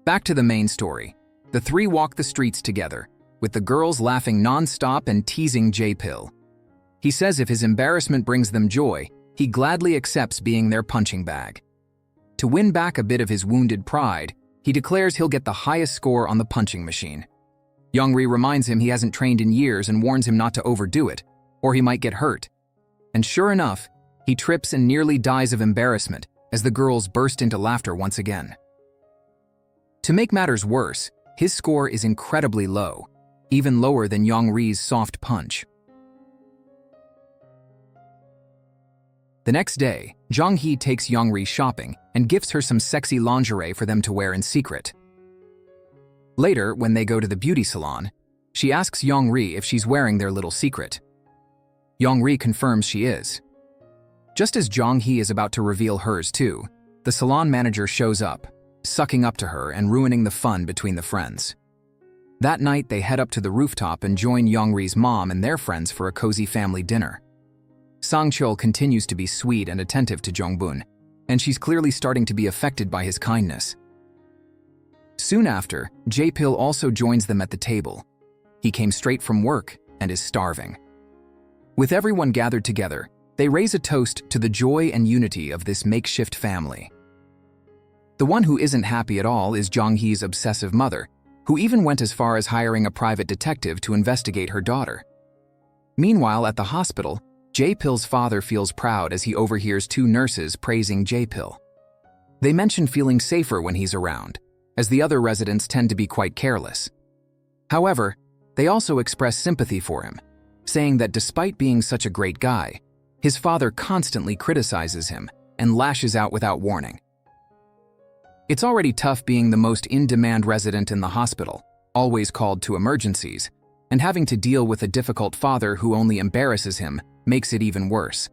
Back to the main story. The three walk the streets together, with the girls laughing non-stop and teasing Jae-pil. He says if his embarrassment brings them joy, he gladly accepts being their punching bag. To win back a bit of his wounded pride, he declares he'll get the highest score on the punching machine. Young-ri reminds him he hasn't trained in years and warns him not to overdo it, or he might get hurt. And sure enough, he trips and nearly dies of embarrassment as the girls burst into laughter once again. To make matters worse, his score is incredibly low, even lower than Young-ri's soft punch. The next day, Jong-Hi takes Young-ri shopping and gifts her some sexy lingerie for them to wear in secret. Later, when they go to the beauty salon, she asks Young-ri if she's wearing their little secret. Young-ri confirms she is. Just as Jong-Hi is about to reveal hers too, the salon manager shows up, sucking up to her and ruining the fun between the friends. That night, they head up to the rooftop and join Young-ri's mom and their friends for a cozy family dinner. Sang Cheol continues to be sweet and attentive to Jong-bun, and she's clearly starting to be affected by his kindness. Soon after, Jae-pil also joins them at the table. He came straight from work and is starving. With everyone gathered together, they raise a toast to the joy and unity of this makeshift family. The one who isn't happy at all is Jong-Hi's obsessive mother, who even went as far as hiring a private detective to investigate her daughter. Meanwhile, at the hospital, Jae-pil's father feels proud as he overhears two nurses praising Jae-pil. They mention feeling safer when he's around, as the other residents tend to be quite careless. However, they also express sympathy for him, saying that despite being such a great guy, his father constantly criticizes him and lashes out without warning. It's already tough being the most in-demand resident in the hospital, always called to emergencies, and having to deal with a difficult father who only embarrasses him makes it even worse.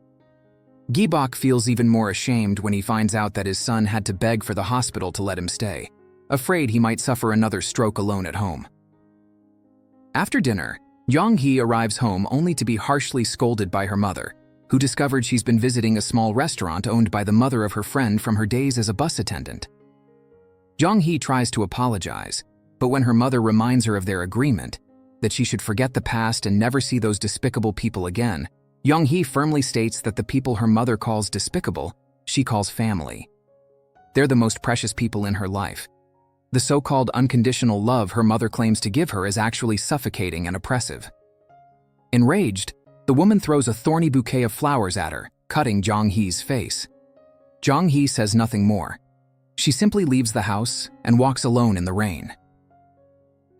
Gi-bok feels even more ashamed when he finds out that his son had to beg for the hospital to let him stay, afraid he might suffer another stroke alone at home. After dinner, Jong-Hi arrives home only to be harshly scolded by her mother, who discovered she's been visiting a small restaurant owned by the mother of her friend from her days as a bus attendant. Jong-Hi tries to apologize, but when her mother reminds her of their agreement, that she should forget the past and never see those despicable people again, Jong-Hi firmly states that the people her mother calls despicable, she calls family. They're the most precious people in her life. The so-called unconditional love her mother claims to give her is actually suffocating and oppressive. Enraged, the woman throws a thorny bouquet of flowers at her, cutting Jong-Hi's face. Jong-Hi says nothing more. She simply leaves the house and walks alone in the rain.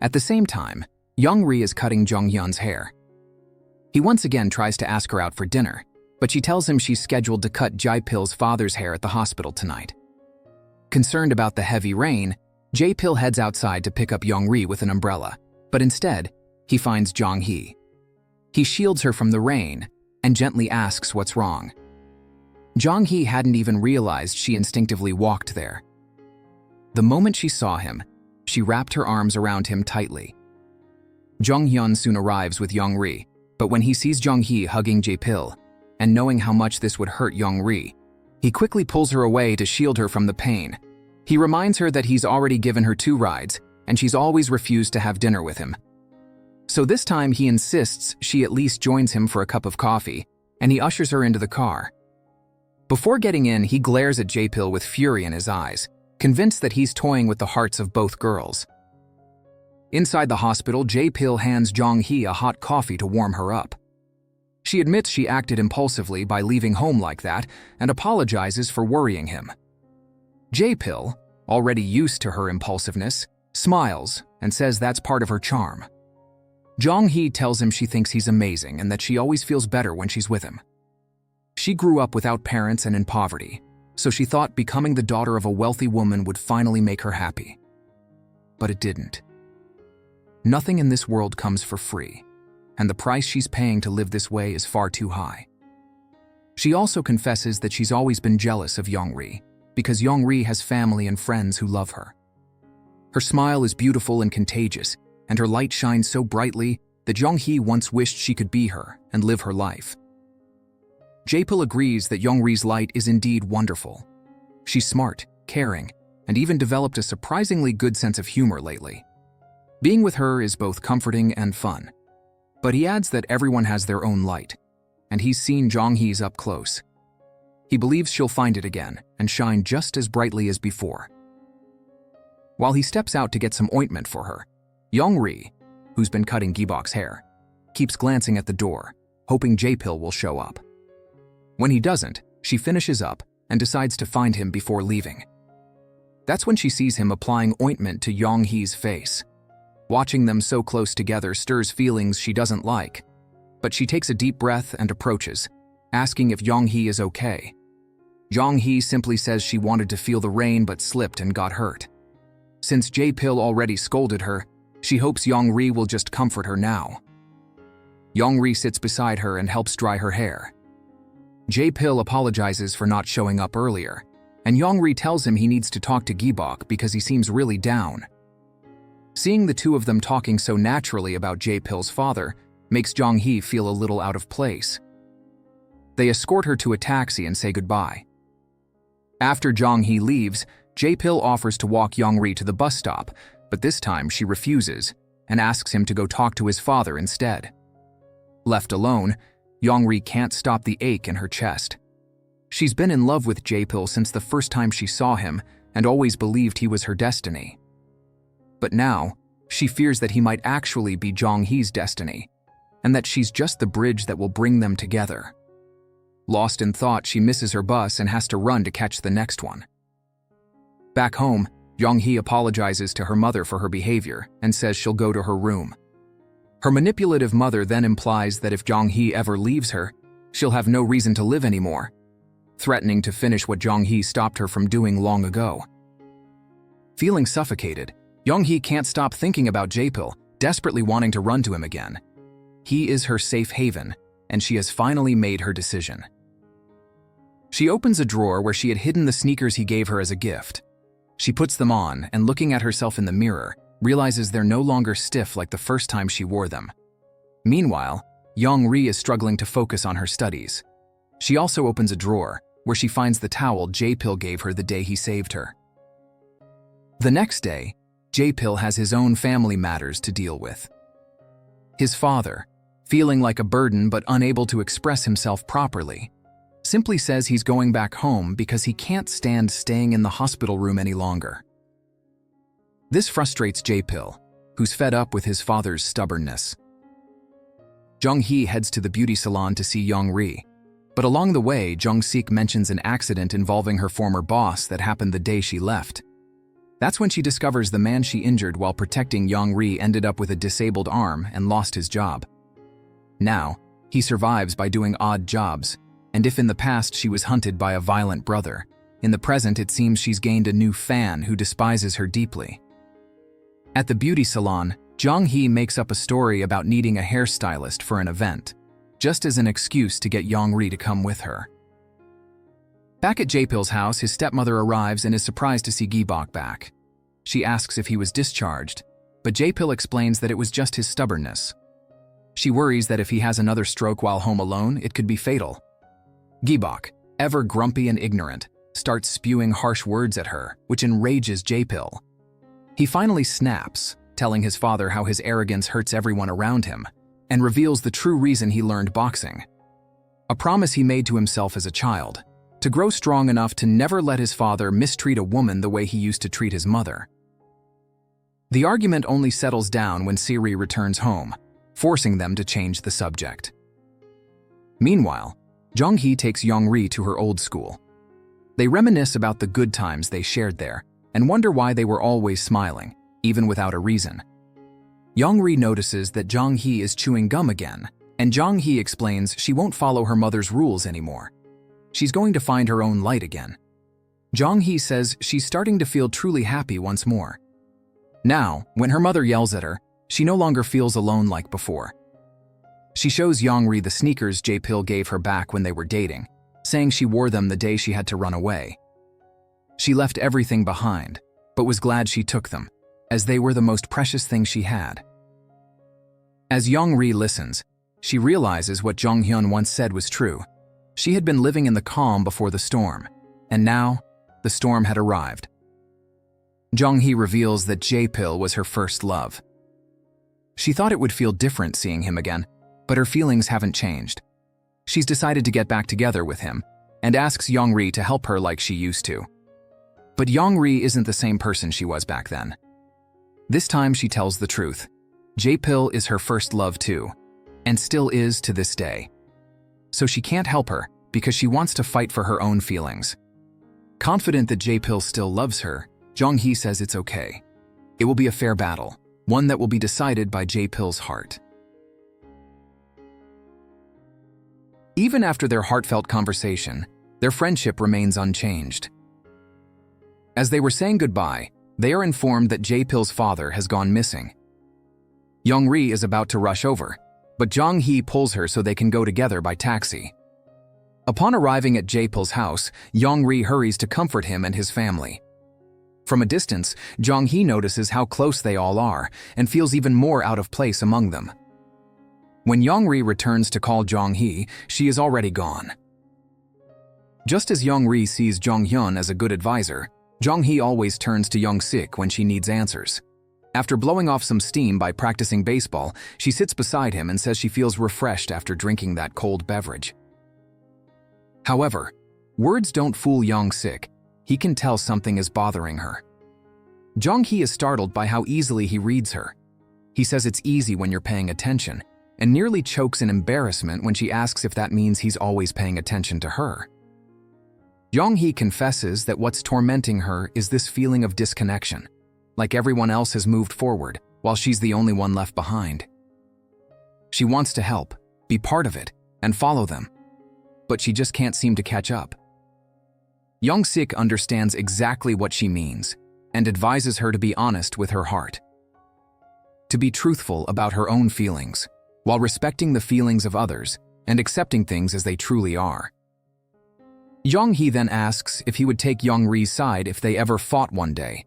At the same time, Young-ri is cutting Jong-hyun's hair. He once again tries to ask her out for dinner, but she tells him she's scheduled to cut Jae-pil's father's hair at the hospital tonight. Concerned about the heavy rain, Jae-pil heads outside to pick up Young-ri with an umbrella, but instead, he finds Jong-Hi. He shields her from the rain and gently asks what's wrong. Jong-Hi hadn't even realized she instinctively walked there. The moment she saw him, she wrapped her arms around him tightly. Jong-hyun soon arrives with Young-ri, but when he sees Jong-Hi hugging Jae-pil, and knowing how much this would hurt Young-ri, he quickly pulls her away to shield her from the pain. He reminds her that he's already given her 2 rides, and she's always refused to have dinner with him. So this time he insists she at least joins him for a cup of coffee, and he ushers her into the car. Before getting in, he glares at Jae-pil with fury in his eyes, convinced that he's toying with the hearts of both girls. Inside the hospital, Jae-pil hands Jong-Hi a hot coffee to warm her up. She admits she acted impulsively by leaving home like that and apologizes for worrying him. Jae-pil, already used to her impulsiveness, smiles and says that's part of her charm. Jong-Hi tells him she thinks he's amazing and that she always feels better when she's with him. She grew up without parents and in poverty, so she thought becoming the daughter of a wealthy woman would finally make her happy. But it didn't. Nothing in this world comes for free, and the price she's paying to live this way is far too high. She also confesses that she's always been jealous of Young-ri, because Young-ri has family and friends who love her. Her smile is beautiful and contagious, and her light shines so brightly that Jong-Hi once wished she could be her and live her life. Jae-pil agrees that Young-ri's light is indeed wonderful. She's smart, caring, and even developed a surprisingly good sense of humor lately. Being with her is both comforting and fun. But he adds that everyone has their own light, and he's seen Jong-Hi's up close. He believes she'll find it again and shine just as brightly as before. While he steps out to get some ointment for her, Young-ri, who's been cutting Gi-bok's hair, keeps glancing at the door, hoping Jae-pil will show up. When he doesn't, she finishes up and decides to find him before leaving. That's when she sees him applying ointment to Jong-Hi's face. Watching them so close together stirs feelings she doesn't like, but she takes a deep breath and approaches, asking if Jong-Hi is okay. Jong-Hi simply says she wanted to feel the rain but slipped and got hurt. Since Jae-pil already scolded her, she hopes Young-ri will just comfort her now. Young-ri sits beside her and helps dry her hair. Jae-pil apologizes for not showing up earlier, and Young-ri tells him he needs to talk to Gi-bok because he seems really down. Seeing the two of them talking so naturally about Jae-pil's father makes Jong-Hi feel a little out of place. They escort her to a taxi and say goodbye. After Jong-Hi leaves, Jae-pil offers to walk Jong-Ri to the bus stop, but this time she refuses and asks him to go talk to his father instead. Left alone, Jong-Ri can't stop the ache in her chest. She's been in love with Jae-pil since the first time she saw him and always believed he was her destiny. But now, she fears that he might actually be Jong-Hi's destiny, and that she's just the bridge that will bring them together. Lost in thought, she misses her bus and has to run to catch the next one. Back home, Jong-Hi apologizes to her mother for her behavior and says she'll go to her room. Her manipulative mother then implies that if Jong-Hi ever leaves her, she'll have no reason to live anymore, threatening to finish what Jong-Hi stopped her from doing long ago. Feeling suffocated, Jong-Hi can't stop thinking about Jae-pil, desperately wanting to run to him again. He is her safe haven, and she has finally made her decision. She opens a drawer where she had hidden the sneakers he gave her as a gift. She puts them on and, looking at herself in the mirror, realizes they're no longer stiff like the first time she wore them. Meanwhile, Jong-Ri is struggling to focus on her studies. She also opens a drawer where she finds the towel Jae-pil gave her the day he saved her. The next day, Jae-pil has his own family matters to deal with. His father, feeling like a burden but unable to express himself properly, simply says he's going back home because he can't stand staying in the hospital room any longer. This frustrates Jae-pil, who's fed up with his father's stubbornness. Jong-Hi heads to the beauty salon to see Jong-Ri, but along the way, Jong-sik mentions an accident involving her former boss that happened the day she left. That's when she discovers the man she injured while protecting Jong-Ri ended up with a disabled arm and lost his job. Now, he survives by doing odd jobs, and if in the past she was hunted by a violent brother, in the present it seems she's gained a new fan who despises her deeply. At the beauty salon, Jong-Hi makes up a story about needing a hairstylist for an event, just as an excuse to get Jong-Ri to come with her. Back at Jae-pil's house, his stepmother arrives and is surprised to see Gi-bok back. She asks if he was discharged, but Jae-pil explains that it was just his stubbornness. She worries that if he has another stroke while home alone, it could be fatal. Gi-bok, ever grumpy and ignorant, starts spewing harsh words at her, which enrages Jae-pil. He finally snaps, telling his father how his arrogance hurts everyone around him, and reveals the true reason he learned boxing. A promise he made to himself as a child, to grow strong enough to never let his father mistreat a woman the way he used to treat his mother. The argument only settles down when Siri returns home, forcing them to change the subject. Meanwhile, Jong-Hi takes Jong-Ri to her old school. They reminisce about the good times they shared there and wonder why they were always smiling, even without a reason. Jong-Ri notices that Jong-Hi is chewing gum again, and Jong-Hi explains she won't follow her mother's rules anymore. She's going to find her own light again. Jong-Hi says she's starting to feel truly happy once more. Now, when her mother yells at her, she no longer feels alone like before. She shows Jong-Ri the sneakers Jae-pil gave her back when they were dating, saying she wore them the day she had to run away. She left everything behind, but was glad she took them, as they were the most precious thing she had. As Jong-Ri listens, she realizes what Jong-hyun once said was true. She had been living in the calm before the storm, and now, the storm had arrived. Jong-Hi reveals that Jae-pil was her first love. She thought it would feel different seeing him again, but her feelings haven't changed. She's decided to get back together with him, and asks Jong-Ri to help her like she used to. But Jong-Ri isn't the same person she was back then. This time she tells the truth. Jae-pil is her first love too, and still is to this day. So she can't help her because she wants to fight for her own feelings. Confident that Jae-pil still loves her, Jong-Hi says it's okay. It will be a fair battle, one that will be decided by Jae-pil's heart. Even after their heartfelt conversation, their friendship remains unchanged. As they were saying goodbye, they are informed that Jae-pil's father has gone missing. Jong-Ri is about to rush over, but Jong-Hi pulls her so they can go together by taxi. Upon arriving at Jae-pil's house, Jong-Ri hurries to comfort him and his family. From a distance, Jong-Hi notices how close they all are and feels even more out of place among them. When Jong-Ri returns to call Jong-Hi, she is already gone. Just as Jong-Ri sees Jong-hyun as a good advisor, Jong-Hi always turns to Young-Sik when she needs answers. After blowing off some steam by practicing baseball, she sits beside him and says she feels refreshed after drinking that cold beverage. However, words don't fool Young-Sik. He can tell something is bothering her. Jong-Hi is startled by how easily he reads her. He says it's easy when you're paying attention, and nearly chokes in embarrassment when she asks if that means he's always paying attention to her. Jong-Hi confesses that what's tormenting her is this feeling of disconnection, like everyone else has moved forward, while she's the only one left behind. She wants to help, be part of it, and follow them, but she just can't seem to catch up. Young-Sik understands exactly what she means and advises her to be honest with her heart, to be truthful about her own feelings, while respecting the feelings of others and accepting things as they truly are. Jong-Hi then asks if he would take Young-Ri's side if they ever fought one day,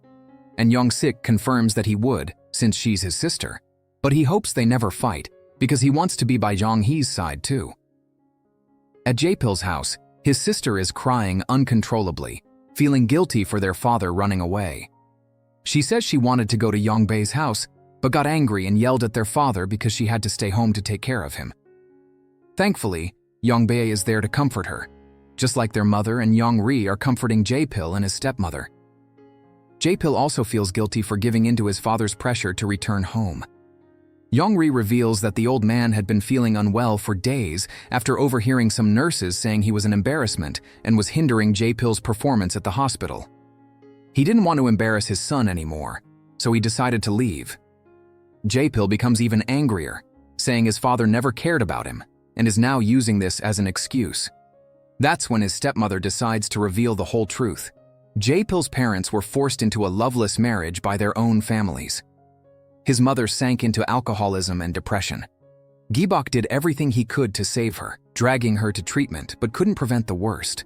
and Young-Sik confirms that he would, since she's his sister, but he hopes they never fight because he wants to be by Jong-Hi's side too. At Jae-Pil's house, his sister is crying uncontrollably, feeling guilty for their father running away. She says she wanted to go to Young-Bae's house, but got angry and yelled at their father because she had to stay home to take care of him. Thankfully, Young-Bae is there to comfort her, just like their mother and Young-Ri are comforting Jae-Pil and his stepmother. Jae-Pil also feels guilty for giving in to his father's pressure to return home. Young-Ri reveals that the old man had been feeling unwell for days after overhearing some nurses saying he was an embarrassment and was hindering Jae-Pil's performance at the hospital. He didn't want to embarrass his son anymore, so he decided to leave. Jae-Pil becomes even angrier, saying his father never cared about him and is now using this as an excuse. That's when his stepmother decides to reveal the whole truth. Jae-Pil's parents were forced into a loveless marriage by their own families. His mother sank into alcoholism and depression. Gi-bok did everything he could to save her, dragging her to treatment, but couldn't prevent the worst.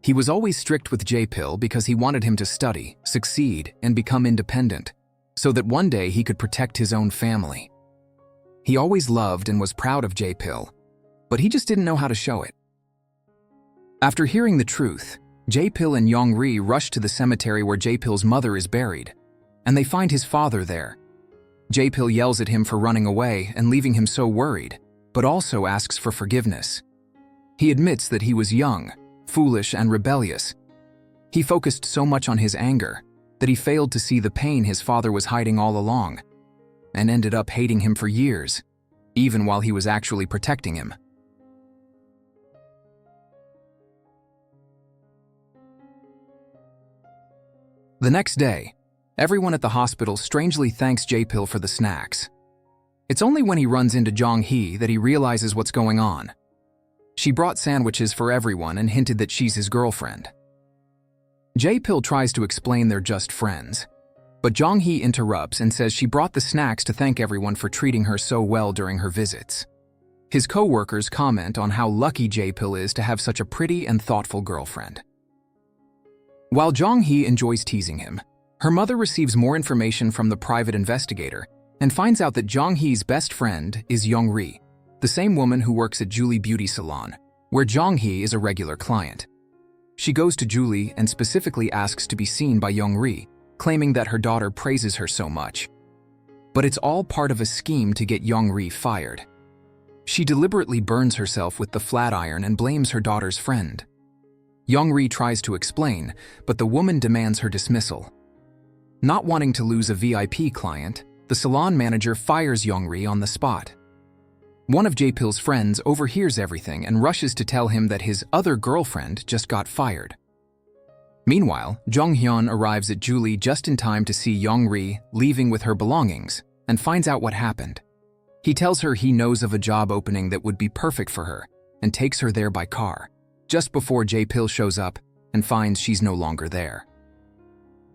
He was always strict with Jae-Pil because he wanted him to study, succeed, and become independent, so that one day he could protect his own family. He always loved and was proud of Jae-Pil, but he just didn't know how to show it. After hearing the truth, Jae-Pil and Young-Ri rush to the cemetery where Jae-Pil's mother is buried, and they find his father there. Jae-Pil yells at him for running away and leaving him so worried, but also asks for forgiveness. He admits that he was young, foolish, and rebellious. He focused so much on his anger that he failed to see the pain his father was hiding all along, and ended up hating him for years, even while he was actually protecting him. The next day, everyone at the hospital strangely thanks Jae-Pil for the snacks. It's only when he runs into Jong-Hi that he realizes what's going on. She brought sandwiches for everyone and hinted that she's his girlfriend. Jae-Pil tries to explain they're just friends, but Jong-Hi interrupts and says she brought the snacks to thank everyone for treating her so well during her visits. His co-workers comment on how lucky Jae-Pil is to have such a pretty and thoughtful girlfriend. While Jong-Hi enjoys teasing him, her mother receives more information from the private investigator and finds out that Jong-Hi's best friend is Young-Ri, the same woman who works at Julie Beauty Salon, where Jong-Hi is a regular client. She goes to Julie and specifically asks to be seen by Young-Ri, claiming that her daughter praises her so much. But it's all part of a scheme to get Young-Ri fired. She deliberately burns herself with the flat iron and blames her daughter's friend. Young-Ri tries to explain, but the woman demands her dismissal. Not wanting to lose a VIP client, the salon manager fires Young-Ri on the spot. One of Jae-Pil's friends overhears everything and rushes to tell him that his other girlfriend just got fired. Meanwhile, Jong-Hyun arrives at Julie just in time to see Young-Ri leaving with her belongings and finds out what happened. He tells her he knows of a job opening that would be perfect for her and takes her there by car, just before Jae-Pil shows up and finds she's no longer there.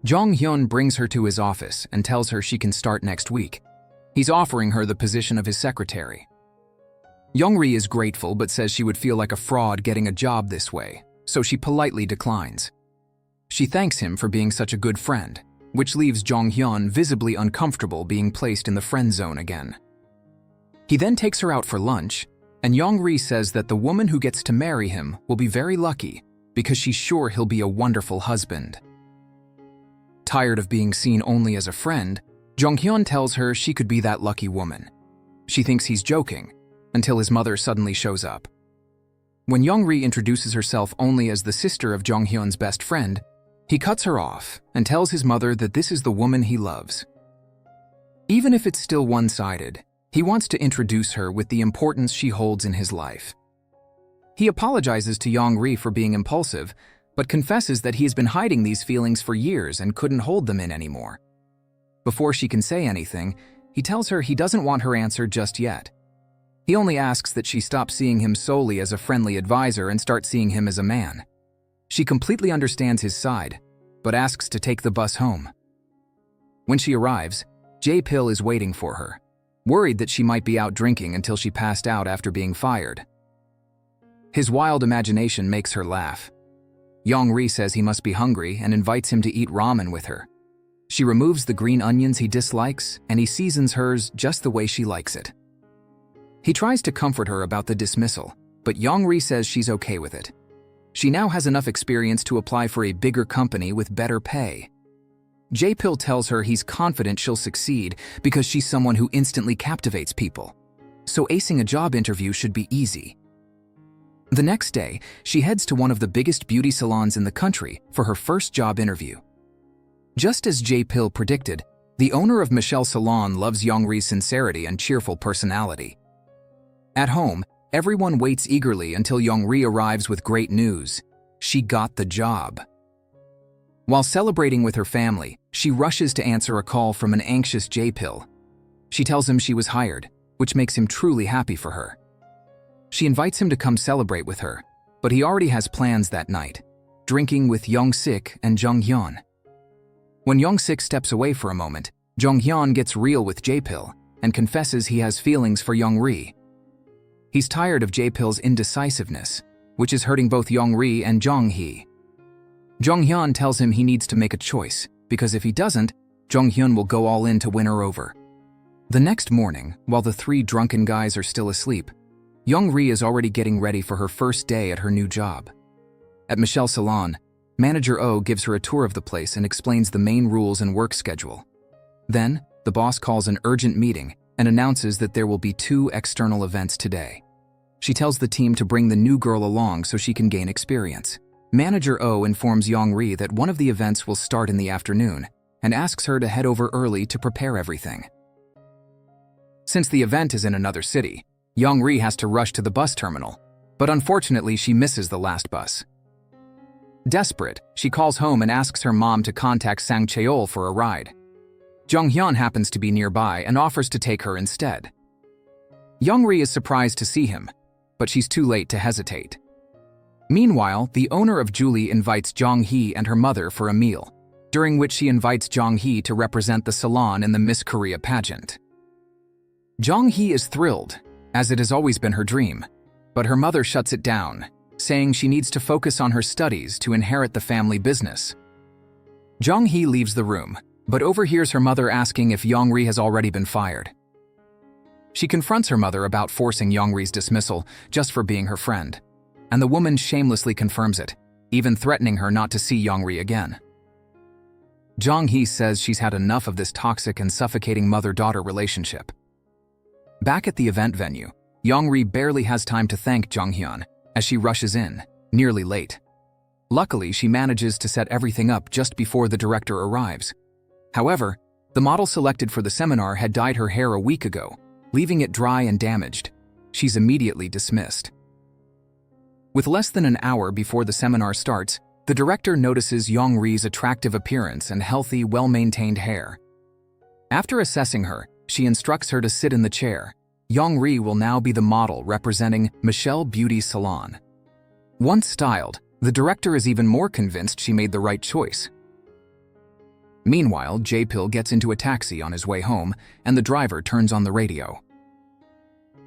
Jong-Hyun brings her to his office and tells her she can start next week. He's offering her the position of his secretary. Young-Ri is grateful but says she would feel like a fraud getting a job this way, so she politely declines. She thanks him for being such a good friend, which leaves Jong-Hyun visibly uncomfortable being placed in the friend zone again. He then takes her out for lunch, and Young-Ri says that the woman who gets to marry him will be very lucky because she's sure he'll be a wonderful husband. Tired of being seen only as a friend, Jong-Hyun tells her she could be that lucky woman. She thinks he's joking, until his mother suddenly shows up. When Young-ri introduces herself only as the sister of Jong-Hyun's best friend, he cuts her off and tells his mother that this is the woman he loves. Even if it's still one-sided, he wants to introduce her with the importance she holds in his life. He apologizes to Young-ri for being impulsive, but confesses that he has been hiding these feelings for years and couldn't hold them in anymore. Before she can say anything, he tells her he doesn't want her answer just yet. He only asks that she stop seeing him solely as a friendly advisor and start seeing him as a man. She completely understands his side, but asks to take the bus home. When she arrives, Jae-pil is waiting for her, worried that she might be out drinking until she passed out after being fired. His wild imagination makes her laugh. Young-ri says he must be hungry and invites him to eat ramen with her. She removes the green onions he dislikes, and he seasons hers just the way she likes it. He tries to comfort her about the dismissal, but Young-ri says she's okay with it. She now has enough experience to apply for a bigger company with better pay. Jae-pil tells her he's confident she'll succeed because she's someone who instantly captivates people. So acing a job interview should be easy. The next day, she heads to one of the biggest beauty salons in the country for her first job interview. Just as Jae-pil predicted, the owner of Michelle's salon loves Young-ri's sincerity and cheerful personality. At home, everyone waits eagerly until Young-ri arrives with great news. She got the job. While celebrating with her family, she rushes to answer a call from an anxious Jae-pil. She tells him she was hired, which makes him truly happy for her. She invites him to come celebrate with her, but he already has plans that night, drinking with Young-sik and Jong-hyun. When Young-sik steps away for a moment, Jong-hyun gets real with Jae-pil and confesses he has feelings for Young-ri. He's tired of Jae-pil's indecisiveness, which is hurting both Young-ri and Jong-Hi. Jong-hyun tells him he needs to make a choice, because if he doesn't, Jong-hyun will go all in to win her over. The next morning, while the three drunken guys are still asleep, Young-ri is already getting ready for her first day at her new job. At Michelle's salon, Manager Oh gives her a tour of the place and explains the main rules and work schedule. Then, the boss calls an urgent meeting and announces that there will be 2 external events today. She tells the team to bring the new girl along so she can gain experience. Manager Oh informs Young-ri that one of the events will start in the afternoon and asks her to head over early to prepare everything. Since the event is in another city, Young-ri has to rush to the bus terminal, but unfortunately she misses the last bus. Desperate, she calls home and asks her mom to contact Sang Cheol for a ride. Jong-hyun happens to be nearby and offers to take her instead. Young-ri is surprised to see him, but she's too late to hesitate. Meanwhile, the owner of Julie invites Jong-Hi and her mother for a meal, during which she invites Jong-Hi to represent the salon in the Miss Korea pageant. Jong-Hi is thrilled, as it has always been her dream, but her mother shuts it down, saying she needs to focus on her studies to inherit the family business. Jong-Hi leaves the room, but overhears her mother asking if Young-ri has already been fired. She confronts her mother about forcing Young-ri's dismissal just for being her friend, and the woman shamelessly confirms it, even threatening her not to see Young-ri again. Jong-Hi says she's had enough of this toxic and suffocating mother-daughter relationship. Back at the event venue, Young-ri barely has time to thank Jong-hyun as she rushes in, nearly late. Luckily, she manages to set everything up just before the director arrives. However, the model selected for the seminar had dyed her hair a week ago, leaving it dry and damaged. She's immediately dismissed. With less than an hour before the seminar starts, the director notices Young-ri's attractive appearance and healthy, well-maintained hair. After assessing her, she instructs her to sit in the chair. Young-ri will now be the model representing Michelle Beauty Salon. Once styled, the director is even more convinced she made the right choice. Meanwhile, Jae-pil gets into a taxi on his way home, and the driver turns on the radio.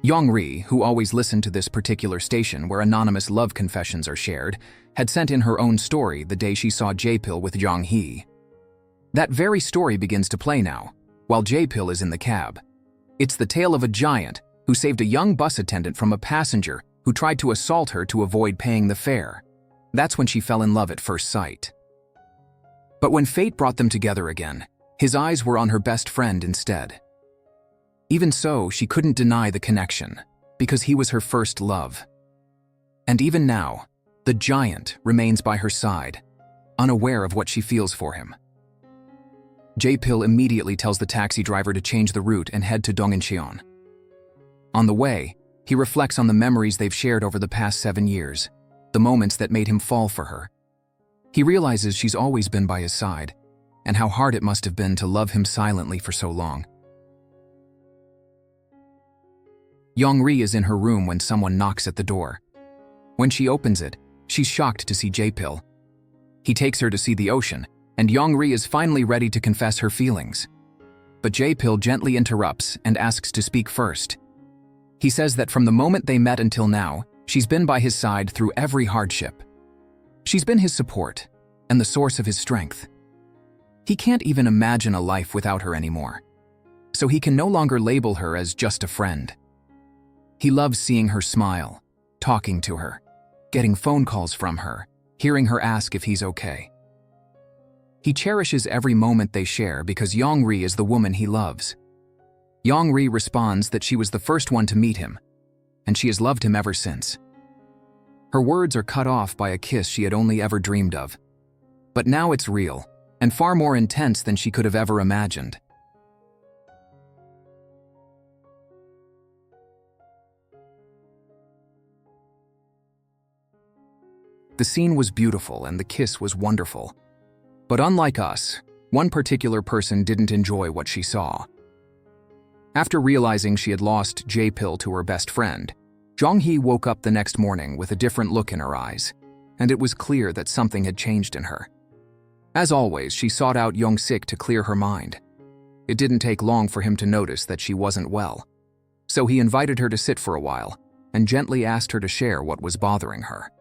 Young-ri, who always listened to this particular station where anonymous love confessions are shared, had sent in her own story the day she saw Jae-pil with Jong-Hi. That very story begins to play now, while Jae-pil is in the cab. It's the tale of a giant who saved a young bus attendant from a passenger who tried to assault her to avoid paying the fare. That's when she fell in love at first sight. But when fate brought them together again, his eyes were on her best friend instead. Even so, she couldn't deny the connection, because he was her first love. And even now, the giant remains by her side, unaware of what she feels for him. Jae-pil immediately tells the taxi driver to change the route and head to Dongcheon. On the way, he reflects on the memories they've shared over the past 7 years, the moments that made him fall for her. He realizes she's always been by his side, and how hard it must have been to love him silently for so long. Jong-Hi is in her room when someone knocks at the door. When she opens it, she's shocked to see Jae-pil. He takes her to see the ocean, and Jong-Hi is finally ready to confess her feelings. But Jae-pil gently interrupts and asks to speak first. He says that from the moment they met until now, she's been by his side through every hardship. She's been his support and the source of his strength. He can't even imagine a life without her anymore, so he can no longer label her as just a friend. He loves seeing her smile, talking to her, getting phone calls from her, hearing her ask if he's okay. He cherishes every moment they share because Jong-Hi is the woman he loves. Jong-Hi responds that she was the first one to meet him, and she has loved him ever since. Her words are cut off by a kiss she had only ever dreamed of. But now it's real, and far more intense than she could have ever imagined. The scene was beautiful and the kiss was wonderful. But unlike us, one particular person didn't enjoy what she saw. After realizing she had lost Jae-pil to her best friend, Jong-Hi woke up the next morning with a different look in her eyes, and it was clear that something had changed in her. As always, she sought out Young-sik to clear her mind. It didn't take long for him to notice that she wasn't well, so he invited her to sit for a while and gently asked her to share what was bothering her.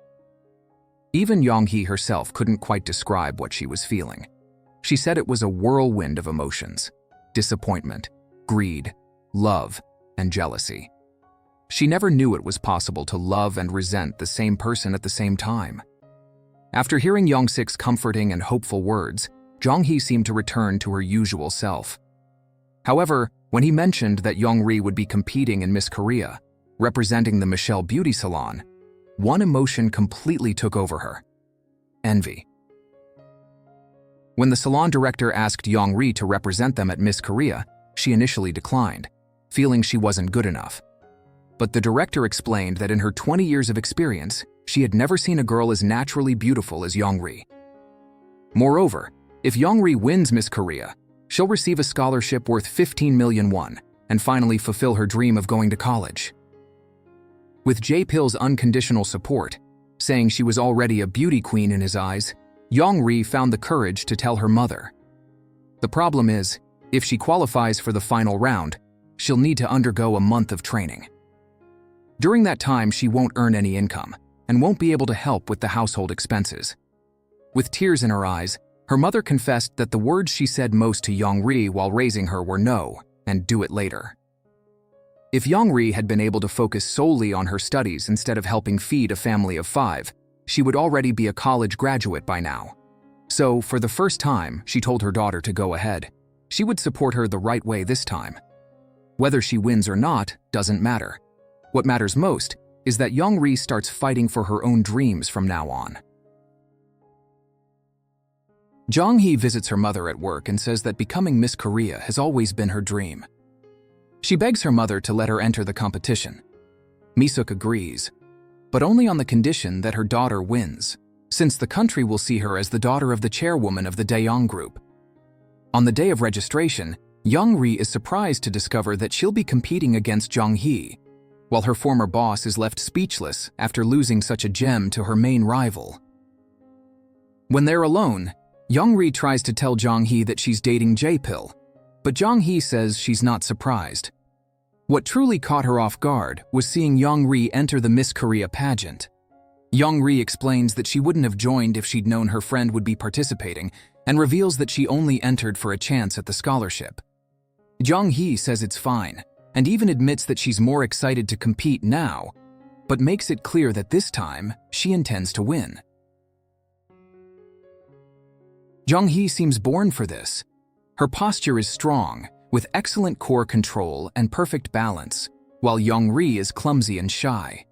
Even Jong-Hi herself couldn't quite describe what she was feeling. She said it was a whirlwind of emotions: disappointment, greed, love, and jealousy. She never knew it was possible to love and resent the same person at the same time. After hearing Young-sik's comforting and hopeful words, Jong-Hi seemed to return to her usual self. However, when he mentioned that Jong-Hi would be competing in Miss Korea, representing the Michelle Beauty Salon, one emotion completely took over her: envy. When the salon director asked Jong-Hi to represent them at Miss Korea, she initially declined, feeling she wasn't good enough. But the director explained that in her 20 years of experience, she had never seen a girl as naturally beautiful as Jong-Hi. Moreover, if Jong-Hi wins Miss Korea, she'll receive a scholarship worth 15 million won and finally fulfill her dream of going to college. With Jae-pil's unconditional support, saying she was already a beauty queen in his eyes, Jong-Hi found the courage to tell her mother. The problem is, if she qualifies for the final round, she'll need to undergo a month of training. During that time, she won't earn any income and won't be able to help with the household expenses. With tears in her eyes, her mother confessed that the words she said most to Jong-Hi while raising her were no and do it later. If Jong-Hi had been able to focus solely on her studies instead of helping feed a family of 5, she would already be a college graduate by now. So, for the first time, she told her daughter to go ahead. She would support her the right way this time. Whether she wins or not doesn't matter. What matters most is that Jong-Hi starts fighting for her own dreams from now on. Jong-Hi visits her mother at work and says that becoming Miss Korea has always been her dream. She begs her mother to let her enter the competition. Mi-suk agrees, but only on the condition that her daughter wins, since the country will see her as the daughter of the chairwoman of the Daeong group. On the day of registration, Jong-Hi is surprised to discover that she'll be competing against Jong-Hi, while her former boss is left speechless after losing such a gem to her main rival. When they're alone, Jong-Hi tries to tell Jong-Hi that she's dating Jae-pil, but Jong-Hi says she's not surprised. What truly caught her off guard was seeing Jong-Hi enter the Miss Korea pageant. Jong-Hi explains that she wouldn't have joined if she'd known her friend would be participating, and reveals that she only entered for a chance at the scholarship. Jong-Hi says it's fine, and even admits that she's more excited to compete now, but makes it clear that this time she intends to win. Jong-Hi seems born for this. Her posture is strong, with excellent core control and perfect balance, while Jong-Ri is clumsy and shy.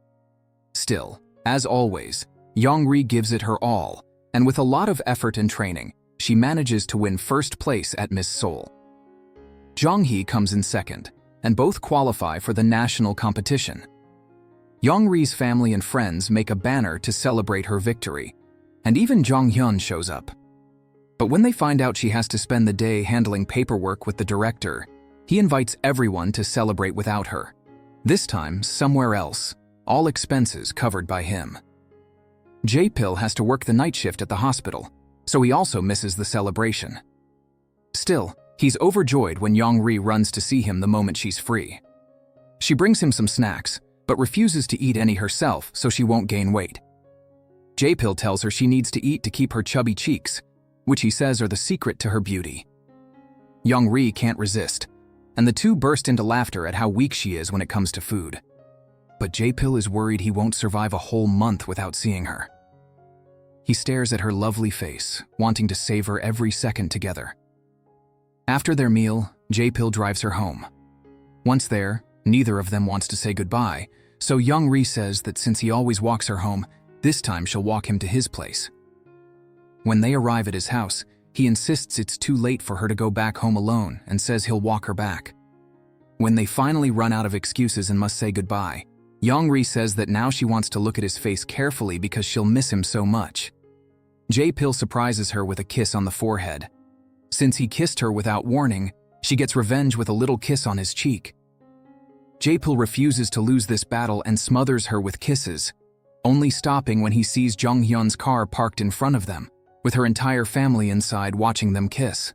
Still, as always, Jong-Ri gives it her all, and with a lot of effort and training, she manages to win first place at Miss Seoul. Jong-Hi comes in second, and both qualify for the national competition. Jong-Ri's family and friends make a banner to celebrate her victory, and even Jong-Hyun shows up. But when they find out she has to spend the day handling paperwork with the director, he invites everyone to celebrate without her. This time, somewhere else, all expenses covered by him. Jae-pil has to work the night shift at the hospital, so he also misses the celebration. Still, he's overjoyed when Jong-Ri runs to see him the moment she's free. She brings him some snacks, but refuses to eat any herself so she won't gain weight. Jae-pil tells her she needs to eat to keep her chubby cheeks, which he says are the secret to her beauty. Jong-Ri can't resist, and the two burst into laughter at how weak she is when it comes to food. But Jae-pil is worried he won't survive a whole month without seeing her. He stares at her lovely face, wanting to savor every second together. After their meal, Jae-pil drives her home. Once there, neither of them wants to say goodbye, so Jong-Ri says that since he always walks her home, this time she'll walk him to his place. When they arrive at his house, he insists it's too late for her to go back home alone and says he'll walk her back. When they finally run out of excuses and must say goodbye, Jong-Ri says that now she wants to look at his face carefully because she'll miss him so much. Jae-pil surprises her with a kiss on the forehead. Since he kissed her without warning, she gets revenge with a little kiss on his cheek. Jae-pil refuses to lose this battle and smothers her with kisses, only stopping when he sees Jong-hyun's car parked in front of them, with her entire family inside watching them kiss.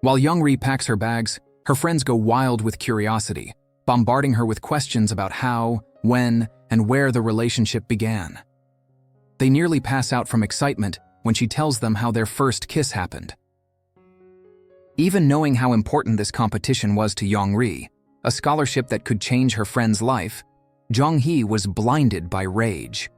While Jong-Ri packs her bags, her friends go wild with curiosity, bombarding her with questions about how, when, and where the relationship began. They nearly pass out from excitement when she tells them how their first kiss happened. Even knowing how important this competition was to Jong-Ri, a scholarship that could change her friend's life, Jong-Hi was blinded by rage.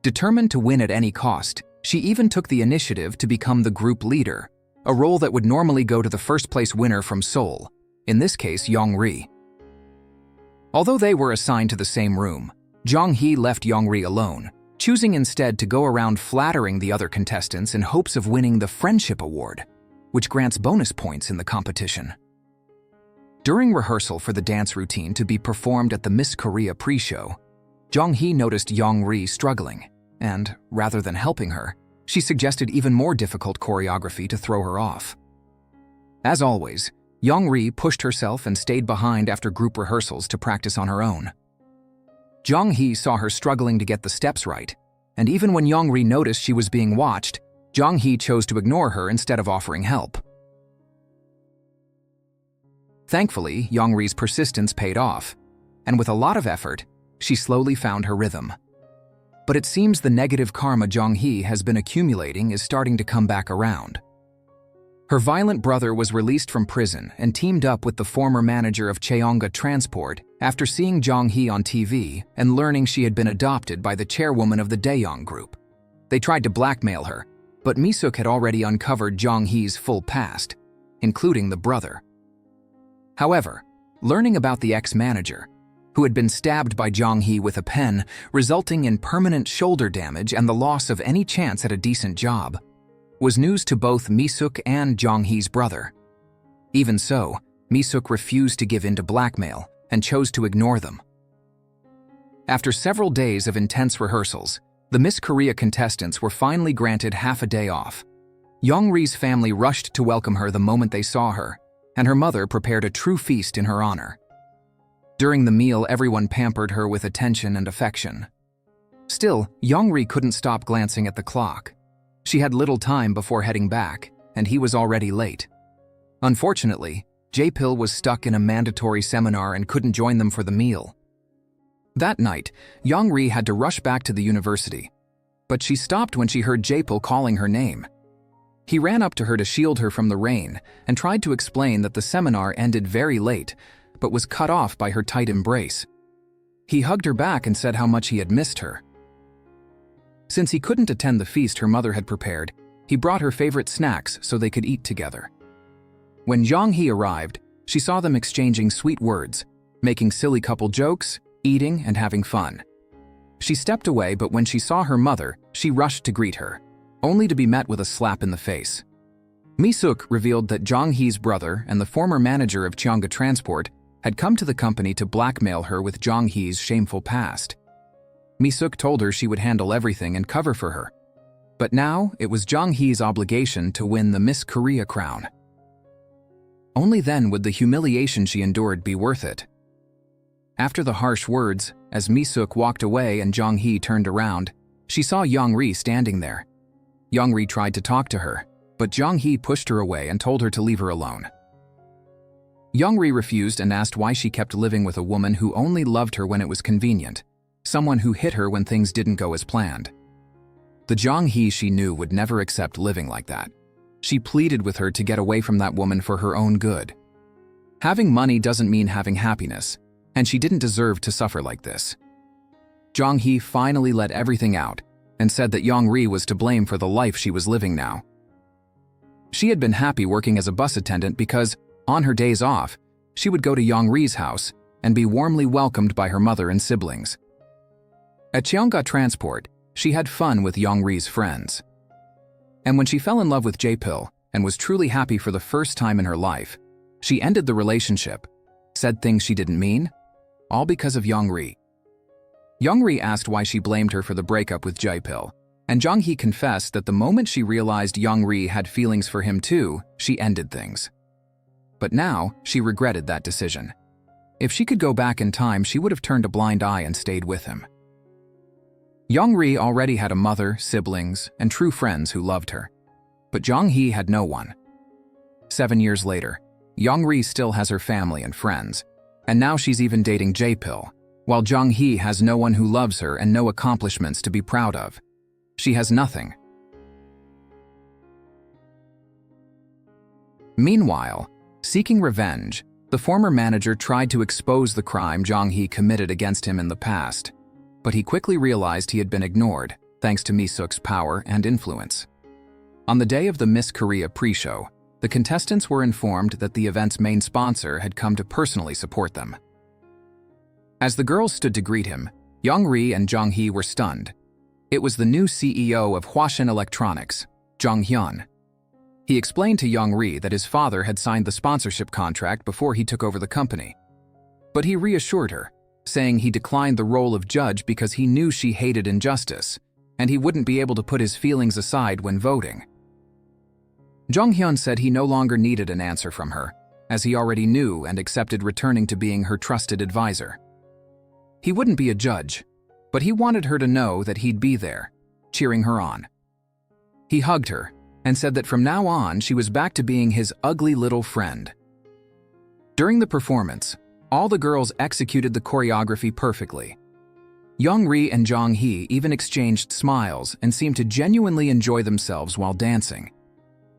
Determined to win at any cost, she even took the initiative to become the group leader, a role that would normally go to the first-place winner from Seoul, in this case Jong-Ri. Although they were assigned to the same room, Jong-Hi left Jong-Ri alone, choosing instead to go around flattering the other contestants in hopes of winning the Friendship Award, which grants bonus points in the competition. During rehearsal for the dance routine to be performed at the Miss Korea pre-show, Jong-Hi noticed Jong-Ri struggling, and, rather than helping her, she suggested even more difficult choreography to throw her off. As always, Jong-Ri pushed herself and stayed behind after group rehearsals to practice on her own. Jong-Hi saw her struggling to get the steps right, and even when Jong-Ri noticed she was being watched, Jong-Hi chose to ignore her instead of offering help. Thankfully, Jong-Ri's persistence paid off, and with a lot of effort, she slowly found her rhythm. But it seems the negative karma Jong-Hi has been accumulating is starting to come back around. Her violent brother was released from prison and teamed up with the former manager of Cheonga Transport after seeing Jong-Hi on TV and learning she had been adopted by the chairwoman of the Daeyoung group. They tried to blackmail her, but Mi-suk had already uncovered Jong-Hi's full past, including the brother. However, learning about the ex-manager, who had been stabbed by Jong-Hi with a pen, resulting in permanent shoulder damage and the loss of any chance at a decent job, was news to both Mi-suk and Jong-Hi's brother. Even so, Mi-suk refused to give in to blackmail and chose to ignore them. After several days of intense rehearsals, the Miss Korea contestants were finally granted half a day off. Jong-Ri's family rushed to welcome her the moment they saw her, and her mother prepared a true feast in her honor. During the meal, everyone pampered her with attention and affection. Still, Jong-Ri couldn't stop glancing at the clock. She had little time before heading back, and he was already late. Unfortunately, Jae-pil was stuck in a mandatory seminar and couldn't join them for the meal. That night, Jong-Ri had to rush back to the university, but she stopped when she heard Jae-pil calling her name. He ran up to her to shield her from the rain and tried to explain that the seminar ended very late, but was cut off by her tight embrace. He hugged her back and said how much he had missed her. Since he couldn't attend the feast her mother had prepared, He brought her favorite snacks so they could eat together. When Jong-Hi arrived, she saw them exchanging sweet words, making silly couple jokes, eating and having fun. She stepped away, but when she saw her mother, she rushed to greet her, only to be met with a slap in the face. Mi-suk revealed that Jong-Hi's brother and the former manager of Cheonga Transport had come to the company to blackmail her with Jong-Hi's shameful past. Mi-suk told her she would handle everything and cover for her. But now it was Jong-Hi's obligation to win the Miss Korea crown. Only then would the humiliation she endured be worth it. After the harsh words, as Mi-suk walked away and Jong-Hi turned around, she saw Young-ri standing there. Young-ri tried to talk to her, but Jong-Hi pushed her away and told her to leave her alone. Young-ri refused and asked why she kept living with a woman who only loved her when it was convenient, someone who hit her when things didn't go as planned. The Jong-Hi she knew would never accept living like that. She pleaded with her to get away from that woman for her own good. Having money doesn't mean having happiness, and she didn't deserve to suffer like this. Jong-Hi finally let everything out and said that Young-ri was to blame for the life she was living now. She had been happy working as a bus attendant because, on her days off, she would go to Young-ri's house and be warmly welcomed by her mother and siblings. At Cheonga Transport, she had fun with Young-ri's friends. And when she fell in love with Jae-pil and was truly happy for the first time in her life, she ended the relationship, said things she didn't mean, all because of Young-ri. Young-ri asked why she blamed her for the breakup with Jae-pil, and Jong-Hi confessed that the moment she realized Young-ri had feelings for him too, she ended things. But now, she regretted that decision. If she could go back in time, she would have turned a blind eye and stayed with him. Young-ri already had a mother, siblings, and true friends who loved her. But Jong-Hi had no one. 7 years later, Young-ri still has her family and friends, and now she's even dating Jae-pil, while Jong-Hi has no one who loves her and no accomplishments to be proud of. She has nothing. Meanwhile, seeking revenge, the former manager tried to expose the crime Jong-Hi committed against him in the past, but he quickly realized he had been ignored, thanks to Mi-suk's power and influence. On the day of the Miss Korea pre-show, the contestants were informed that the event's main sponsor had come to personally support them. As the girls stood to greet him, Young-ri and Jong-Hi were stunned. It was the new CEO of Hwashin Electronics, Jong-hyun. He explained to Young-ri that his father had signed the sponsorship contract before he took over the company. But he reassured her, saying he declined the role of judge because he knew she hated injustice, and he wouldn't be able to put his feelings aside when voting. Jong-hyun said he no longer needed an answer from her, as he already knew and accepted returning to being her trusted advisor. He wouldn't be a judge, but he wanted her to know that he'd be there, cheering her on. He hugged her and said that from now on she was back to being his ugly little friend. During the performance, all the girls executed the choreography perfectly. Young-ri and Jong-Hi even exchanged smiles and seemed to genuinely enjoy themselves while dancing.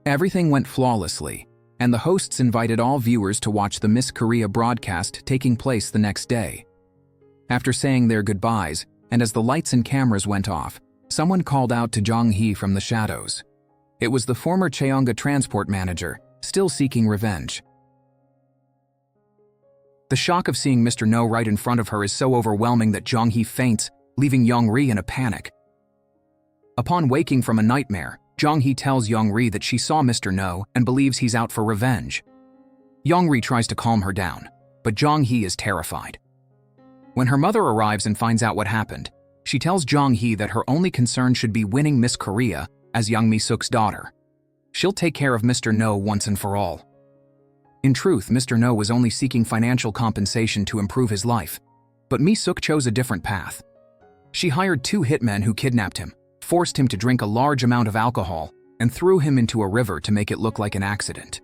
Everything went flawlessly, and the hosts invited all viewers to watch the Miss Korea broadcast taking place the next day. After saying their goodbyes, and as the lights and cameras went off, someone called out to Jong-Hi from the shadows. It was the former Cheonga Transport manager, still seeking revenge. The shock of seeing Mr. No right in front of her is so overwhelming that Jong-Hi faints, leaving Young-ri in a panic. Upon waking from a nightmare, Jong-Hi tells Young-ri that she saw Mr. No and believes he's out for revenge. Young-ri tries to calm her down, but Jong-Hi is terrified. When her mother arrives and finds out what happened, she tells Jong-Hi that her only concern should be winning Miss Korea as young Mi-suk's daughter. She'll take care of Mr. No once and for all. In truth, Mr. No was only seeking financial compensation to improve his life, but Mi-suk chose a different path. She hired 2 hitmen who kidnapped him, forced him to drink a large amount of alcohol, and threw him into a river to make it look like an accident.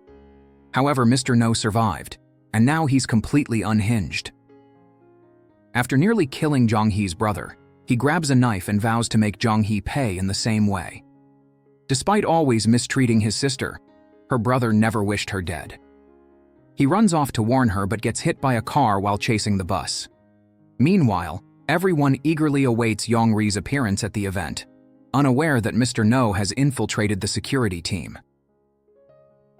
However, Mr. No survived, and now he's completely unhinged. After nearly killing Jong-Hi's brother, he grabs a knife and vows to make Jong-Hi pay in the same way. Despite always mistreating his sister, her brother never wished her dead. He runs off to warn her but gets hit by a car while chasing the bus. Meanwhile, everyone eagerly awaits Young-ri's appearance at the event. unaware that Mr. No has infiltrated the security team.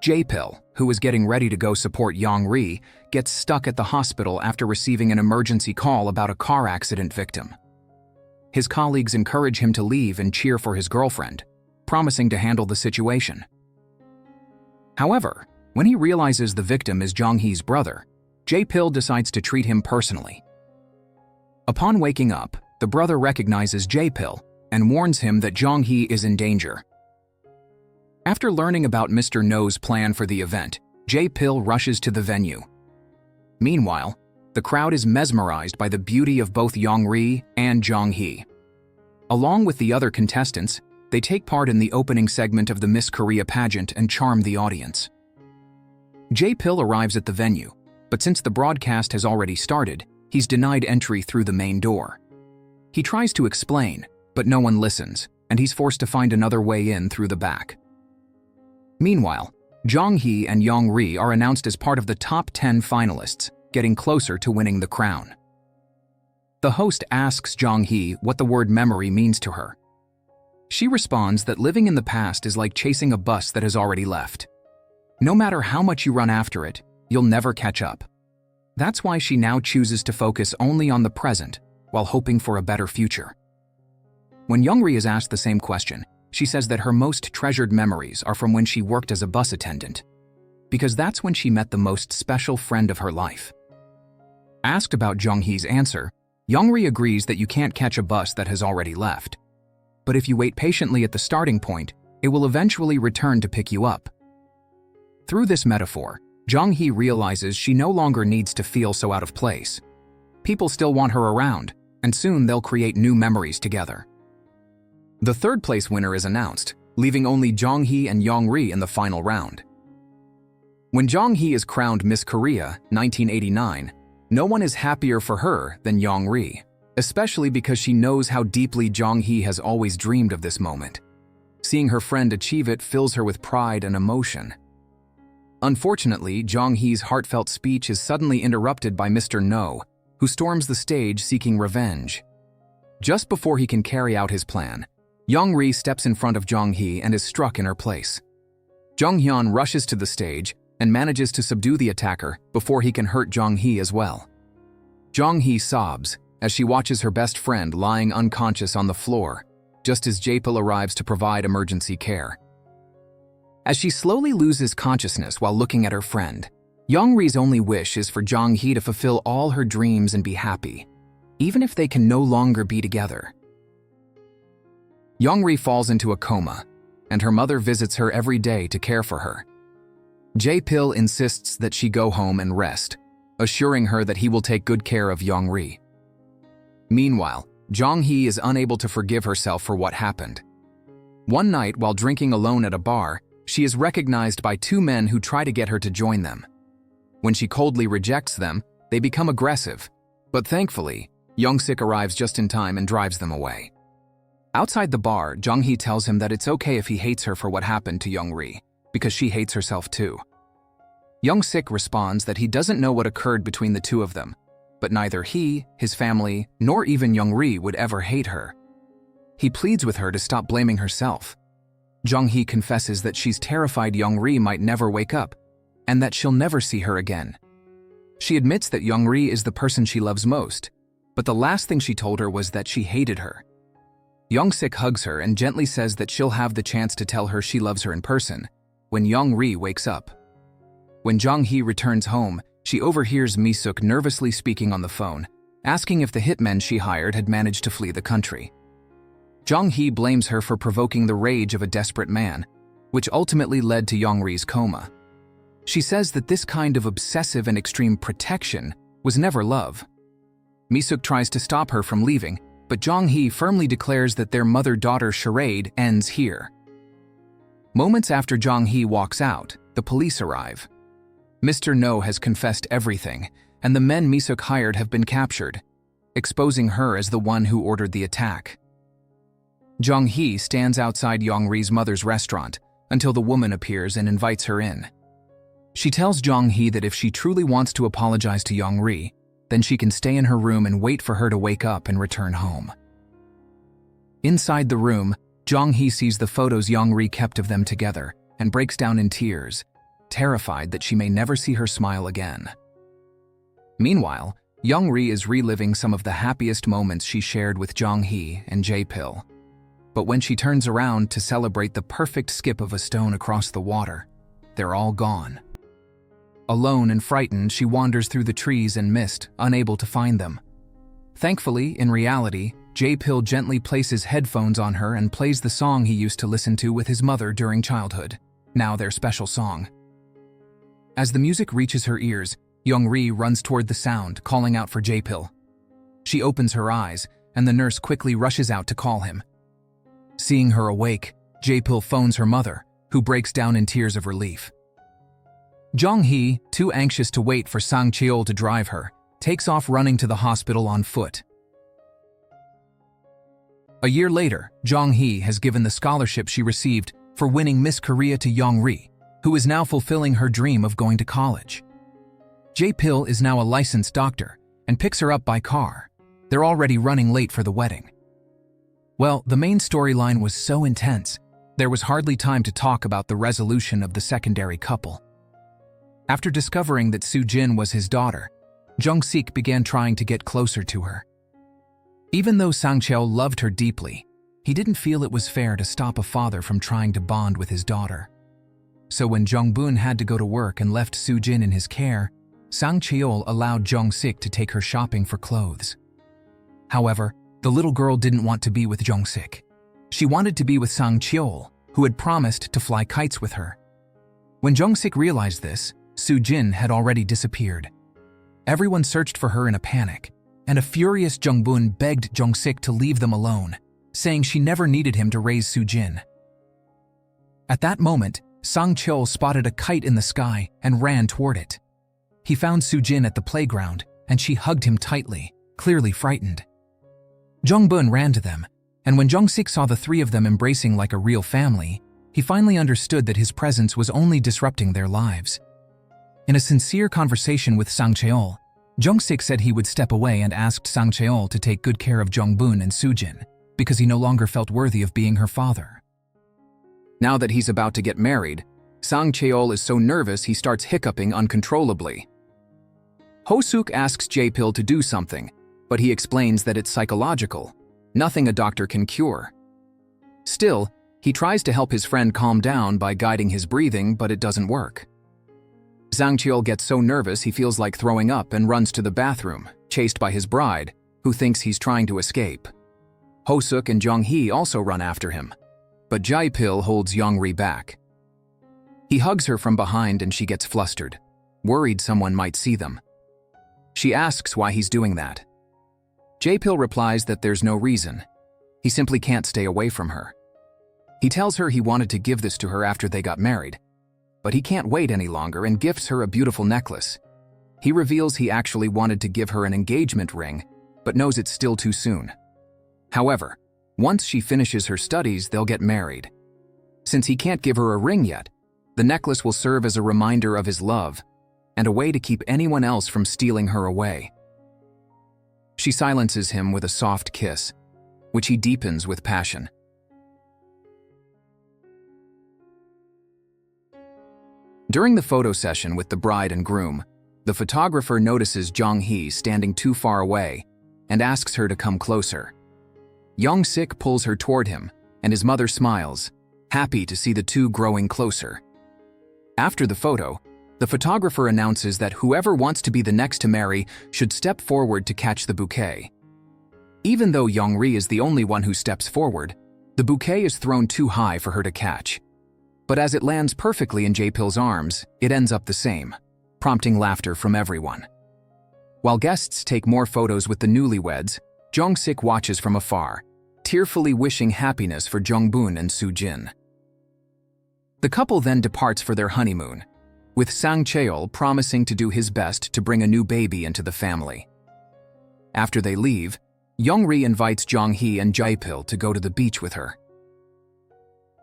Jae-pil, who is getting ready to go support Jong-Ri, gets stuck at the hospital after receiving an emergency call about a car accident victim. His colleagues encourage him to leave and cheer for his girlfriend, promising to handle the situation. However, when he realizes the victim is Jong-Hi's brother, Jae-pil decides to treat him personally. Upon waking up, the brother recognizes Jae-pil and warns him that Jong-Hi is in danger. After learning about Mr. No's plan for the event, Jae-pil rushes to the venue. Meanwhile, the crowd is mesmerized by the beauty of both Jong-Ri and Jong-Hi. Along with the other contestants, they take part in the opening segment of the Miss Korea pageant and charm the audience. Jae-pil arrives at the venue, but since the broadcast has already started, he's denied entry through the main door. He tries to explain, but no one listens, and he's forced to find another way in through the back. Meanwhile, Jong-Hi and Jong-Ri are announced as part of the top 10 finalists, getting closer to winning the crown. The host asks Jong-Hi what the word memory means to her. She responds that living in the past is like chasing a bus that has already left. No matter how much you run after it, you'll never catch up. That's why she now chooses to focus only on the present, while hoping for a better future. When Jong-Ri is asked the same question, she says that her most treasured memories are from when she worked as a bus attendant, because that's when she met the most special friend of her life. Asked about Jong-Hi's answer, Jong-Ri agrees that you can't catch a bus that has already left. But if you wait patiently at the starting point, it will eventually return to pick you up. Through this metaphor, Jong-Hi realizes she no longer needs to feel so out of place. People still want her around, and soon they'll create new memories together. The third place winner is announced, leaving only Jong-Hi and Jong-Ri in the final round. When Jong-Hi is crowned Miss Korea 1989, no one is happier for her than Jong-Ri, especially because she knows how deeply Jong-Hi has always dreamed of this moment. Seeing her friend achieve it fills her with pride and emotion. Unfortunately, Jong-Hi's heartfelt speech is suddenly interrupted by Mr. No, who storms the stage seeking revenge. Just before he can carry out his plan, Jong-Ri steps in front of Jong-Hi and is struck in her place. Jong-Hyun rushes to the stage and manages to subdue the attacker before he can hurt Jong-Hi as well. Jong-Hi sobs as she watches her best friend lying unconscious on the floor, just as Jae-pil arrives to provide emergency care. As she slowly loses consciousness while looking at her friend, Jong-Ri's only wish is for Jong-Hi to fulfill all her dreams and be happy, even if they can no longer be together. Jong-Ri falls into a coma, and her mother visits her every day to care for her. Jae-pil insists that she go home and rest, assuring her that he will take good care of Jong-Ri. Meanwhile, Jong-Hi is unable to forgive herself for what happened. One night, while drinking alone at a bar, she is recognized by two men who try to get her to join them. When she coldly rejects them, they become aggressive, but thankfully, Young-sik arrives just in time and drives them away. Outside the bar, Jong-Hi tells him that it's okay if he hates her for what happened to Jong-Ri, because she hates herself too. Young-sik responds that he doesn't know what occurred between the two of them, but neither he, his family, nor even Jong-Ri would ever hate her. He pleads with her to stop blaming herself. Jong-Hi confesses that she's terrified Jong-Ri might never wake up, and that she'll never see her again. She admits that Jong-Ri is the person she loves most, but the last thing she told her was that she hated her. Young-sik hugs her and gently says that she'll have the chance to tell her she loves her in person when Jong-Ri wakes up. When Jong-Hi returns home, she overhears Mi-suk nervously speaking on the phone, asking if the hitmen she hired had managed to flee the country. Jong-Hi blames her for provoking the rage of a desperate man, which ultimately led to Jong-Ri's coma. She says that this kind of obsessive and extreme protection was never love. Mi-suk tries to stop her from leaving, but Jong-Hi firmly declares that their mother-daughter charade ends here. Moments after Jong-Hi walks out, the police arrive. Mr. No has confessed everything, and the men Mi-suk hired have been captured, exposing her as the one who ordered the attack. Jong-Hi stands outside Jong-Ri's mother's restaurant until the woman appears and invites her in. She tells Jong-Hi that if she truly wants to apologize to Jong-Ri, then she can stay in her room and wait for her to wake up and return home. Inside the room, Jong-Hi sees the photos Jong-Ri kept of them together and breaks down in tears, terrified that she may never see her smile again. Meanwhile, Jong-Ri is reliving some of the happiest moments she shared with Jong-Hi and Jae-pil. But when she turns around to celebrate the perfect skip of a stone across the water, they're all gone. Alone and frightened, she wanders through the trees and mist, unable to find them. Thankfully, in reality, Jae-pil gently places headphones on her and plays the song he used to listen to with his mother during childhood, now their special song. As the music reaches her ears, Jong-Ri runs toward the sound, calling out for Jae-pil. She opens her eyes, and the nurse quickly rushes out to call him. Seeing her awake, Jae-pil phones her mother, who breaks down in tears of relief. Jong-Hi, too anxious to wait for Sang Cheol to drive her, takes off running to the hospital on foot. A year later, Jong-Hi has given the scholarship she received for winning Miss Korea to Jong-Ri, who is now fulfilling her dream of going to college. Jae-pil is now a licensed doctor and picks her up by car. They're already running late for the wedding. Well, the main storyline was so intense, there was hardly time to talk about the resolution of the secondary couple. After discovering that Soo-jin was his daughter, Jung-sik began trying to get closer to her. Even though Sang Cheol loved her deeply, he didn't feel it was fair to stop a father from trying to bond with his daughter. So when Jung-boon had to go to work and left Soo-jin in his care, Sang Cheol allowed Jung-sik to take her shopping for clothes. However, the little girl didn't want to be with Jung-sik. She wanted to be with Sang Cheol, who had promised to fly kites with her. When Jung-sik realized this, Soo-jin had already disappeared. Everyone searched for her in a panic, and a furious Jung-boon begged Jung-sik to leave them alone, saying she never needed him to raise Soo-jin. At that moment, Sang Cheol spotted a kite in the sky and ran toward it. He found Soo-jin at the playground, and she hugged him tightly, clearly frightened. Jung-boon ran to them, and when Jung-sik saw the three of them embracing like a real family, he finally understood that his presence was only disrupting their lives. In a sincere conversation with Sang Cheol, Jung-sik said he would step away and asked Sang Cheol to take good care of Jung-boon and Soo-jin, because he no longer felt worthy of being her father. Now that he's about to get married, Sang Cheol is so nervous he starts hiccuping uncontrollably. Ho-suk asks Jae-pil to do something, but he explains that it's psychological, nothing a doctor can cure. Still, he tries to help his friend calm down by guiding his breathing, but it doesn't work. Sang Cheol gets so nervous he feels like throwing up and runs to the bathroom, chased by his bride, who thinks he's trying to escape. Ho-suk and Jong-Hi also run after him, but Jae-pil holds Jong-ri back. He hugs her from behind and she gets flustered, worried someone might see them. She asks why he's doing that. Jae-pil replies that there's no reason. He simply can't stay away from her. He tells her he wanted to give this to her after they got married, but he can't wait any longer and gifts her a beautiful necklace. He reveals he actually wanted to give her an engagement ring, but knows it's still too soon. However, once she finishes her studies, they'll get married. Since he can't give her a ring yet, the necklace will serve as a reminder of his love and a way to keep anyone else from stealing her away. She silences him with a soft kiss, which he deepens with passion. During the photo session with the bride and groom, the photographer notices Jong-Hi standing too far away and asks her to come closer. Jung-sik pulls her toward him, and his mother smiles, happy to see the two growing closer. After the photo, the photographer announces that whoever wants to be the next to marry should step forward to catch the bouquet. Even though Jong-ri is the only one who steps forward, the bouquet is thrown too high for her to catch. But as it lands perfectly in Jae-pil's arms, it ends up the same, prompting laughter from everyone. While guests take more photos with the newlyweds, Jong-sik watches from afar, tearfully wishing happiness for Jung-boon and Soo-jin. The couple then departs for their honeymoon, with Sang Cheol promising to do his best to bring a new baby into the family. After they leave, Jong-ri invites Jong-Hi and Jae-pil to go to the beach with her.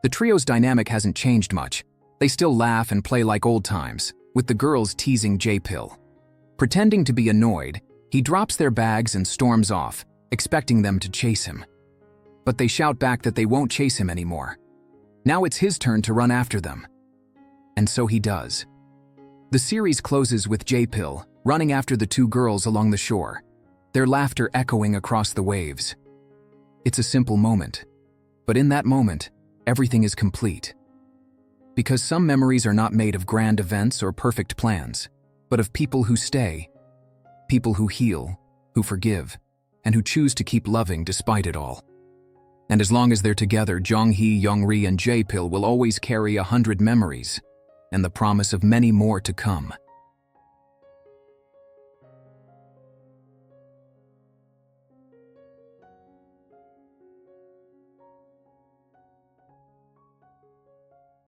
The trio's dynamic hasn't changed much. They still laugh and play like old times, with the girls teasing Jae-pil. Pretending to be annoyed, he drops their bags and storms off, expecting them to chase him. but they shout back that they won't chase him anymore. Now it's his turn to run after them. And so he does. The series closes with J-Pill running after the two girls along the shore, their laughter echoing across the waves. It's a simple moment, but in that moment, everything is complete. Because some memories are not made of grand events or perfect plans, but of people who stay, people who heal, who forgive, and who choose to keep loving despite it all. And as long as they're together, Jong-Hi, Young-ri, and J-Pill will always carry 100 memories, and the promise of many more to come.